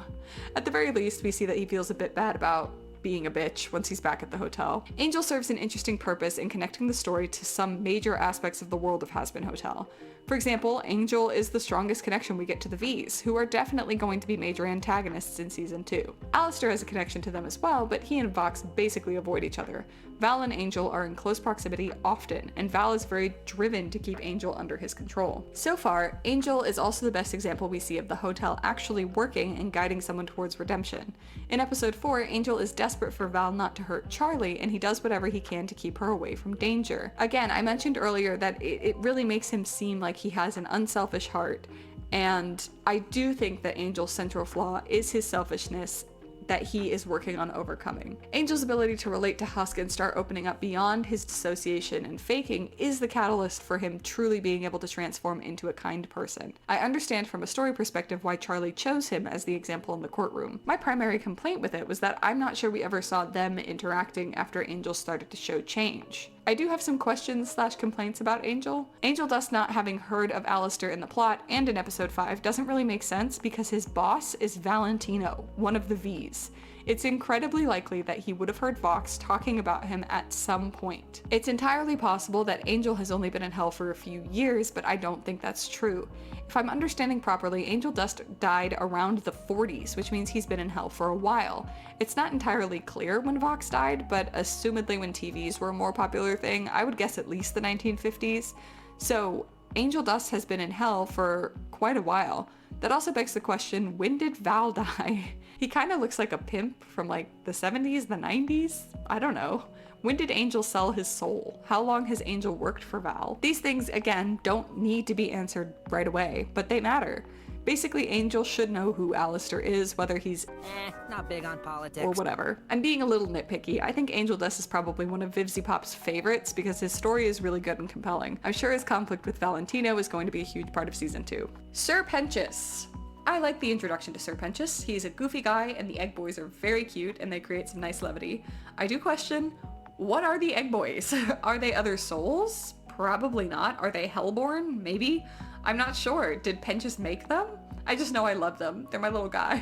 At the very least, we see that he feels a bit bad about being a bitch once he's back at the hotel. Angel serves an interesting purpose in connecting the story to some major aspects of the world of Hazbin Hotel. For example, Angel is the strongest connection we get to the V's, who are definitely going to be major antagonists in season 2. Alastor has a connection to them as well, but he and Vox basically avoid each other. Val and Angel are in close proximity often, and Val is very driven to keep Angel under his control. So far, Angel is also the best example we see of the hotel actually working and guiding someone towards redemption. In episode 4, Angel is desperate for Val not to hurt Charlie, and he does whatever he can to keep her away from danger. Again, I mentioned earlier that it really makes him seem like he has an unselfish heart, and I do think that Angel's central flaw is his selfishness that he is working on overcoming. Angel's ability to relate to Husk and start opening up beyond his dissociation and faking is the catalyst for him truly being able to transform into a kind person. I understand from a story perspective why Charlie chose him as the example in the courtroom. My primary complaint with it was that I'm not sure we ever saw them interacting after Angel started to show change. I do have some questions / complaints about Angel. Angel Dust not having heard of Alastor in the plot and in episode 5 doesn't really make sense because his boss is Valentino, one of the V's. It's incredibly likely that he would have heard Vox talking about him at some point. It's entirely possible that Angel has only been in hell for a few years, but I don't think that's true. If I'm understanding properly, Angel Dust died around the 40s, which means he's been in hell for a while. It's not entirely clear when Vox died, but assumedly when TVs were a more popular thing, I would guess at least the 1950s. So Angel Dust has been in hell for quite a while. That also begs the question, when did Val die? He kind of looks like a pimp from like the 70s, the 90s? I don't know. When did Angel sell his soul? How long has Angel worked for Val? These things, again, don't need to be answered right away, but they matter. Basically, Angel should know who Alastor is, whether he's not big on politics or whatever. I'm being a little nitpicky. I think Angel Dust is probably one of Vivzy Pop's favorites because his story is really good and compelling. I'm sure his conflict with Valentino is going to be a huge part of season 2. Sir Pentious. I like the introduction to Sir Pentious. He's a goofy guy and the Egg Boys are very cute and they create some nice levity. I do question, what are the Egg Boys? Are they other souls? Probably not. Are they Hellborn? Maybe. I'm not sure. Did Pentious make them? I just know I love them. They're my little guys.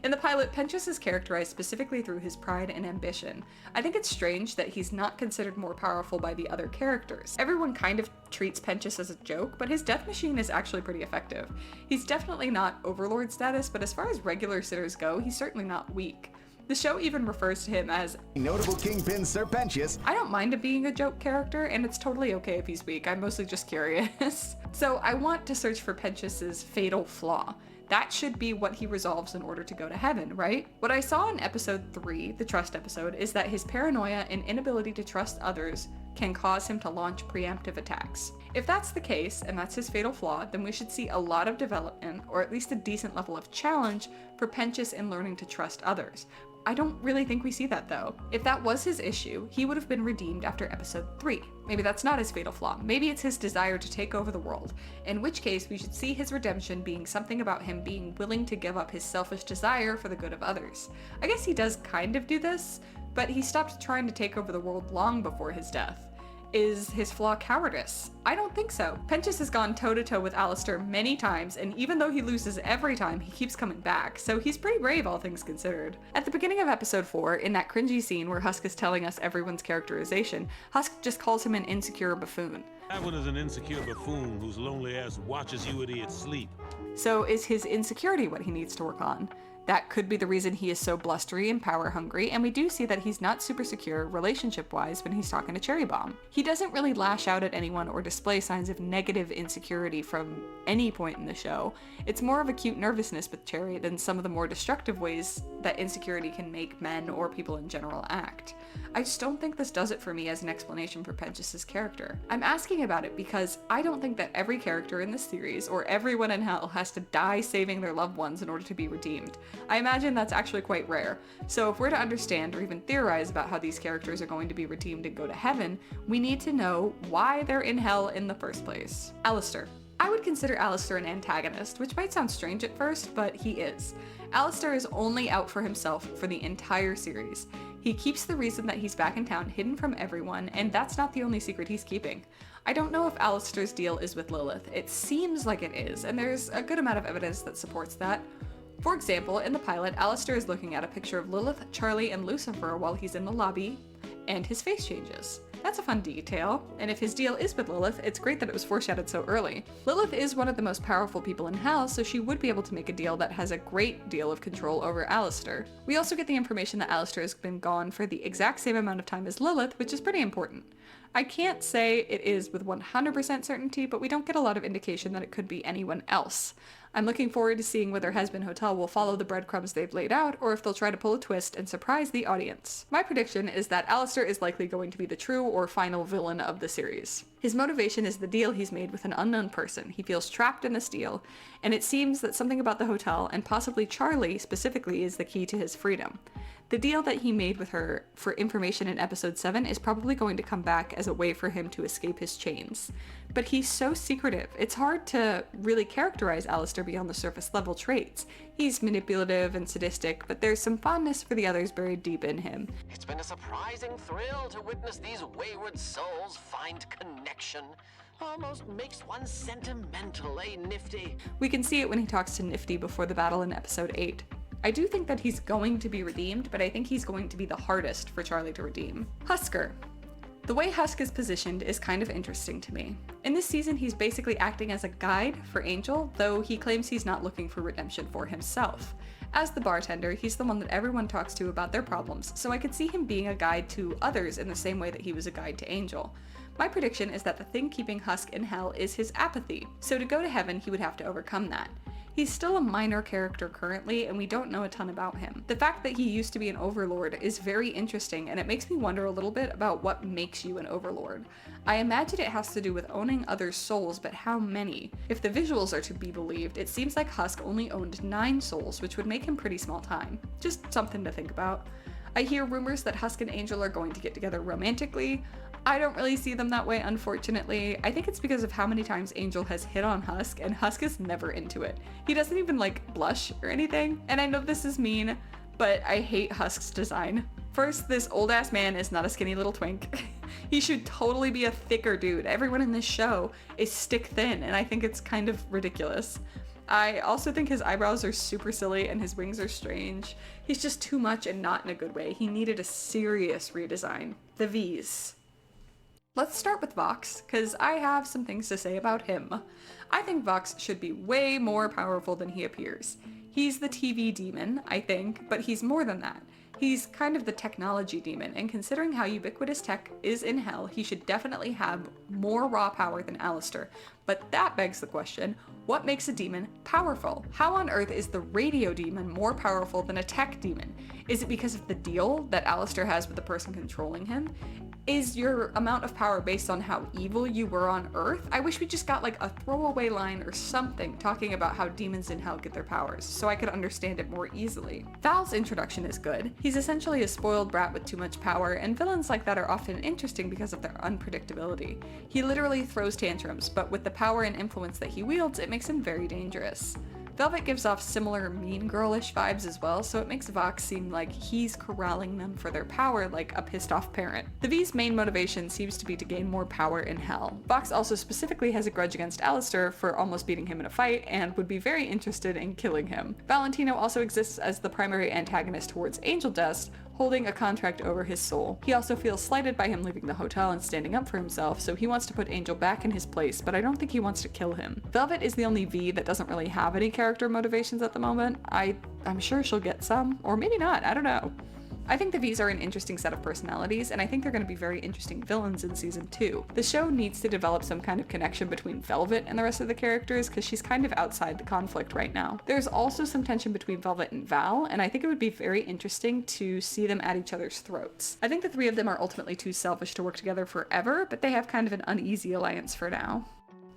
In the pilot, Pentious is characterized specifically through his pride and ambition. I think it's strange that he's not considered more powerful by the other characters. Everyone kind of treats Pentious as a joke, but his death machine is actually pretty effective. He's definitely not overlord status, but as far as regular sitters go, he's certainly not weak. The show even refers to him as notable kingpin Sir Pentious. I don't mind him being a joke character, and it's totally okay if he's weak. I'm mostly just curious. So I want to search for Pentious's fatal flaw. That should be what he resolves in order to go to heaven, right? What I saw in episode 3, the trust episode, is that his paranoia and inability to trust others can cause him to launch preemptive attacks. If that's the case, and that's his fatal flaw, then we should see a lot of development, or at least a decent level of challenge, for Pentious in learning to trust others. I don't really think we see that though. If that was his issue, he would have been redeemed after episode 3. Maybe that's not his fatal flaw. Maybe it's his desire to take over the world, in which case we should see his redemption being something about him being willing to give up his selfish desire for the good of others. I guess he does kind of do this, but he stopped trying to take over the world long before his death. Is his flaw cowardice? I don't think so. Pentious has gone toe-to-toe with Alastor many times, and even though he loses every time, he keeps coming back, so he's pretty brave, all things considered. At the beginning of episode 4, in that cringy scene where Husk is telling us everyone's characterization, Husk just calls him an insecure buffoon. That one is an insecure buffoon whose lonely ass watches you idiots sleep. So is his insecurity what he needs to work on? That could be the reason he is so blustery and power hungry, and we do see that he's not super secure relationship-wise when he's talking to Cherry Bomb. He doesn't really lash out at anyone or display signs of negative insecurity from any point in the show. It's more of a cute nervousness with Cherry than some of the more destructive ways that insecurity can make men or people in general act. I just don't think this does it for me as an explanation for Pentious' character. I'm asking about it because I don't think that every character in this series or everyone in hell has to die saving their loved ones in order to be redeemed. I imagine that's actually quite rare. So if we're to understand or even theorize about how these characters are going to be redeemed and go to heaven, we need to know why they're in hell in the first place. Alastor. I would consider Alastor an antagonist, which might sound strange at first, but he is. Alastor is only out for himself for the entire series. He keeps the reason that he's back in town hidden from everyone, and that's not the only secret he's keeping. I don't know if Alastor's deal is with Lilith. It seems like it is, and there's a good amount of evidence that supports that. For example, in the pilot, Alastor is looking at a picture of Lilith, Charlie, and Lucifer while he's in the lobby, and his face changes. That's a fun detail, and if his deal is with Lilith, it's great that it was foreshadowed so early. Lilith is one of the most powerful people in hell, so she would be able to make a deal that has a great deal of control over Alastor. We also get the information that Alastor has been gone for the exact same amount of time as Lilith, which is pretty important. I can't say it is with 100% certainty, but we don't get a lot of indication that it could be anyone else. I'm looking forward to seeing whether Hazbin Hotel will follow the breadcrumbs they've laid out, or if they'll try to pull a twist and surprise the audience. My prediction is that Alastor is likely going to be the true or final villain of the series. His motivation is the deal he's made with an unknown person. He feels trapped in this deal, and it seems that something about the hotel, and possibly Charlie specifically, is the key to his freedom. The deal that he made with her for information in episode 7 is probably going to come back as a way for him to escape his chains. But he's so secretive, it's hard to really characterize Alastor beyond the surface level traits. He's manipulative and sadistic, but there's some fondness for the others buried deep in him. It's been a surprising thrill to witness these wayward souls find connection. Almost makes one sentimental, eh, Nifty? We can see it when he talks to Nifty before the battle in episode 8. I do think that he's going to be redeemed, but I think he's going to be the hardest for Charlie to redeem. Husker. The way Husk is positioned is kind of interesting to me. In this season, he's basically acting as a guide for Angel, though he claims he's not looking for redemption for himself. As the bartender, he's the one that everyone talks to about their problems, so I could see him being a guide to others in the same way that he was a guide to Angel. My prediction is that the thing keeping Husk in hell is his apathy, so to go to heaven, he would have to overcome that. He's still a minor character currently, and we don't know a ton about him. The fact that he used to be an overlord is very interesting, and it makes me wonder a little bit about what makes you an overlord. I imagine it has to do with owning other souls, but how many? If the visuals are to be believed, it seems like Husk only owned 9 souls, which would make him pretty small time. Just something to think about. I hear rumors that Husk and Angel are going to get together romantically. I don't really see them that way, unfortunately. I think it's because of how many times Angel has hit on Husk, and Husk is never into it. He doesn't even, blush or anything. And I know this is mean, but I hate Husk's design. First, this old-ass man is not a skinny little twink. He should totally be a thicker dude. Everyone in this show is stick thin, and I think it's kind of ridiculous. I also think his eyebrows are super silly and his wings are strange. He's just too much and not in a good way. He needed a serious redesign. The V's. Let's start with Vox, because I have some things to say about him. I think Vox should be way more powerful than he appears. He's the TV demon, I think, but he's more than that. He's kind of the technology demon, and considering how ubiquitous tech is in hell, he should definitely have more raw power than Alastor. But that begs the question, what makes a demon powerful? How on earth is the radio demon more powerful than a tech demon? Is it because of the deal that Alastor has with the person controlling him? Is your amount of power based on how evil you were on Earth? I wish we just got like a throwaway line or something talking about how demons in hell get their powers, so I could understand it more easily. Val's introduction is good. He's essentially a spoiled brat with too much power, and villains like that are often interesting because of their unpredictability. He literally throws tantrums, but with the power and influence that he wields, it makes him very dangerous. Velvet gives off similar mean girlish vibes as well, so it makes Vox seem like he's corralling them for their power like a pissed off parent. The V's main motivation seems to be to gain more power in hell. Vox also specifically has a grudge against Alastor for almost beating him in a fight and would be very interested in killing him. Valentino also exists as the primary antagonist towards Angel Dust, holding a contract over his soul. He also feels slighted by him leaving the hotel and standing up for himself, so he wants to put Angel back in his place, but I don't think he wants to kill him. Velvet is the only V that doesn't really have any character motivations at the moment. I'm sure she'll get some, or maybe not, I don't know. I think the V's are an interesting set of personalities, and I think they're going to be very interesting villains in season 2. The show needs to develop some kind of connection between Velvet and the rest of the characters, because she's kind of outside the conflict right now. There's also some tension between Velvet and Val, and I think it would be very interesting to see them at each other's throats. I think the three of them are ultimately too selfish to work together forever, but they have kind of an uneasy alliance for now.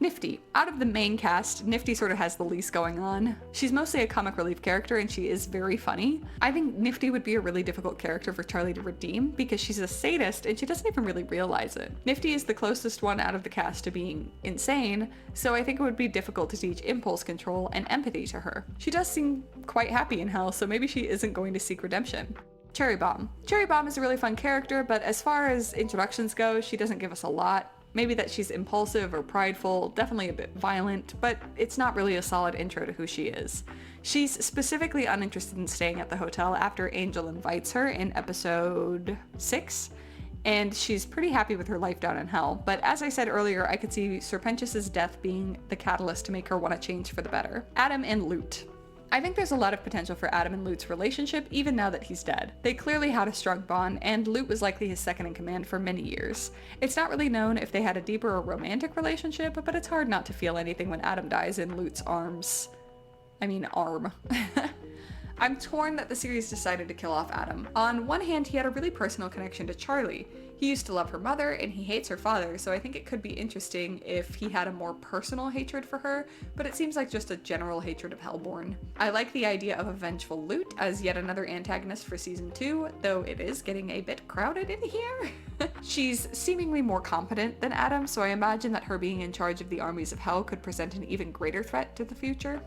Nifty. Out of the main cast, Nifty sort of has the least going on. She's mostly a comic relief character and she is very funny. I think Nifty would be a really difficult character for Charlie to redeem because she's a sadist and she doesn't even really realize it. Nifty is the closest one out of the cast to being insane, so I think it would be difficult to teach impulse control and empathy to her. She does seem quite happy in hell, so maybe she isn't going to seek redemption. Cherry Bomb. Cherry Bomb is a really fun character, but as far as introductions go, she doesn't give us a lot. Maybe that she's impulsive or prideful, definitely a bit violent, but it's not really a solid intro to who she is. She's specifically uninterested in staying at the hotel after Angel invites her in episode 6, and she's pretty happy with her life down in hell, but as I said earlier, I could see Sir Pentious' death being the catalyst to make her want to change for the better. Adam and Lute. I think there's a lot of potential for Adam and Lute's relationship even now that he's dead. They clearly had a strong bond, and Lute was likely his second in command for many years. It's not really known if they had a deeper or romantic relationship, but it's hard not to feel anything when Adam dies in Lute's arm. I'm torn that the series decided to kill off Adam. On one hand, he had a really personal connection to Charlie. He used to love her mother and he hates her father, so I think it could be interesting if he had a more personal hatred for her, but it seems like just a general hatred of Hellborn. I like the idea of a vengeful Lute as yet another antagonist for season 2, though it is getting a bit crowded in here. She's seemingly more competent than Adam, so I imagine that her being in charge of the armies of hell could present an even greater threat to the future.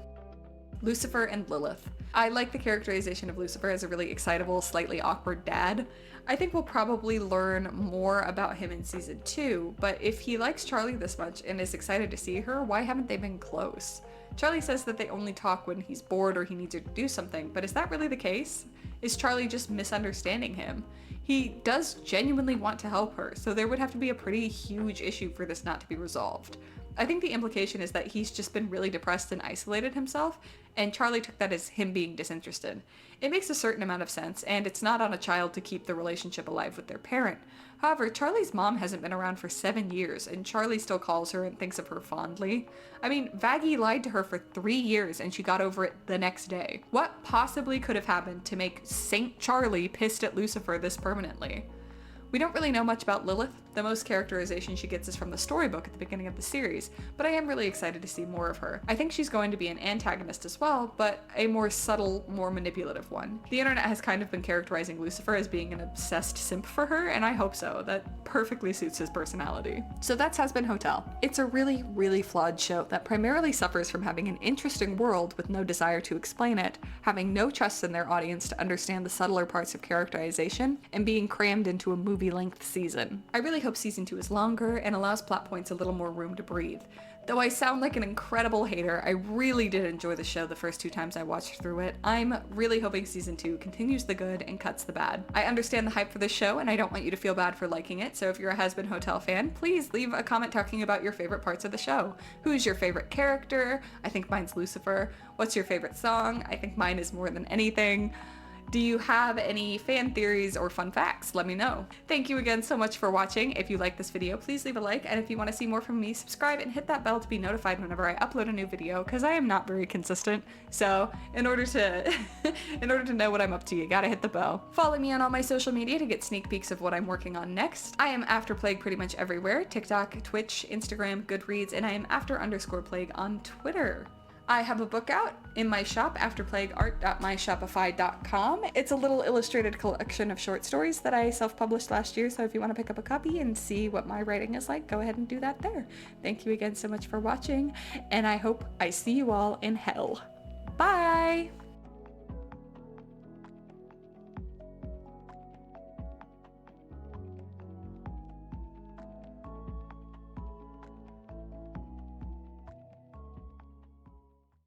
Lucifer and Lilith. I like the characterization of Lucifer as a really excitable, slightly awkward dad. I think we'll probably learn more about him in season 2, but if he likes Charlie this much and is excited to see her, why haven't they been close? Charlie says that they only talk when he's bored or he needs her to do something, but is that really the case? Is Charlie just misunderstanding him? He does genuinely want to help her, so there would have to be a pretty huge issue for this not to be resolved. I think the implication is that he's just been really depressed and isolated himself, and Charlie took that as him being disinterested. It makes a certain amount of sense, and it's not on a child to keep the relationship alive with their parent. However, Charlie's mom hasn't been around for 7 years, and Charlie still calls her and thinks of her fondly. I mean, Vaggie lied to her for 3 years, and she got over it the next day. What possibly could have happened to make Saint Charlie pissed at Lucifer this permanently? We don't really know much about Lilith. The most characterization she gets is from the storybook at the beginning of the series, but I am really excited to see more of her. I think she's going to be an antagonist as well, but a more subtle, more manipulative one. The internet has kind of been characterizing Lucifer as being an obsessed simp for her, and I hope so. That perfectly suits his personality. So that's Hazbin Hotel. It's a really, really flawed show that primarily suffers from having an interesting world with no desire to explain it, having no trust in their audience to understand the subtler parts of characterization, and being crammed into a movie-length season. I really hope season 2 is longer and allows plot points a little more room to breathe. Though I sound like an incredible hater, I really did enjoy the show the first 2 times I watched through it. I'm really hoping season 2 continues the good and cuts the bad. I understand the hype for this show and I don't want you to feel bad for liking it, so if you're a Hazbin Hotel fan, please leave a comment talking about your favorite parts of the show. Who's your favorite character? I think mine's Lucifer. What's your favorite song? I think mine is More Than Anything. Do you have any fan theories or fun facts? Let me know. Thank you again so much for watching. If you like this video, please leave a like, and if you want to see more from me, subscribe and hit that bell to be notified whenever I upload a new video, because I am not very consistent. So in order to know what I'm up to, you gotta hit the bell. Follow me on all my social media to get sneak peeks of what I'm working on next. I am After Plague pretty much everywhere: TikTok, Twitch, Instagram, Goodreads, and I am after_plague on Twitter. I have a book out in my shop, afterplagueart.myshopify.com. It's a little illustrated collection of short stories that I self-published last year, so if you want to pick up a copy and see what my writing is like, go ahead and do that there. Thank you again so much for watching, and I hope I see you all in hell. Bye!